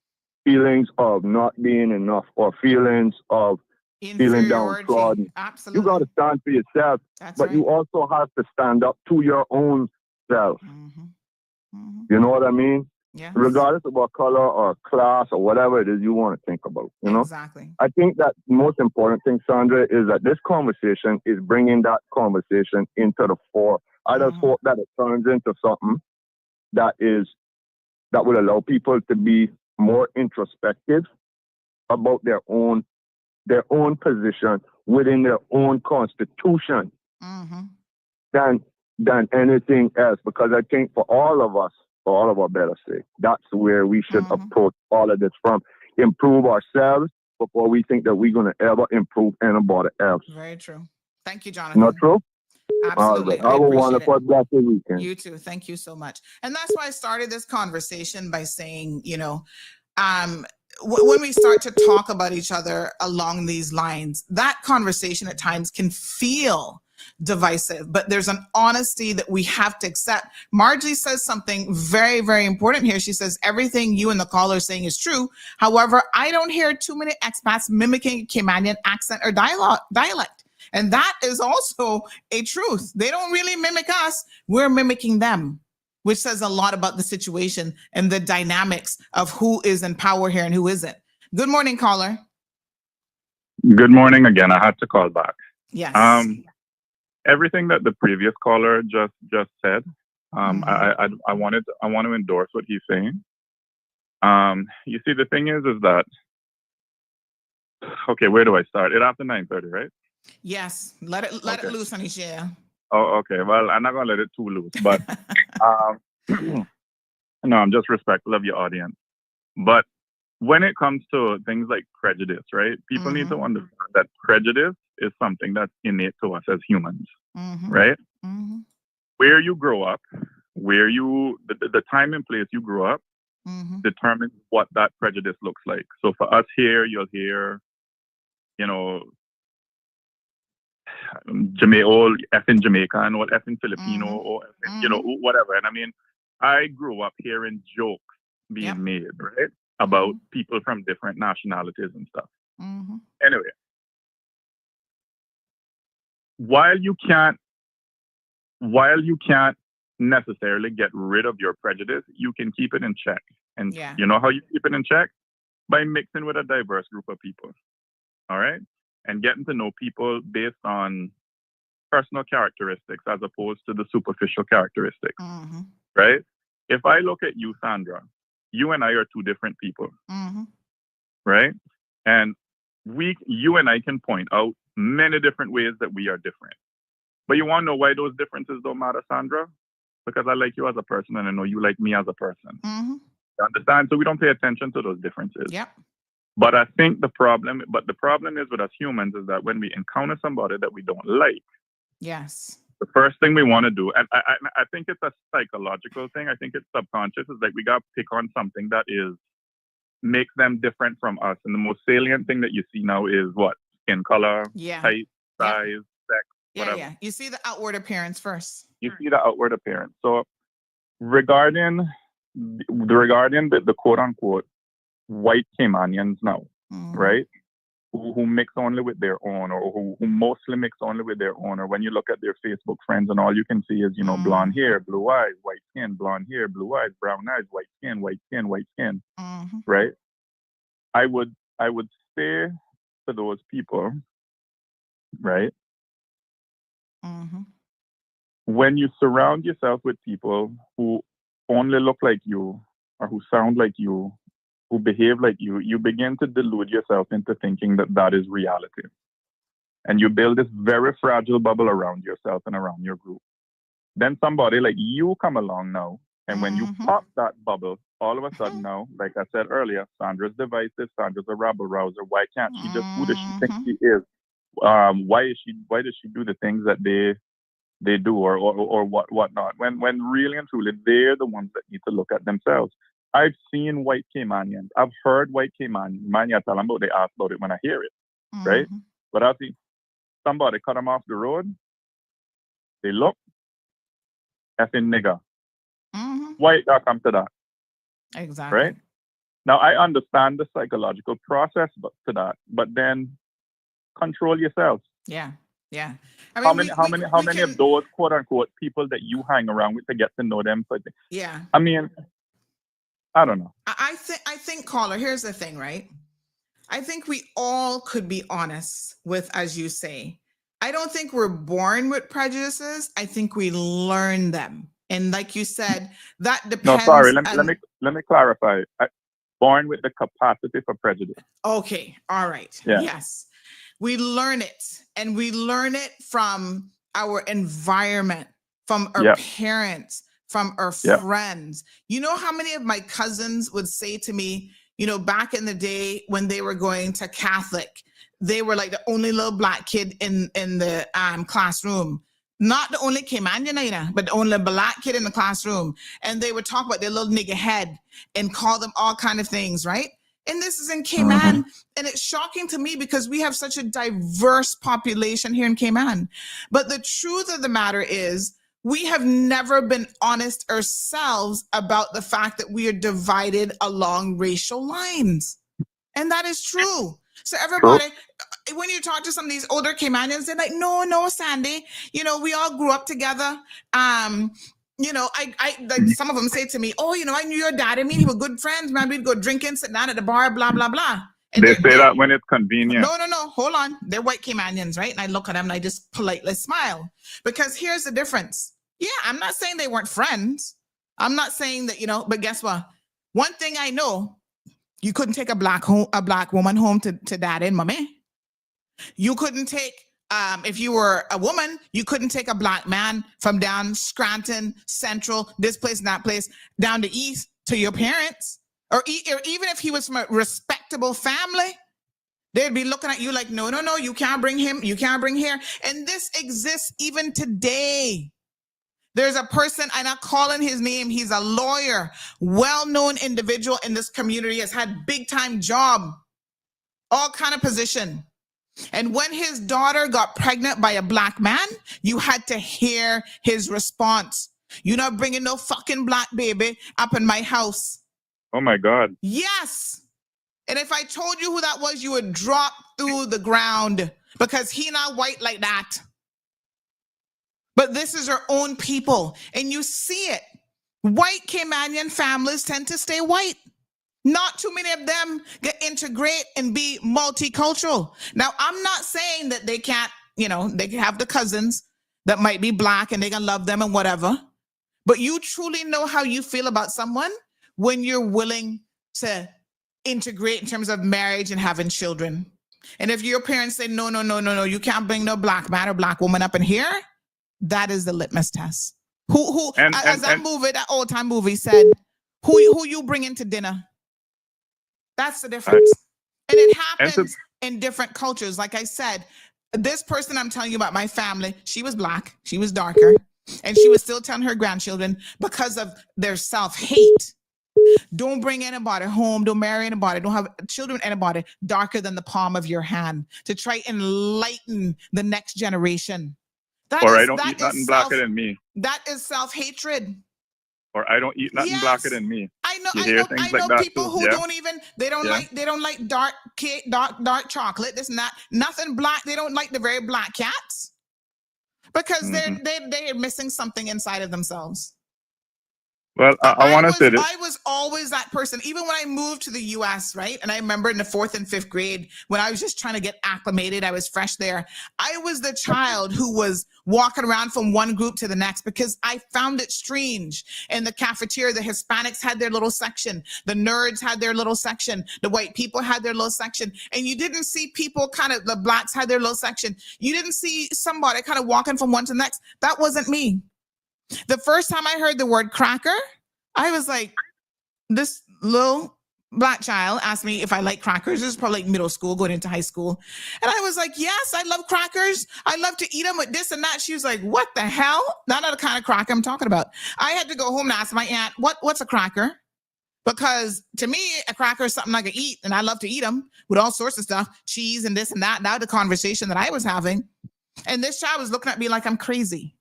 feelings of not being enough or feelings of feeling downtrodden, you got to stand for yourself. But you also have to stand up to your own self. You know what I mean? Yes. Regardless of what color or class or whatever it is you want to think about, you know? Exactly. I think that the most important thing, Sandra, is that this conversation is bringing that conversation into the fore. I just hope that it turns into something that will allow people to be more introspective about their own position within their own constitution than anything else. Because I think for all of us, for all of our better sake, that's where we should approach all of this from. Improve ourselves before we think that we're going to ever improve anybody else. Very true. Thank you, Jonathan. Not true? Absolutely. Have a wonderful, blessed weekend. You too. Thank you so much. And that's why I started this conversation by saying, you know, when we start to talk about each other along these lines, that conversation at times can feel divisive, but there's an honesty that we have to accept. Margie says something very, very important here. She says, everything you and the caller are saying is true. However, I don't hear too many expats mimicking Caymanian accent or dialect. And that is also a truth. They don't really mimic us. We're mimicking them, which says a lot about the situation and the dynamics of who is in power here and who isn't. Good morning, caller. Good morning again. I had to call back. Yes. Everything that the previous caller just said, I want to endorse what he's saying. You see, the thing is that, okay, where do I start? It after 9:30, right? Yes. Let it loose on his share. Oh, okay. Well, I'm not gonna let it too loose, but no, I'm just respectful of your audience. But when it comes to things like prejudice, right? People need to understand that prejudice is something that's innate to us as humans, right? where you grow up, the time and place you grew up determines what that prejudice looks like. So for us here, you'll hear, you know, all effing Jamaican or effing Filipino or effing, you know, whatever. And I mean, I grew up hearing jokes being made, right, about people from different nationalities and stuff. Anyway, while you can't necessarily get rid of your prejudice, you can keep it in check. And you know how you keep it in check? By mixing with a diverse group of people. All right? And getting to know people based on personal characteristics as opposed to the superficial characteristics. Right? If I look at you, Sandra, you and I are two different people. Right? And you and I can point out many different ways that we are different. But you want to know why those differences don't matter, Sandra? Because I like you as a person and I know you like me as a person. You understand? So we don't pay attention to those differences. But I think the problem is with us humans is that when we encounter somebody that we don't like, the first thing we want to do, and I think it's a psychological thing, I think it's subconscious, is like we got to pick on something that makes them different from us. And the most salient thing that you see now is what? Skin color, height, size, sex, whatever. You see the outward appearance first. You see the outward appearance. So regarding the quote unquote white Caymanians now, right? Who mix only with their own, or who mostly mix only with their own, or when you look at their Facebook friends and all you can see is, you know, blonde hair, blue eyes, white skin, blonde hair, blue eyes, brown eyes, white skin, white skin, white skin, right? I would say to those people, right? When you surround yourself with people who only look like you, or who sound like you, who behave like you begin to delude yourself into thinking that that is reality. And you build this very fragile bubble around yourself and around your group. Then somebody like you come along now, and when you pop that bubble, all of a sudden now, like I said earlier, Sandra's divisive, Sandra's a rabble-rouser. Why can't she just, who does she think she is? Why does she do the things that they do or whatnot? When really and truly, they're the ones that need to look at themselves. I've seen white Caymanians. I've heard white Caymanians tell them about, they ask about it when I hear it, right? But I've seen somebody cut them off the road. They look, effing nigger. Why that come to that? Exactly. Right? Now, I understand the psychological process to that, but then control yourself. Yeah. I mean, how many of those quote unquote people that you hang around with to get to know them? I mean, I don't know. I think, caller, here's the thing, right? I think we all could be honest with, as you say, I don't think we're born with prejudices. I think we learn them. And like you said, that depends. No, sorry. Let me clarify. Born with the capacity for prejudice. Okay. All right. Yeah. Yes. We learn it, and we learn it from our environment, from our parents, from our friends. You know how many of my cousins would say to me, you know, back in the day when they were going to Catholic, they were like the only little black kid in the classroom. Not the only Caymanian, but the only black kid in the classroom. And they would talk about their little nigger head and call them all kind of things, right? And this is in Cayman. And it's shocking to me because we have such a diverse population here in Cayman. But the truth of the matter is, we have never been honest ourselves about the fact that we are divided along racial lines. And that is true. So everybody, when you talk to some of these older Caymanians, they're like, no, Sandy, you know, we all grew up together. You know, I like some of them say to me, oh, you know, I knew your dad. I mean, we were good friends, man. We'd go drinking, sit down at the bar, blah, blah, blah. And they say that when it's convenient. No, hold on. They're white Caymanians, right? And I look at them and I just politely smile. Because here's the difference. Yeah, I'm not saying they weren't friends. I'm not saying that, you know, but guess what? One thing I know, you couldn't take a black woman home to dad and mommy. You couldn't take, if you were a woman, you couldn't take a black man from down Scranton, Central, this place and that place, down to East to your parents. Or even if he was from a respectable family, they'd be looking at you like, no, you can't bring him, you can't bring here. And this exists even today. There's a person, I'm not calling his name. He's a lawyer, well-known individual in this community, has had big-time job, all kind of position. And when his daughter got pregnant by a black man, you had to hear his response. You're not bringing no fucking black baby up in my house. Oh my God. Yes. And if I told you who that was, you would drop through the ground because he not white like that. But this is our own people, and you see it. White Caymanian families tend to stay white. Not too many of them get integrate and be multicultural. Now, I'm not saying that they can't, they can have the cousins that might be black and they can love them and whatever. But you truly know how you feel about someone when you're willing to integrate in terms of marriage and having children. And if your parents say, no, you can't bring no black man or black woman up in here, that is the litmus test. That old time movie said, who you bring into dinner? That's the difference. And it happens in different cultures. Like I said, this person I'm telling you about, my family, she was black, she was darker, and she was still telling her grandchildren because of their self-hate. Don't bring anybody home, don't marry anybody, don't have children with anybody darker than the palm of your hand to try and enlighten the next generation. I don't eat nothing blacker than me. That is self-hatred. Or I don't eat nothing blacker than me. I know people who don't like dark cake, dark chocolate, this and that. Nothing black. They don't like the very black cats because they're missing something inside of themselves. Well, I want to say this. I was always that person, even when I moved to the U.S., right? And I remember in the 4th and 5th grade, when I was just trying to get acclimated, I was fresh there. I was the child who was walking around from one group to the next because I found it strange. In the cafeteria, the Hispanics had their little section. The nerds had their little section. The white people had their little section. And you didn't see people the blacks had their little section. You didn't see somebody kind of walking from one to the next. That wasn't me. The first time I heard the word cracker, I was like, this little black child asked me if I like crackers. This is probably like middle school, going into high school. And I was like, yes, I love crackers. I love to eat them with this and that. She was like, what the hell? Not the kind of cracker I'm talking about. I had to go home and ask my aunt, what's a cracker? Because to me, a cracker is something I could eat, and I love to eat them with all sorts of stuff, cheese and this and that. That was the conversation that I was having. And this child was looking at me like I'm crazy.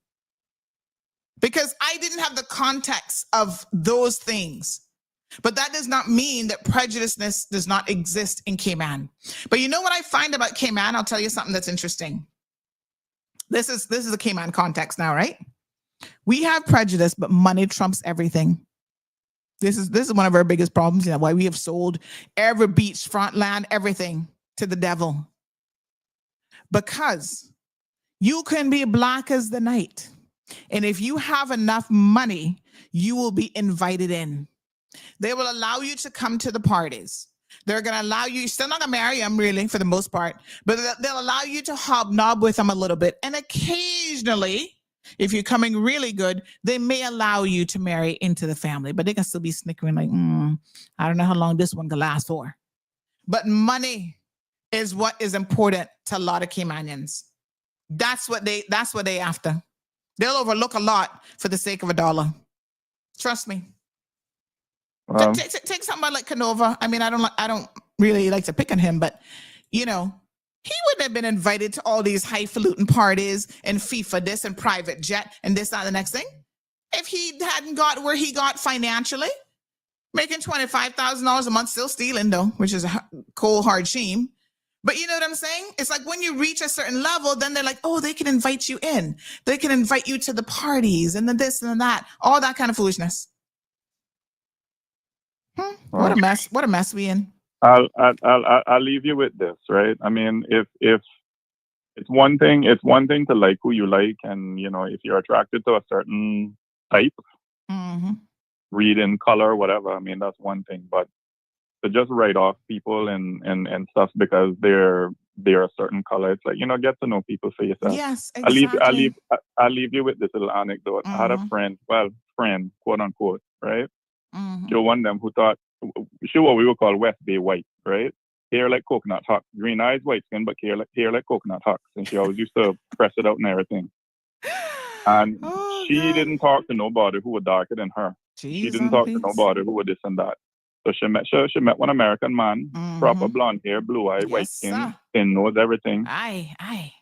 Because I didn't have the context of those things. But that does not mean that prejudiceness does not exist in Cayman. But you know what I find about Cayman? I'll tell you something that's interesting. This is a Cayman context now, right? We have prejudice, but money trumps everything. This is one of our biggest problems. Why we have sold every beachfront land, everything to the devil. Because you can be black as the night. And if you have enough money, you will be invited in. They will allow you to come to the parties. They're going to allow you, you're still not going to marry them really for the most part, but they'll allow you to hobnob with them a little bit. And occasionally, if you're coming really good, they may allow you to marry into the family, but they can still be snickering like, I don't know how long this one can last for. But money is what is important to a lot of Caymanians. That's what they after. They'll overlook a lot for the sake of $1. Trust me. Wow. Take somebody like Canova. I mean, I don't really like to pick on him, but he wouldn't have been invited to all these highfalutin parties and FIFA this and private jet and this, that, the next thing. If he hadn't got where he got financially, making $25,000 a month, still stealing though, which is a cold, hard shame. But you know what I'm saying? It's like when you reach a certain level, then they're like, oh, they can invite you in. They can invite you to the parties and the this and that, all that kind of foolishness. What a mess. What a mess we in. I'll leave you with this, right? I mean, if it's one thing to like who you like, and if you're attracted to a certain type, reading, color, whatever, I mean, that's one thing. But to just write off people and stuff because they're a certain color, it's like, get to know people for yourself. Yes, exactly. I'll leave you with this little anecdote. I had a friend, quote unquote, right? She was one of them who thought she what we would call West Bay white, right? Hair like coconut hucks, green eyes, white skin, but hair like coconut hucks. And she always used to press it out and everything. And Oh, she God. didn't talk to nobody who was darker than her. Jeez, She didn't talk to peace. nobody who was this and that. So she met one American man, proper blonde hair, blue eye, white skin, thin nose, everything. Aye.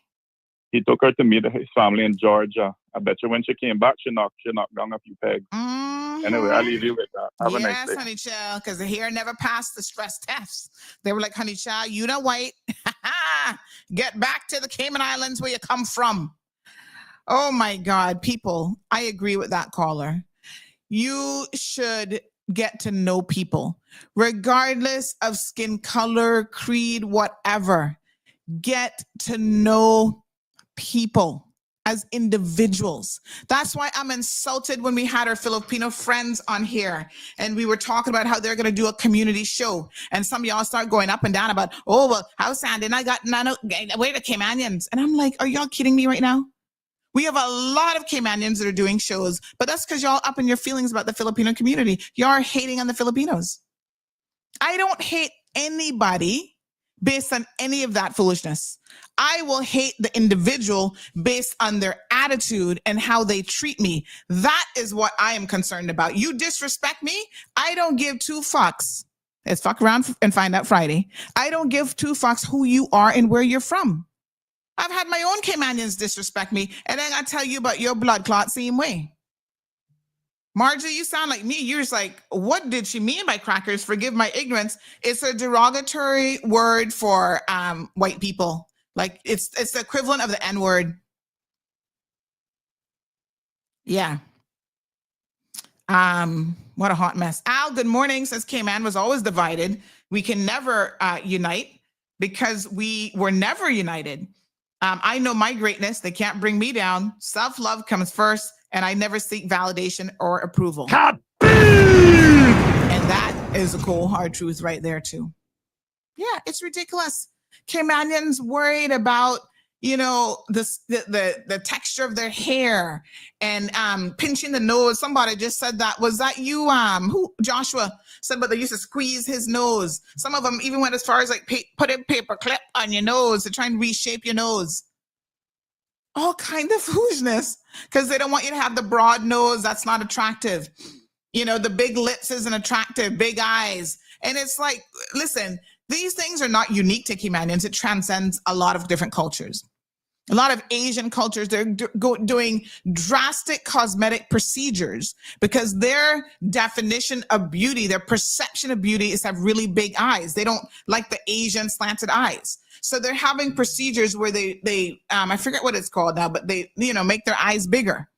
He took her to meet his family in Georgia. I bet you when she came back, she knocked down a few pegs. Anyway, I'll leave you with that. Have a nice day. Yes, honey child, because the hair never passed the stress tests. They were like, honey child, you know white. Get back to the Cayman Islands where you come from. Oh my God, people, I agree with that caller. You should get to know people, regardless of skin color, creed, whatever. Get to know people as individuals. That's why I'm insulted when we had our Filipino friends on here and we were talking about how they're going to do a community show. And some of y'all start going up and down about, oh, well, how Sandy and I got none, where the Caymanians? And I'm like, are y'all kidding me right now? We have a lot of Caymanians that are doing shows, but that's because y'all up in your feelings about the Filipino community. Y'all are hating on the Filipinos. I don't hate anybody based on any of that foolishness. I will hate the individual based on their attitude and how they treat me. That is what I am concerned about. You disrespect me, I don't give two fucks. Let's fuck around and find out Friday. I don't give two fucks who you are and where you're from. I've had my own Caymanians disrespect me, and then I tell you about your blood clot same way. Margie, you sound like me. You're just like, what did she mean by crackers? Forgive my ignorance. It's a derogatory word for white people. Like it's the equivalent of the N-word. Yeah. What a hot mess. Al, good morning, says Cayman was always divided. We can never unite because we were never united. I know my greatness. They can't bring me down. Self-love comes first, and I never seek validation or approval. And that is a cold, hard truth right there, too. Yeah, it's ridiculous. Caymanians worried about, the texture of their hair and pinching the nose. Somebody just said that. Was that you? Who? Joshua said, but they used to squeeze his nose. Some of them even went as far as like put a paper clip on your nose to try and reshape your nose. All kind of foolishness because they don't want you to have the broad nose. That's not attractive. The big lips isn't attractive. Big eyes. And it's like, listen, these things are not unique to Caymanians. It transcends a lot of different cultures. A lot of Asian cultures, they're doing drastic cosmetic procedures because their definition of beauty, their perception of beauty is to have really big eyes. They don't like the Asian slanted eyes. So they're having procedures where they I forget what it's called now, but they, make their eyes bigger.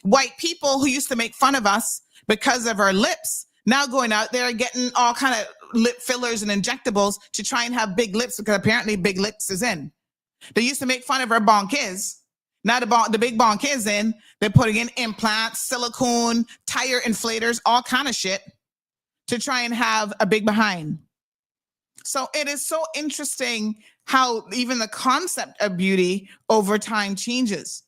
White people who used to make fun of us because of our lips, now going out there getting all kind of lip fillers and injectables to try and have big lips because apparently big lips is in. They used to make fun of our bonkies. Now the big bonk is in. They're putting in implants, silicone, tire inflators, all kind of shit to try and have a big behind. So it is so interesting how even the concept of beauty over time changes.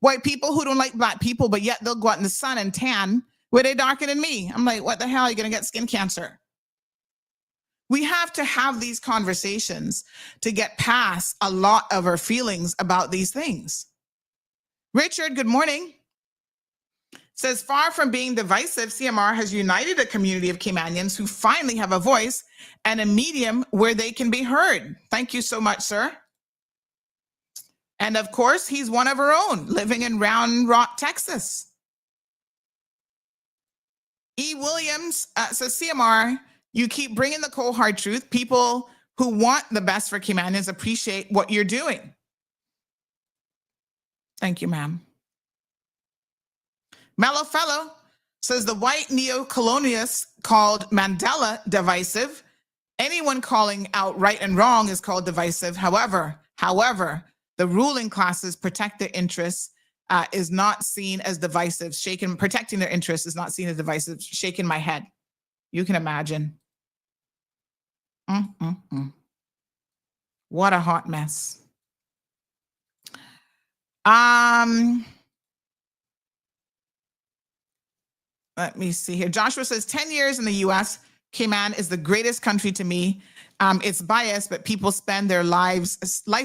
White people who don't like black people, but yet they'll go out in the sun and tan, where they darker than me. I'm like, what the hell? Are you going to get skin cancer? We have to have these conversations to get past a lot of our feelings about these things. Richard, good morning. Says, far from being divisive, CMR has united a community of Caymanians who finally have a voice and a medium where they can be heard. Thank you so much, sir. And of course, he's one of our own, living in Round Rock, Texas. E. Williams says, CMR, you keep bringing the cold hard truth. People who want the best for Caymanians appreciate what you're doing. Thank you, ma'am. Mellow Fellow says the white neo-colonialists called Mandela divisive. Anyone calling out right and wrong is called divisive. However, the ruling classes protect their interests is not seen as divisive. Protecting their interests is not seen as divisive. Shaking my head. You can imagine. What a hot mess. Let me see here. Joshua says 10 years in the US, Cayman is the greatest country to me. It's biased, but people spend their life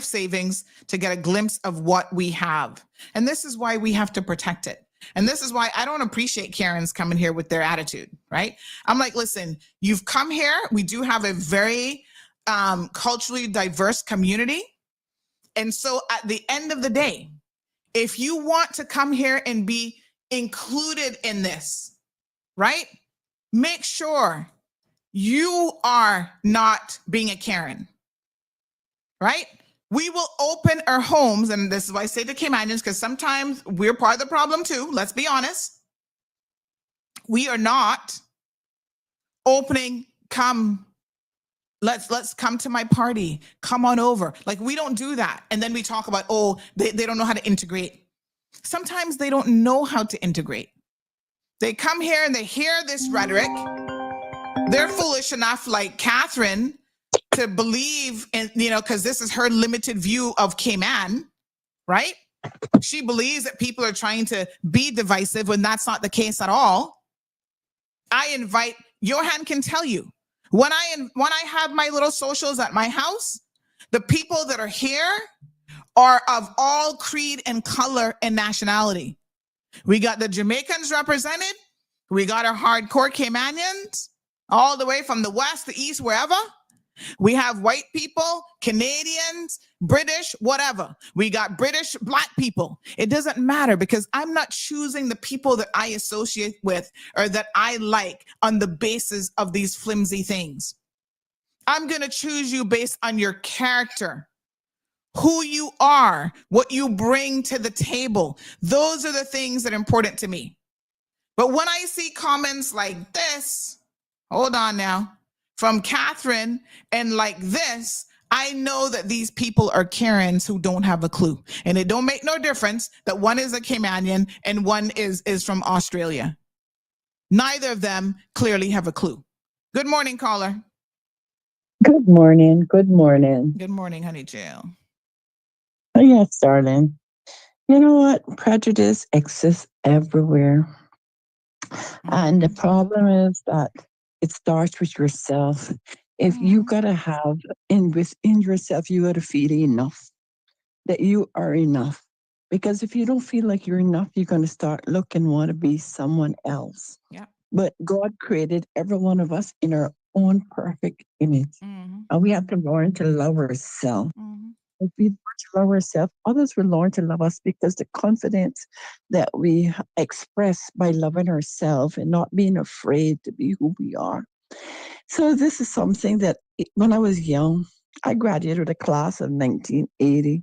savings to get a glimpse of what we have. And this is why we have to protect it. And this is why I don't appreciate Karens coming here with their attitude, right? I'm like, listen, you've come here. We do have a very culturally diverse community. And so at the end of the day, if you want to come here and be included in this, right? Make sure you are not being a Karen, right? We will open our homes, and this is why I say to Caymanians, because sometimes we're part of the problem too. Let's be honest. We are not opening, let's come to my party. Come on over. Like, we don't do that. And then we talk about, they don't know how to integrate. Sometimes they don't know how to integrate. They come here and they hear this rhetoric. They're foolish enough, like Catherine, to believe in, because this is her limited view of Cayman, right? She believes that people are trying to be divisive when that's not the case at all. I invite, Johan can tell you, when I have my little socials at my house, the people that are here are of all creed and color and nationality. We got the Jamaicans represented. We got our hardcore Caymanians, all the way from the west, the east, wherever. We have white people, Canadians, British, whatever. We got British black people. It doesn't matter, because I'm not choosing the people that I associate with or that I like on the basis of these flimsy things. I'm going to choose you based on your character, who you are, what you bring to the table. Those are the things that are important to me. But when I see comments like this, hold on now, from Catherine and like this, I know that these people are Karens who don't have a clue. And it don't make no difference that one is a Caymanian and one is from Australia. Neither of them clearly have a clue. Good morning, caller. Good morning. Good morning. Good morning, honey Jill. Oh, yes, darling. You know what? Prejudice exists everywhere. And the problem is that it starts with yourself. If you gotta have within yourself, you gotta feel enough, that you are enough. Because if you don't feel like you're enough, you're gonna start looking, want to be someone else. Yeah. But God created every one of us in our own perfect image. And we have to learn to love ourselves. If we learn to love ourselves, others will learn to love us, because the confidence that we express by loving ourselves and not being afraid to be who we are. So this is something that when I was young, I graduated with a class of 1980.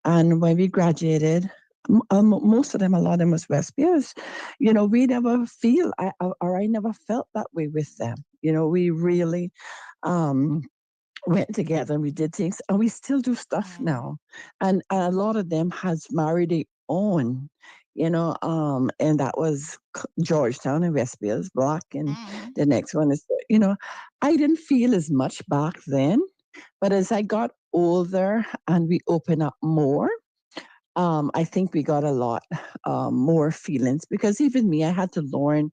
And when we graduated, most of them, a lot of them was Westbiers. We never I never felt that way with them. We really went together and we did things, and we still do stuff now. And a lot of them has married their own, and that was Georgetown and Westfields Block, and the next one is, I didn't feel as much back then, but as I got older and we open up more, I think we got a lot more feelings, because even me, I had to learn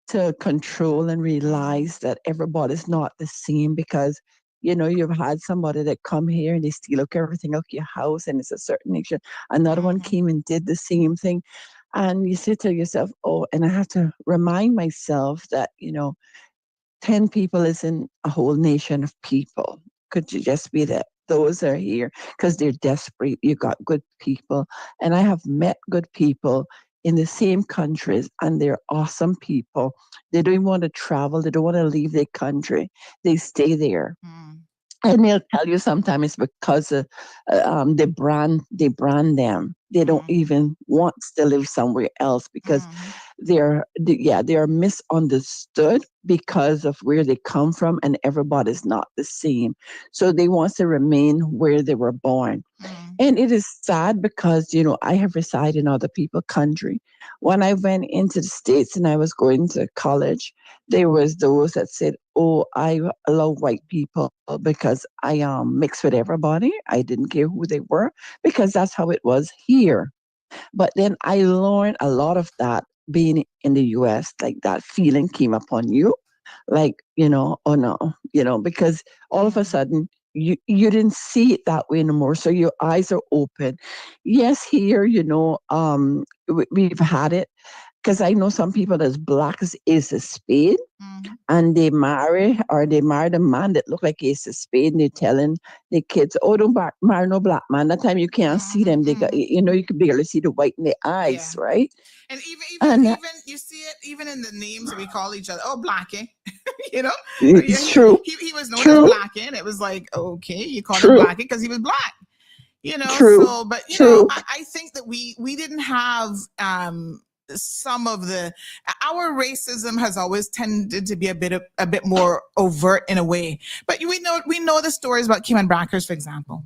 to control and realize that everybody's not the same, because you've had somebody that come here and they steal everything out your house and it's a certain nation. Another one came and did the same thing. And you say to yourself, and I have to remind myself that, 10 people isn't a whole nation of people. Could you just be that those are here because they're desperate? You got good people. And I have met good people in the same countries, and they're awesome people. They don't want to travel. They don't want to leave their country. They stay there. And they'll tell you sometimes it's because they brand them. They don't even want to live somewhere else, because they are misunderstood because of where they come from, and everybody's not the same. So they want to remain where they were born. And it is sad because, I have resided in other people's country. When I went into the States and I was going to college, there was those that said, I love white people because I mixed with everybody. I didn't care who they were, because that's how it was here. But then I learned a lot of that being in the US, like that feeling came upon you. like, oh no, because all of a sudden you didn't see it that way anymore. So your eyes are open. Yes, here, we've had it, because I know some people that's black as Ace of Spade, and they married a man that look like Ace of Spade, and they're telling the kids, "Oh, don't marry no black man." That time you can't see them. They got, you can barely see the white in their eyes, right? And even And even you see it even in the names that we call each other. Oh, Blackie, it's true. He was known as True. Blackie, and it was like, okay, you called him True. Blackie because he was black. True. So, but True. I think that we didn't have some of our racism has always tended to be a bit more overt in a way. But we know the stories about Cayman Brackers, for example.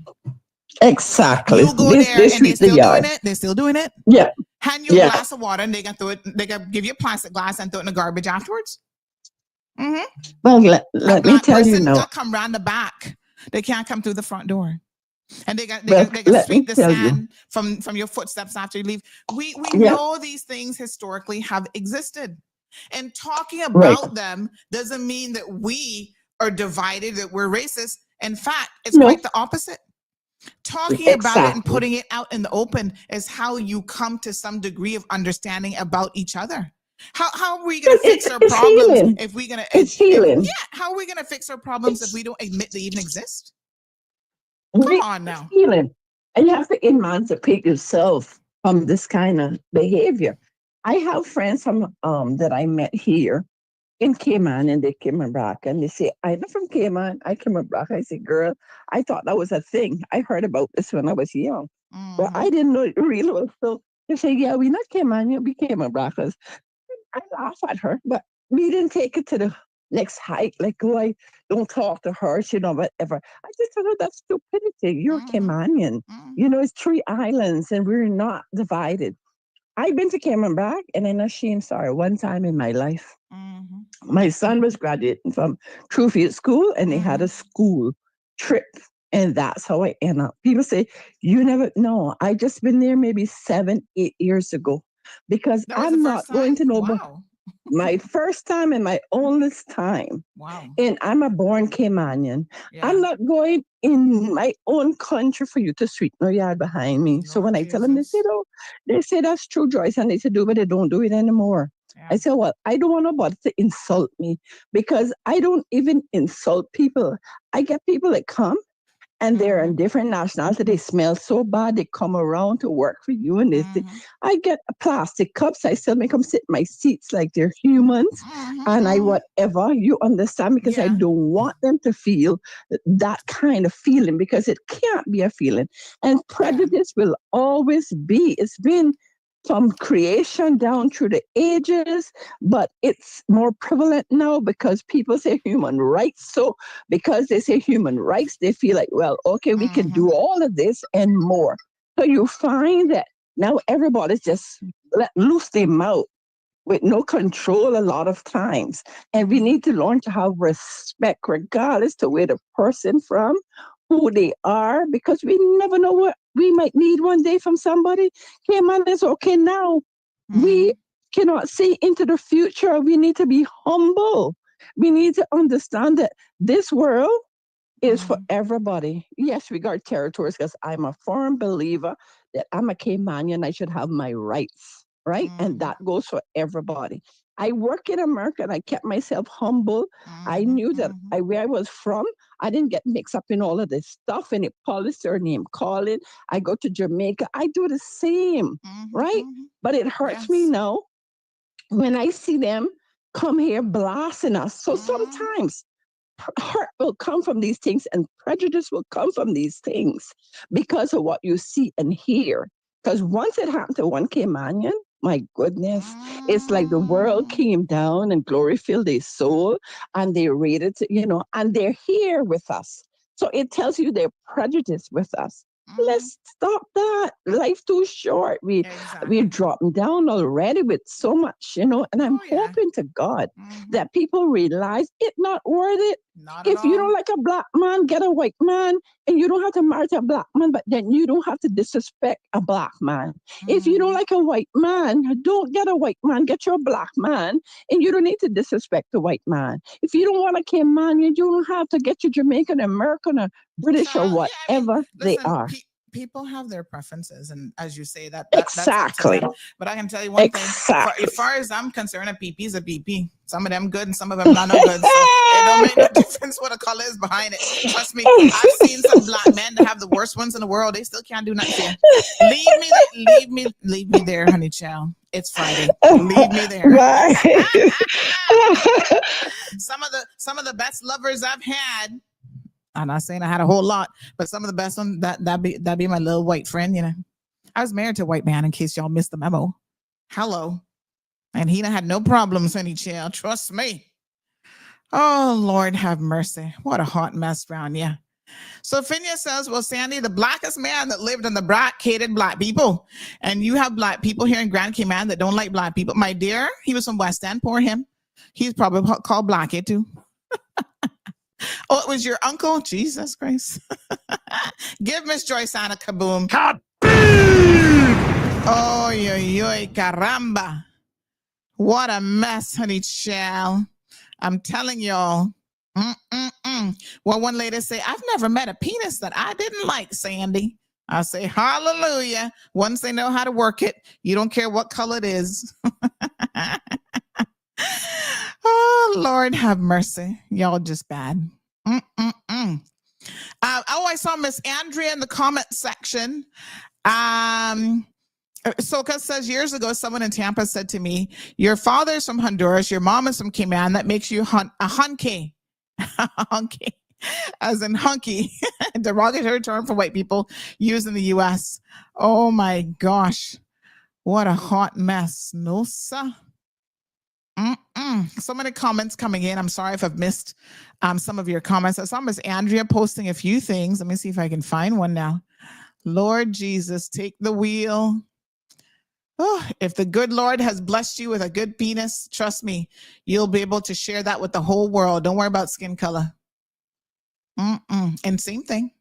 Exactly. You go there and they're still doing it. They're still doing it. Yeah. Hand you a glass of water and they can throw it. They can give you a plastic glass and throw it in the garbage afterwards. Well, let me tell you now. Come round the back. They can't come through the front door. And they can sweep the sand from your footsteps after you leave. We know these things historically have existed. And talking about them doesn't mean that we are divided, that we're racist. In fact, it's quite the opposite. Talking about it and putting it out in the open is how you come to some degree of understanding about each other. How are we going to fix our problems if we're going to... It's healing. How are we going to fix our problems if we don't admit they even exist? Come on now. Healing. And you have to emancipate yourself from this kind of behavior. I have friends from that I met here in Cayman, and they came back and they say, "I'm not from Cayman, I came back." I say, "Girl, I thought that was a thing. I heard about this when I was young. But I didn't know it really was." So they say, "Yeah, we not Cayman, we Cayman Brackers." I laugh at her, but we didn't take it to the next height. Like, oh, I don't talk to her, whatever. I just thought, that's stupidity. You're Caymanian. It's 3 islands and we're not divided. I've been to Cayman Brac, and I'm ashamed, sorry, one time in my life. My son was graduating from Truefield School, and they had a school trip, and that's how I end up. People say, "You never know." I just been there maybe 7, 8 years ago, because I'm not going to know. Wow. My first time and my oldest time. Wow. And I'm a born Caymanian. Yeah. I'm not going in my own country for you to sweep no yard behind me. So when I tell them, they say, "That's true, Joyce." And they say, "Do, but they don't do it anymore." Yeah. I say, "Well, I don't want nobody to insult me, because I don't even insult people. I get people that come, and they're in different nationalities. They smell so bad. They come around to work for you, and they say, I get plastic cups. I still make them sit in my seats like they're humans, and I whatever. You understand? Because I don't want them to feel that kind of feeling, because it can't be a feeling. And prejudice will always be. It's been from creation down through the ages, but it's more prevalent now because people say human rights. So because they say human rights, they feel like, well, okay, we can do all of this and more. So you find that now everybody's just let loose their mouth with no control a lot of times. And we need to learn to have respect, regardless to where the person from, who they are, because we never know what we might need one day from somebody. Okay, man, it's okay now. We cannot see into the future. We need to be humble. We need to understand that this world is for everybody. Yes, we got territories, because I'm a firm believer that I'm a Caymanian. I should have my rights, right? And that goes for everybody. I work in America, and I kept myself humble. I knew that where I was from, I didn't get mixed up in all of this stuff, and it polished their name calling. I go to Jamaica, I do the same, right? But it hurts me now when I see them come here blasting us. So sometimes hurt will come from these things, and prejudice will come from these things because of what you see and hear. Because once it happened to one Caymanian, my goodness, it's like the world came down and glory filled their soul, and they rated, and they're here with us. So it tells you they're prejudiced with us. Let's stop that. Life's too short. We're dropping down already with so much, and I'm hoping to God that people realize it's not worth it. If you don't like a black man, get a white man, and you don't have to marry a black man, but then you don't have to disrespect a black man. If you don't like a white man, don't get a white man, get your black man, and you don't need to disrespect the white man. If you don't want a Cayman, you don't have to get your Jamaican, American, or British, or whatever they are. People have their preferences, and as you say, exactly. That's up to them. But I can tell you one thing: as far as I'm concerned, a PP is a PP. Some of them good, and some of them not no good. So it don't make no difference what the color is behind it. Trust me, I've seen some black men that have the worst ones in the world. They still can't do nothing. Leave me there, honey child. It's Friday. Leave me there. Some of the best lovers I've had. I'm not saying I had a whole lot, but some of the best ones that be my little white friend. You know, I was married to a white man. In case y'all missed the memo. Hello, and he had no problems, honey child. Trust me. Oh Lord, have mercy. What a hot mess around here. So Phineas says, well, Sandy, the blackest man that lived in the black hated black people, and you have black people here in Grand Cayman that don't like black people. My dear, he was from West End. Poor him. He's probably called blackhead too. Oh, it was your uncle? Jesus Christ. Give Miss Joyce Ann a kaboom. Kaboom! Oh, yo, caramba. What a mess, honey child. I'm telling y'all. Well, one lady say, I've never met a penis that I didn't like, Sandy. I say, hallelujah. Once they know how to work it, you don't care what color it is. Oh, Lord, have mercy. Y'all just bad. I saw Miss Andrea in the comment section. Soka says, years ago, someone in Tampa said to me, your father's from Honduras, your mom is from Cayman. That makes you a hunky. Hunky. As in hunky. Derogatory term for white people used in the U.S. Oh, my gosh. What a hot mess. No, sir. So many comments coming in. I'm sorry if I've missed some of your comments. I saw Miss Andrea posting a few things. Let me see if I can find one now. Lord Jesus, take the wheel. Oh, if the good Lord has blessed you with a good penis, trust me, you'll be able to share that with the whole world. Don't worry about skin color. And same thing.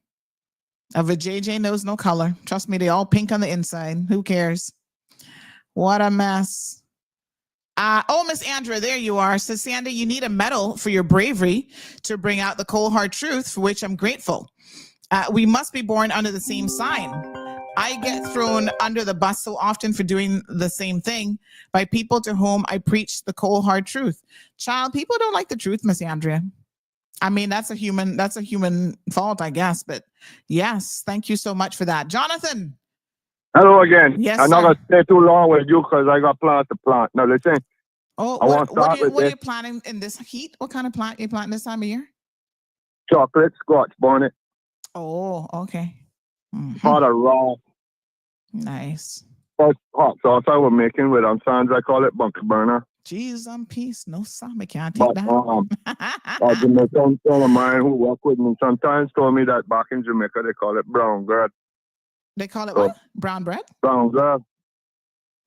A vajayjay knows no color. Trust me, they all pink on the inside. Who cares? What a mess. Miss Andrea, there you are. So, Sandy, you need a medal for your bravery to bring out the cold, hard truth, for which I'm grateful. We must be born under the same sign. I get thrown under the bus so often for doing the same thing by people to whom I preach the cold, hard truth. Child, people don't like the truth, Miss Andrea. I mean, that's a human fault, I guess. But yes, thank you so much for that. Jonathan. Hello again. Yes, I'm not going to stay too long with you because I got plants to plant. Now, listen. Oh, what are you planting in this heat? What kind of plant are you planting this time of year? Chocolate, Scotch bonnet. Oh, okay. Hot or raw. Nice. First hot sauce I was making with sometimes I call it bunker burner. Jesus, peace. No, son, I can't take that. A Jamaican friend of mine who work with me sometimes told me that back in Jamaica they call it brown bread. They call it what? Brown bread? Brown girl.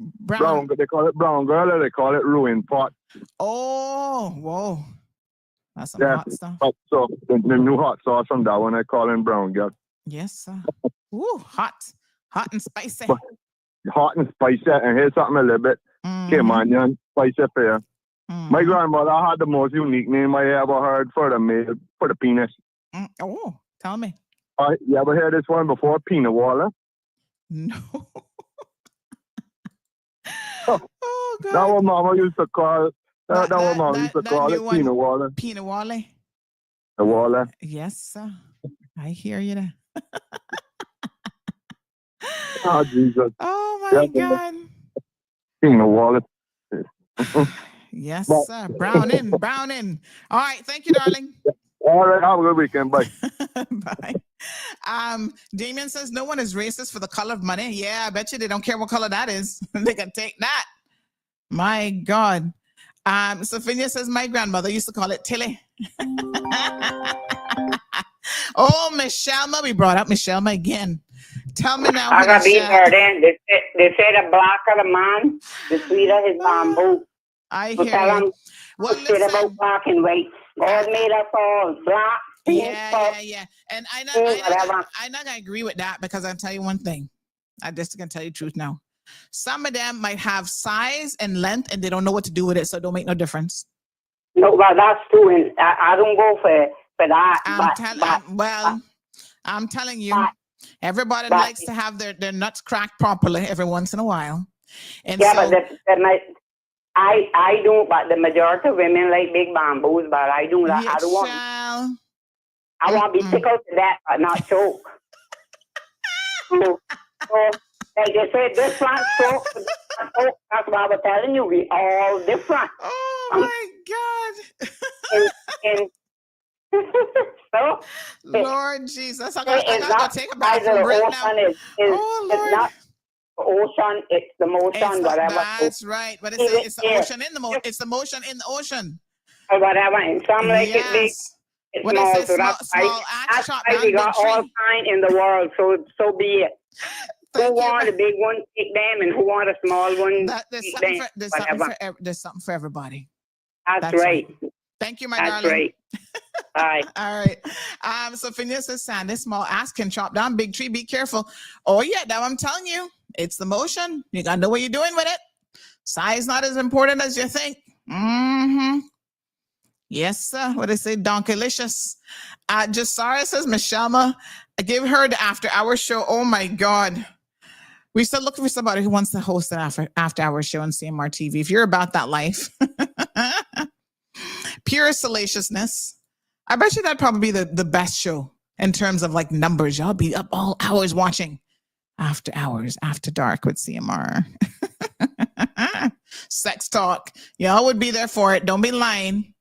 Brown. They call it brown girl, or they call it ruin pot. Oh, whoa. That's some hot stuff. So the new hot sauce from that one I call it brown girl. Yes, sir. Ooh, hot and spicy. Hot and spicy, and here's something a little bit Cayman spicy for you. My grandmother had the most unique name I ever heard for the penis. Oh, tell me. You ever heard this one before? Peanut water? No. Oh, God. That what Mama used to call. That what Mama used to call it. Peanut water. Peanut water. The water. Yes, sir. I hear you there. Oh, Jesus. Oh, my God. Peanut water. Yes, sir. Brown in. All right. Thank you, darling. All right. Have a good weekend. Bye. Bye. Damien says no one is racist for the color of money. Yeah, I bet you they don't care what color that is. They can take that. My God. Sophia says my grandmother used to call it Tilly. Oh, Michelle, we brought up Michelle again. Tell me now. I got beat her then. They say the blacker the man, the sweeter his bamboo. I hear you. Well, listen about black and white. God made us all black. Yeah. And I'm not gonna agree with that because I'll tell you one thing. I just gonna tell you the truth now. Some of them might have size and length and they don't know what to do with it, so it don't make no difference. No, but that's true, and I don't go for that. I'm telling you, everybody likes to have their nuts cracked properly every once in a while. And yeah, so, but I don't, but the majority of women like big bamboos, but I do that. Yeah, I want to be tickled to that, but not choke. so, like they said, this one choke, that's what I was telling you. We all different. Oh my God. And so, Lord Jesus, I gotta take a bathroom break now. It's not the ocean, it's the motion, whatever. That's right, but it's the ocean in the motion. It's the motion in the ocean. Or whatever, and some like it big. It's when small, they say so that's why we got all kind in the world, so be it. Who want the big one, take them, and who want a small one, take them. There's something for everybody. That's right. Thank you, my darling. That's right. Bye. All right. So Phineas says, Sandy, small ass can chop down big tree. Be careful. Oh, yeah. Now I'm telling you, it's the motion. You got to know what you're doing with it. Size not as important as you think. Mm-hmm. Yes, sir. What they say, Donkelicious. Jasara says, Michelle, I gave her the after-hour show. Oh, my God. We're still looking for somebody who wants to host an after-hour show on CMR TV. If you're about that life. Pure salaciousness. I bet you that'd probably be the best show in terms of like numbers. Y'all be up all hours watching After Hours, After Dark with CMR. Sex talk. Y'all would be there for it. Don't be lying.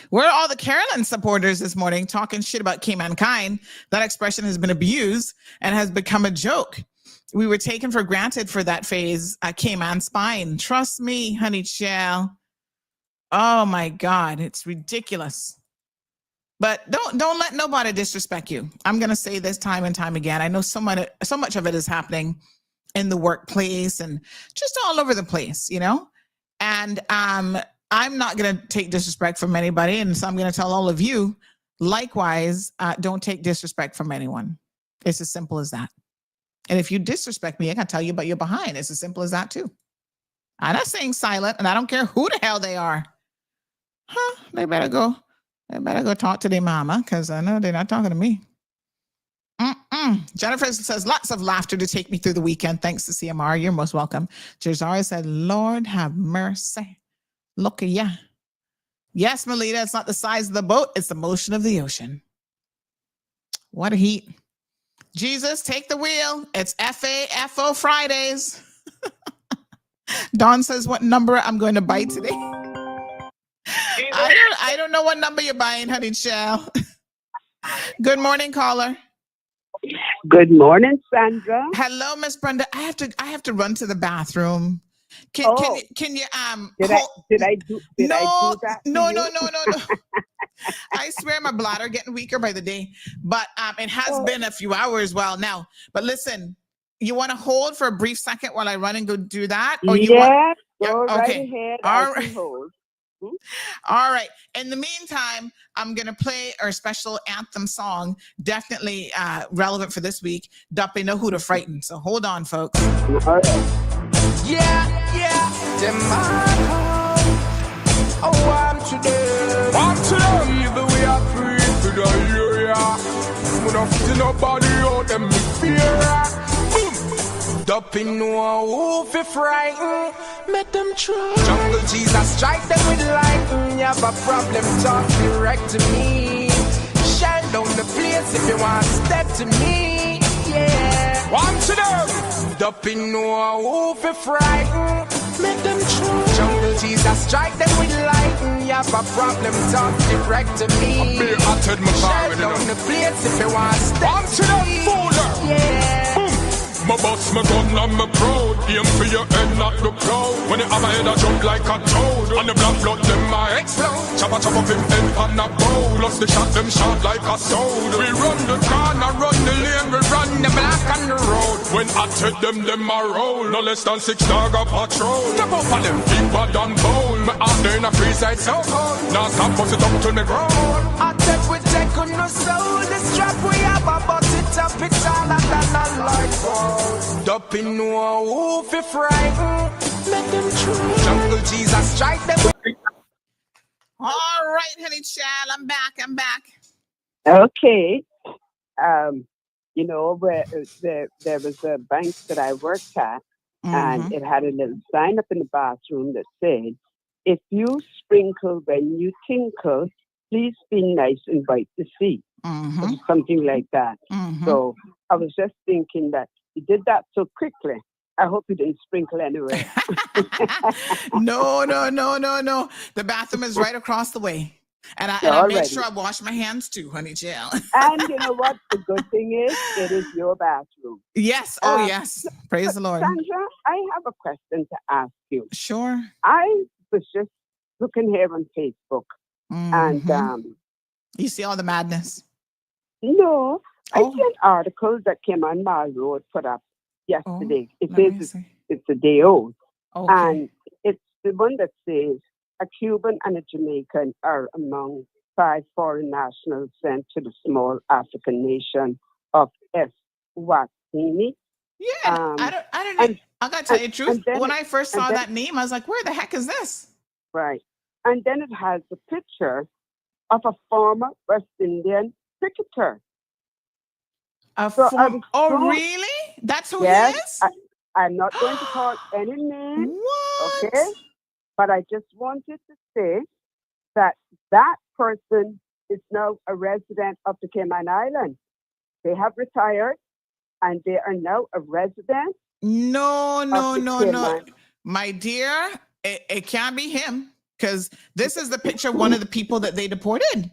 Where are all the Carolyn supporters this morning talking shit about K-Mankind? That expression has been abused and has become a joke. We were taken for granted for that phase, K-Man spine. Trust me, honey child. Oh my God, it's ridiculous. But don't let nobody disrespect you. I'm going to say this time and time again. I know so much of it is happening in the workplace and just all over the place, you know? And I'm not going to take disrespect from anybody. And so I'm going to tell all of you, likewise, don't take disrespect from anyone. It's as simple as that. And if you disrespect me, I got to tell you about your behind. It's as simple as that too. I'm not saying silent, and I don't care who the hell they are. They better go talk to their mama, because I know they're not talking to me. Jennifer says, lots of laughter to take me through the weekend. Thanks to CMR. You're most welcome. Jazara said, Lord have mercy. Look at ya. Yes, Melita, it's not the size of the boat. It's the motion of the ocean. What a heat. Jesus, take the wheel. It's FAFO Fridays. Dawn says, what number I'm going to buy today? I don't know what number you're buying, honey child. Good morning, caller. Good morning, Sandra. Hello, Miss Brenda. I have to run to the bathroom. Can you did I do that? No. I swear my bladder getting weaker by the day. But it has been a few hours now. But listen, you want to hold for a brief second while I run and go do that? Or you go right ahead. All right. Hold. All right. In the meantime, I'm going to play our special anthem song, definitely relevant for this week. Duppy know who to frighten. So hold on, folks. Yeah. I'm today. Even we are free to the area. We don't feel nobody out them fear. Duppy know who fi frighten. Make them try. Jungle Jesus, strike them with lightning. You have a problem, talk direct to me. Shine down the place if you want to step to me. Yeah. One to them. Duppy know who fi frighten. Make them try. Jungle Jesus, strike them with lightning. You have a problem, talk direct to me. Shine down the place if you want to step to me. Yeah. My boss, my gun, and my proud. Aim for your head, not the crowd. When you have a head, I jump like a toad. And the black blood, them might explode. Chop up him head on a bowl. Lost the shot, them shot like a sword. We run the corner, run the lane, we run the block on the road. When I take them a roll. No less than 6 dog a patrol. Step up on them big bad and bold. Me out there in a free side so cold. Now stop bust it up to the ground. I take we take on no soul. This trap we have a bust it up. It's all that not like gold. Dumping no who fi frighten. Make them true. Jungle Jesus strike them. All right, honey child, I'm back. Okay. You know, where there was a bank that I worked at, and it had a little sign up in the bathroom that said, "If you sprinkle when you tinkle, please be nice and wipe the seat." Something like that. So I was just thinking that you did that so quickly. I hope you didn't sprinkle anywhere. No. The bathroom is right across the way. And I made sure I wash my hands too, honey child. And you know what? The good thing is, it is your bathroom. Yes. Yes. Praise the Lord. Sandra, I have a question to ask you. Sure. I was just looking here on Facebook, and you see all the madness? No, I see an article that Kim and Mall Road put up yesterday. It says it's a day old, and it's the one that says a Cuban and a Jamaican are among 5 foreign nationals sent to the small African nation of Eswatini. Yeah, I don't know. I gotta tell you the truth. When I first saw that name, I was like, "Where the heck is this?" Right, and then it has a picture of a former West Indian cricketer. Really? That's who he is? I'm not going to call any name. What? Okay? But I just wanted to say that person is now a resident of the Cayman Islands. They have retired, and they are now a resident. No. My dear, it can't be him, because this is the picture of one of the people that they deported.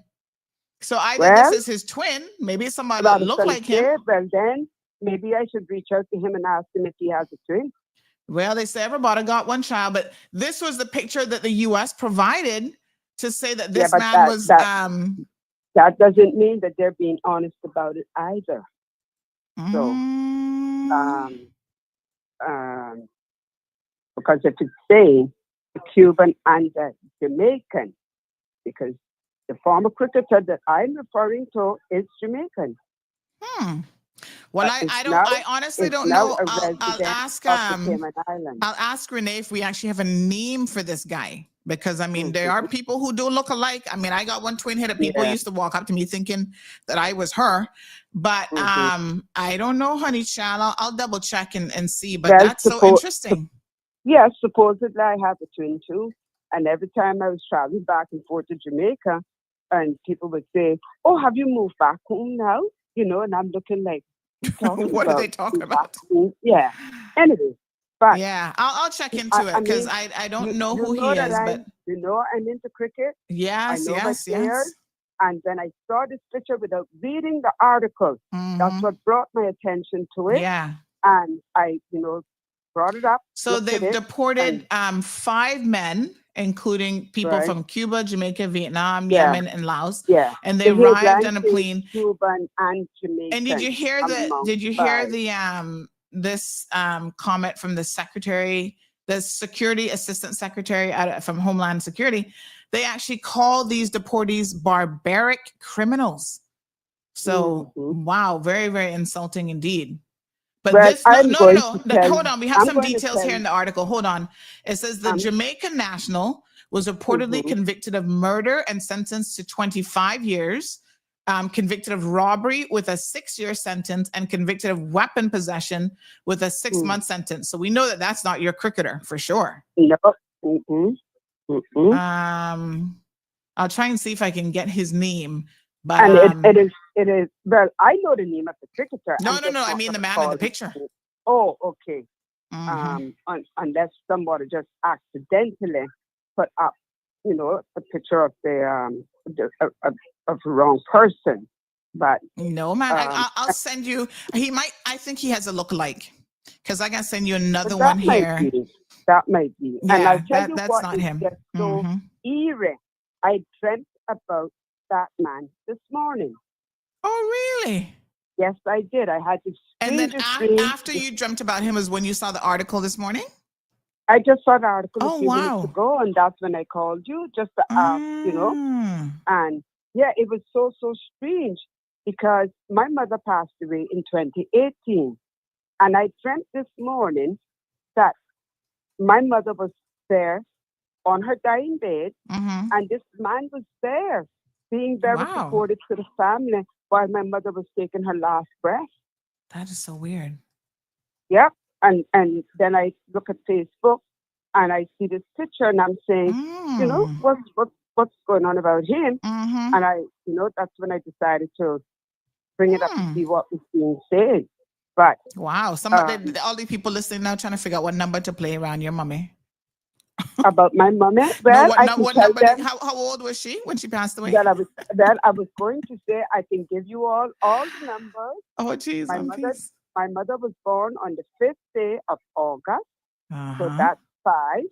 So either this is his twin, maybe it's somebody that look like him. Well, then maybe I should reach out to him and ask him if he has a twin. Well, they say everybody got one child, but this was the picture that the U.S. provided to say that this man was. That doesn't mean that they're being honest about it either. So, because if it's saying the Cuban and the Jamaican, because the former cricketer that I'm referring to is Jamaican. Well, I honestly don't know. I'll ask. I'll ask Renee if we actually have a name for this guy, because I mean there are people who do look alike. I mean, I got one twin-headed. People used to walk up to me thinking that I was her, but I don't know, honey child. I'll double check and see. But that's so interesting. Yes, supposedly I have a twin too, and every time I was traveling back and forth to Jamaica, and people would say, "Oh, have you moved back home now?" You know, and I'm looking like, what are they talking about? Yeah. Anyway, but yeah, I'll check into it, because I don't know who he is. But you know, I'm into cricket. Yes. And then I saw this picture without reading the article. That's what brought my attention to it. Yeah. And I, brought it up. So they've deported 5 men, including people from Cuba, Jamaica, Vietnam, Yemen, and Laos. Yeah. And they arrived on a plane. Cuban and Jamaican. And did you hear this comment from the secretary, the security assistant secretary from Homeland Security? They actually call these deportees barbaric criminals. So, wow, very, very insulting indeed. But hold on. We have some details here in the article. Hold on. It says the Jamaican national was reportedly convicted of murder and sentenced to 25 years, convicted of robbery with a 6-year sentence, and convicted of weapon possession with a 6-month sentence. So we know that that's not your cricketer for sure. No. I'll try and see if I can get his name. But and it is. Well, I know the name of the cricketer. No. I mean the man in the picture. Oh, okay. Unless somebody just accidentally put up, a picture of the wrong person. But no, man. I'll send you. I think he has a lookalike, because I can send you another one here. That might be. Yeah, and I'll tell you that's what not him. So eerie. I dreamt about that man this morning. Oh, really? Yes, I did. I had this. And then after you dreamt about him is when you saw the article this morning? I just saw the article a few wow. minutes ago, and that's when I called you just to ask, And yeah, it was so strange because my mother passed away in 2018. And I dreamt this morning that my mother was there on her dying bed, and this man was there being very supportive to the family while my mother was taking her last breath. That is so weird. Yep. And then I look at Facebook and I see this picture and I'm saying, what's going on about him? And I, that's when I decided to bring it up to see what was being said. But wow, all these people listening now trying to figure out what number to play around your mommy. About my mommy? Well, what number? How old was she when she passed away? I was going to say I can give you all the numbers. Oh, geez, my mother was born on the 5th day of August, so that's 5.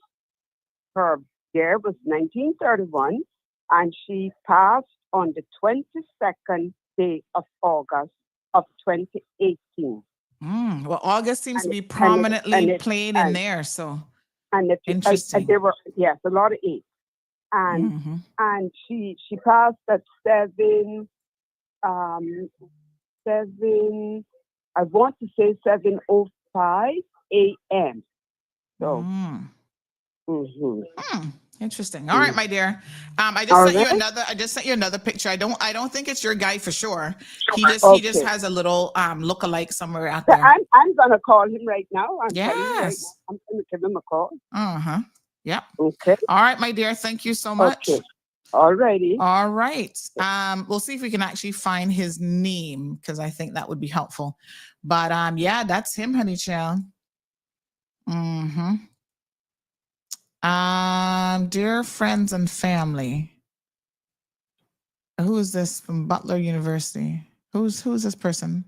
Her year was 1931, and she passed on the 22nd day of August of 2018. Well, August seems to be prominently played in there, so. And interesting. There were a lot of 8, and she passed at 7. I want to say 7:05 a.m. So. Interesting. All right, my dear. I just sent you another picture. I don't think it's your guy for sure. He just has a little look-alike somewhere out there. I'm gonna call him right now. Yes. I'm gonna give him a call. Yep. Okay. All right, my dear. Thank you so much. Okay. All righty. All right. We'll see if we can actually find his name because I think that would be helpful. But yeah, that's him, honey child. Dear friends and family. Who is this from Butler University? Who's this person?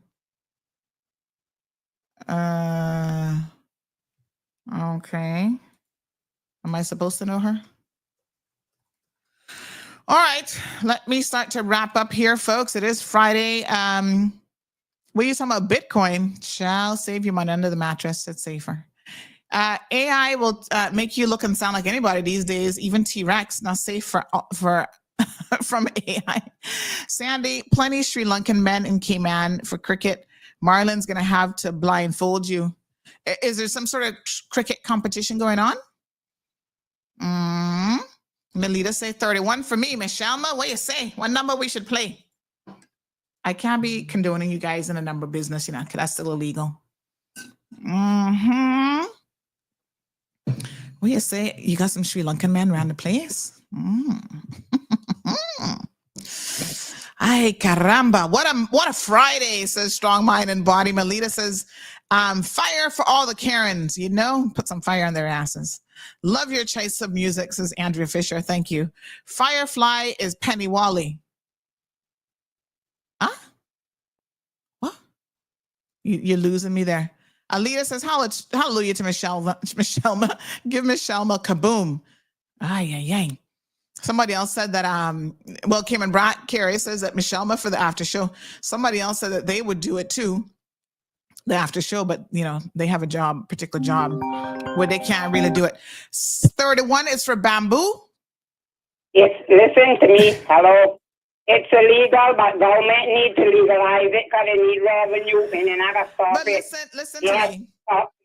Okay. Am I supposed to know her? All right. Let me start to wrap up here, folks. It is Friday. What are you talking about? Bitcoin shall save you money under the mattress. It's safer. AI will make you look and sound like anybody these days, even T-Rex. Not safe for from AI. Sandy, plenty Sri Lankan men in Cayman for cricket. Marlon's going to have to blindfold you. Is there some sort of cricket competition going on? Melita say 31 for me. Michelma, what you say? What number we should play? I can't be condoning you guys in a number business, because that's still illegal. What you say? You got some Sri Lankan men around the place? Ay, caramba. What a Friday, says Strong Mind and Body. Melita says, fire for all the Karens, put some fire on their asses. Love your choice of music, says Andrea Fisher. Thank you. Firefly is Penny Wally. Huh? What? You're losing me there. Alita says, hallelujah to Michelma. Give Michelma kaboom. Ay. Somebody else said that, Cameron Carey says that Michelma for the after show. Somebody else said that they would do it too, the after show, but, they have a particular job where they can't really do it. 31 is for bamboo. Listen to me. Hello. It's illegal, but government need to legalize it because they need revenue, and then I got to stop it. But listen to me.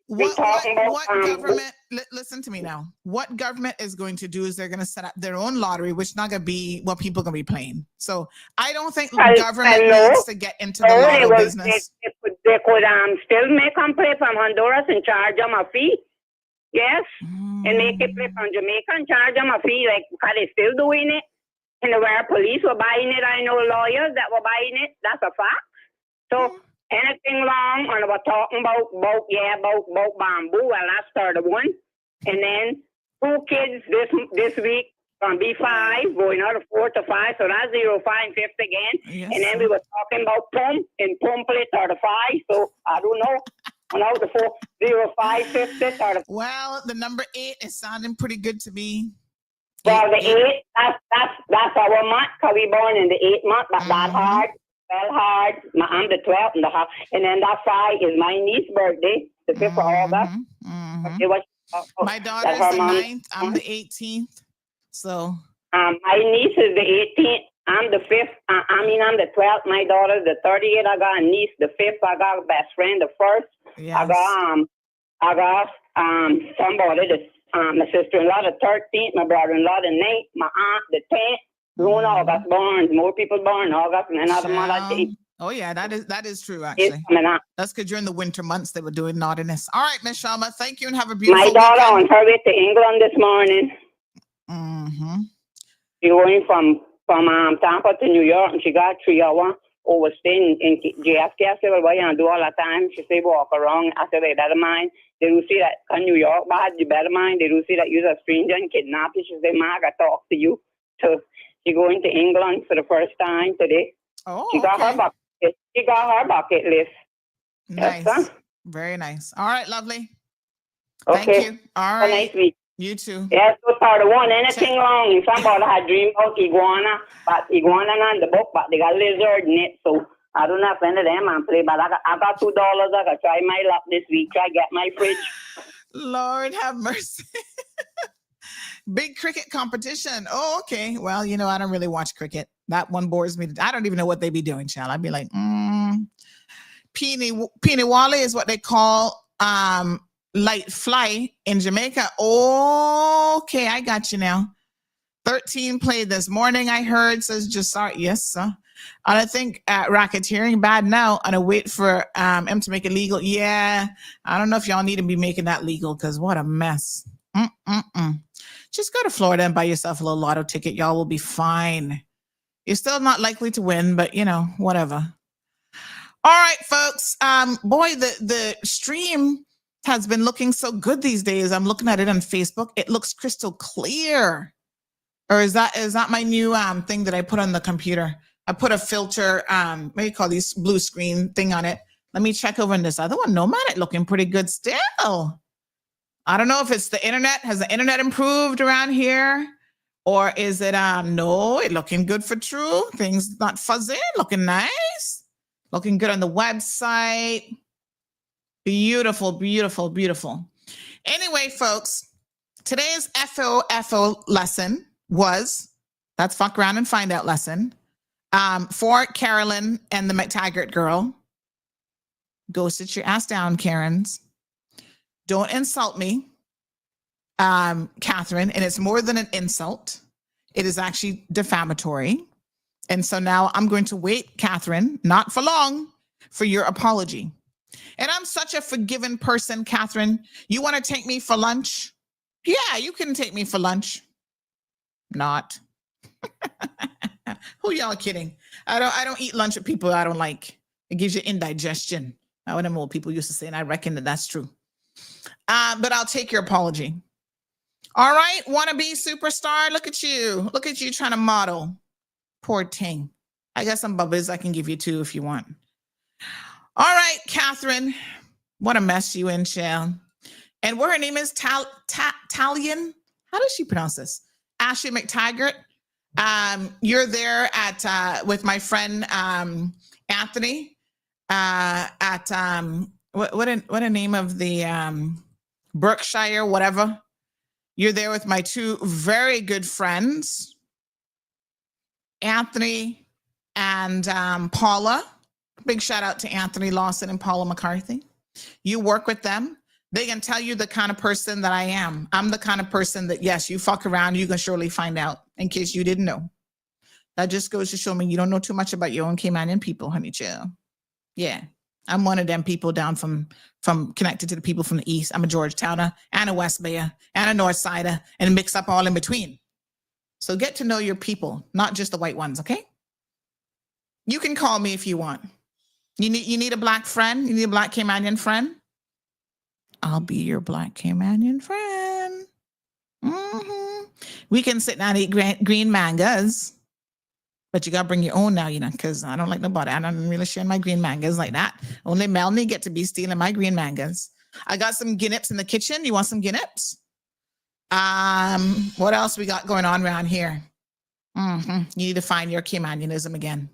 What government? Listen to me now. What government is going to do is they're going to set up their own lottery, which is not going to be what people are going to be playing. So I don't think government needs to get into the lottery business. They could still make them play from Honduras and charge them a fee. Yes, and make it play from Jamaica and charge them a fee, because they're still doing it. And where police were buying it, I know lawyers that were buying it. That's a fact. So anything wrong, and we're talking about bamboo. Well, that's 31. And then 2 kids this week from B5 going out of 4 to 5. So that's 0, 5, and 5th again. Yes. And then we were talking about pump and pump play 35. So I don't know. And out the 4, 0, 5, 5th, 35. Well, the number 8 is sounding pretty good to me. Well, the 8, that's our month, because we born in the 8th month, but that's hard. well hard. I'm the 12th in the house. And then that 5 is my niece's birthday, the 5th of August. It was, my daughter's the 9th. I'm the 18th. So. My niece is the 18th. I'm the 5th. I'm the 12th. My daughter's the 38th. I got a niece the 5th. I got a best friend the 1st. Yes. I got somebody, my sister-in-law the 13th, my brother-in-law the 9th, my aunt the 10th. June, August born. More people born August and another month I take. Oh yeah, that is true actually. That's because during the winter months they were doing naughtiness. All right, Miss Sharma, thank you and have a beautiful My daughter weekend. on her way to England this morning. She going from Tampa to New York, and she got 3 hours overstaying in JFK. I said, well, what you do all the time? She said, walk around. I said, they better mind. They do see that in New York, bad, you better mind. They do see that you're a stranger and kidnap you. She said, Ma, I got to talk to you. So she going to England for the first time today. Oh, she got her bucket. She got her bucket list. Nice. Yes, very nice. All right, lovely. Okay. Thank you. All right. Have a nice week. You too. Yes, so part of one, anything wrong. If somebody had dreamed about iguana, but iguana not the book, but they got lizard in it. So I don't know if any of them and play, but I got $2. I got try my luck this week. Try get my fridge. Lord have mercy. Big cricket competition. Oh, okay. Well, you know, I don't really watch cricket. That one bores me. I don't even know what they be doing, child. I'd be like, Peeny Wally is what they call light fly in Jamaica. Okay, I got you now. 13 played this morning, I heard, says Jassar. Yes, sir. And I think racketeering bad now, and I wait for him to make it legal. Yeah, I don't know if y'all need to be making that legal, because what a mess. Just go to Florida and buy yourself a little lotto ticket. Y'all will be fine. You're still not likely to win, but you know, whatever. All right, folks. Boy, the stream has been looking so good these days. I'm looking at it on Facebook. It looks crystal clear. Or is that my new thing that I put on the computer? I put a filter, what do you call these blue screen thing on it. Let me check over in this other one. No, man, it looking pretty good still. I don't know if it's the internet. Has the internet improved around here? Or is it, no, it looking good for true. Things not fuzzy, looking nice. Looking good on the website. Beautiful, beautiful, beautiful. Anyway, folks, today's FOFO lesson was, that's fuck around and find out lesson, for Carolyn and the McTaggart girl. Go sit your ass down, Karens. Don't insult me, Catherine, and it's more than an insult. It is actually defamatory. And so now I'm going to wait, Catherine, not for long, for your apology. And I'm such a forgiving person, Catherine. You want to take me for lunch? Yeah, you can take me for lunch. Not. Who y'all kidding? I don't eat lunch with people I don't like. It gives you indigestion. Now, what them old people used to say, and I reckon that's true. But I'll take your apology. All right, wannabe superstar. Look at you. Look at you trying to model. Poor thing. I got some bubbles I can give you too if you want. All right, Catherine. What a mess you in, Shell. And what her name is, Talian. How does she pronounce this? Ashley McTaggart. You're there at with my friend Anthony at what a name of the Berkshire, whatever. You're there with my two very good friends, Anthony and Paula. Big shout out to Anthony Lawson and Paula McCarthy. You work with them. They can tell you the kind of person that I am. I'm the kind of person that, yes, you fuck around, you can surely find out, in case you didn't know. That just goes to show me you don't know too much about your own Caymanian people, honey chill. Yeah, I'm one of them people down from connected to the people from the East. I'm a Georgetowner and a West Bayer and a North Sider and mix up all in between. So get to know your people, not just the white ones, okay? You can call me if you want. You need a black friend? You need a black Caymanian friend? I'll be your black Caymanian friend. Mm-hmm. We can sit down and eat green mangoes. But you got to bring your own now, you know, because I don't like nobody. I don't really share my green mangoes like that. Only Melanie get to be stealing my green mangoes. I got some guineps in the kitchen. You want some guineps? What else we got going on around here? You need to find your Caymanianism again.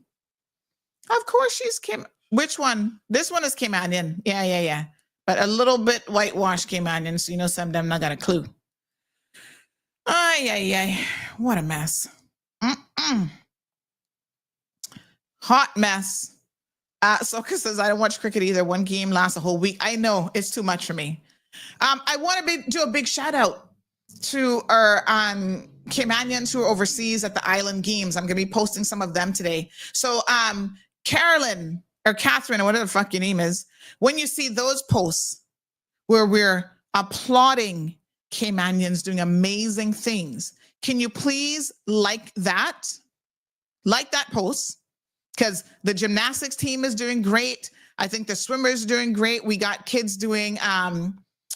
Of course she's Kim. Which one? This one is Caymanian. Yeah. But a little bit whitewashed Caymanian, so you know some of them not got a clue. Ay. What a mess. Hot mess. Soka says, I don't watch cricket either. One game lasts a whole week. I know, it's too much for me. I want to do a big shout out to our Caymanians who are overseas at the island games. I'm going to be posting some of them today. So Carolyn or Catherine or whatever the fuck your name is, when you see those posts where we're applauding Caymanians doing amazing things, can you please like that post? Because the gymnastics team is doing great. I think the swimmers are doing great. We got kids doing,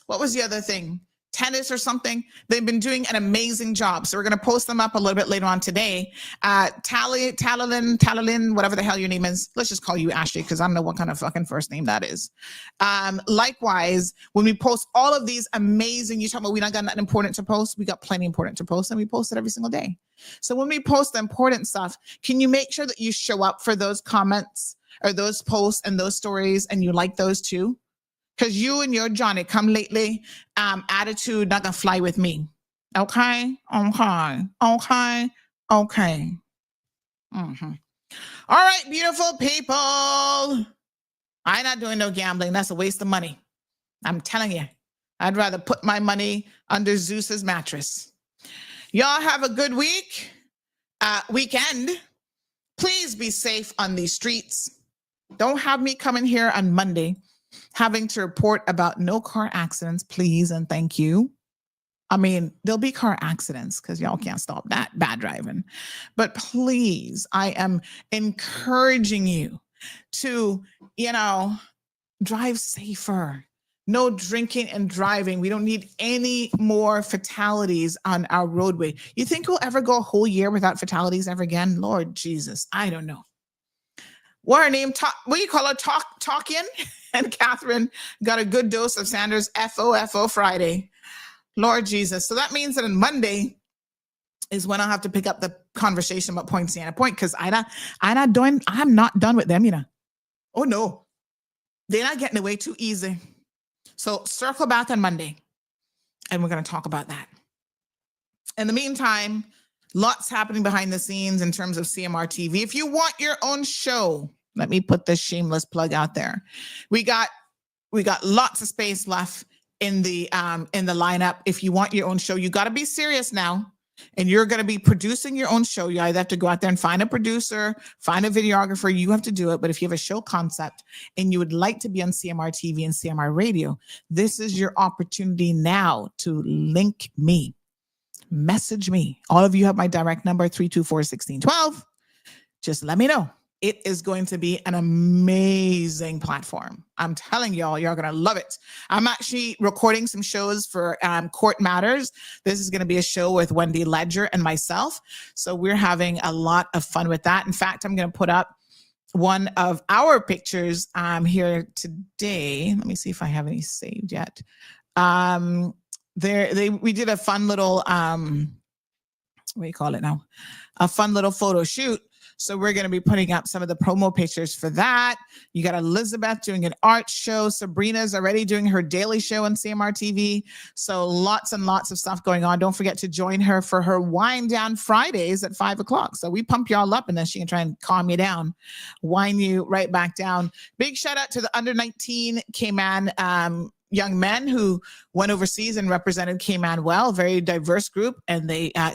what was the other thing? Tennis or something. They've been doing an amazing job. So we're going to post them up a little bit later on today. Talalin, whatever the hell your name is. Let's just call you Ashley because I don't know what kind of fucking first name that is. Likewise, when we post all of these amazing, you talk about we not got nothing important to post. We got plenty important to post and we post it every single day. So when we post the important stuff, can you make sure that you show up for those comments or those posts and those stories and you like those too? Because you and your Johnny come lately attitude not gonna fly with me. Okay. Mm-hmm. All right, beautiful people. I'm not doing no gambling. That's a waste of money. I'm telling you. I'd rather put my money under Zeus's mattress. Y'all have a good weekend. Please be safe on these streets. Don't have me coming here on Monday having to report about no car accidents, please and thank you. I mean, there'll be car accidents because y'all can't stop that bad driving. But please, I am encouraging you to, drive safer. No drinking and driving. We don't need any more fatalities on our roadway. You think we'll ever go a whole year without fatalities ever again? Lord Jesus, I don't know. What her name? What do you call her? Talking? And Catherine got a good dose of Sanders' FOFO Friday. Lord Jesus. So that means that on Monday is when I'll have to pick up the conversation about Poinciana Point because I'm not done with them, Oh no. They're not getting away too easy. So circle back on Monday and we're going to talk about that. In the meantime, lots happening behind the scenes in terms of CMR TV. If you want your own show, let me put this shameless plug out there. We got lots of space left in the lineup. If you want your own show, you got to be serious now. And you're going to be producing your own show. You either have to go out there and find a producer, find a videographer. You have to do it. But if you have a show concept and you would like to be on CMR TV and CMR Radio, this is your opportunity now to link me. Message me. All of you have my direct number, 324-1612. Just let me know. It is going to be an amazing platform. I'm telling y'all, you're going to love it. I'm actually recording some shows for Court Matters. This is going to be a show with Wendy Ledger and myself. So we're having a lot of fun with that. In fact, I'm going to put up one of our pictures here today. Let me see if I have any saved yet. We did a fun little, what do you call it now? A fun little photo shoot. So we're going to be putting up some of the promo pictures for that. You got Elizabeth doing an art show. Sabrina's already doing her daily show on CMR TV. So lots and lots of stuff going on. Don't forget to join her for her wind down Fridays at 5:00. So we pump y'all up and then she can try and calm you down, wind you right back down. Big shout out to the under 19 Cayman young men who went overseas and represented Cayman well, very diverse group. And they I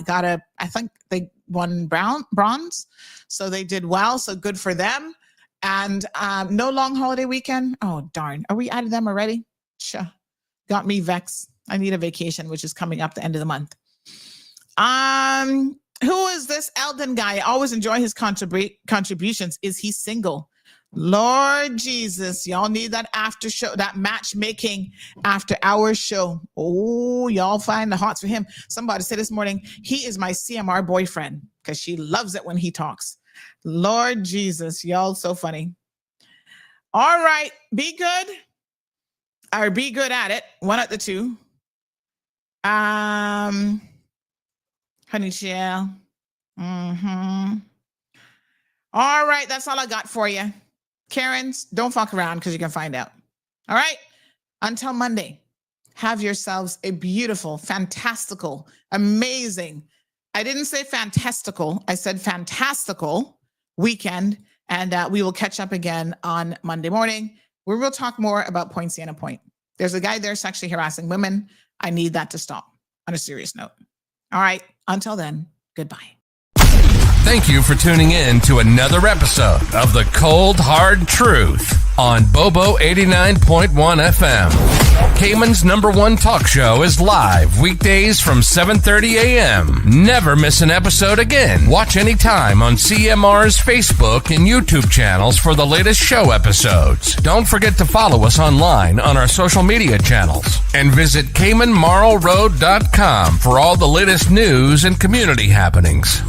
think they won bronze. So they did well. So good for them. And no long holiday weekend. Oh, darn. Are we out of them already? Sure. Got me vexed. I need a vacation, which is coming up the end of the month. Who is this Eldon guy? I always enjoy his contributions. Is he single? Lord Jesus, y'all need that after show, that matchmaking after hours show. Oh, y'all find the hearts for him. Somebody said this morning, he is my CMR boyfriend because she loves it when he talks. Lord Jesus, y'all so funny. All right, be good or be good at it. One at the two. Honey Shell. All right, that's all I got for you. Karens, don't fuck around because you can find out. All right? Until Monday, have yourselves a beautiful, fantastical, amazing, I didn't say fantastical, I said fantastical weekend, and we will catch up again on Monday morning, where we'll talk more about Poinciana Point. There's a guy there sexually harassing women. I need that to stop, on a serious note. All right, until then, goodbye. Thank you for tuning in to another episode of The Cold Hard Truth on Bobo 89.1 FM. Cayman's #1 talk show is live weekdays from 7:30 a.m. Never miss an episode again. Watch anytime on CMR's Facebook and YouTube channels for the latest show episodes. Don't forget to follow us online on our social media channels and visit CaymanMarlRoad.com for all the latest news and community happenings.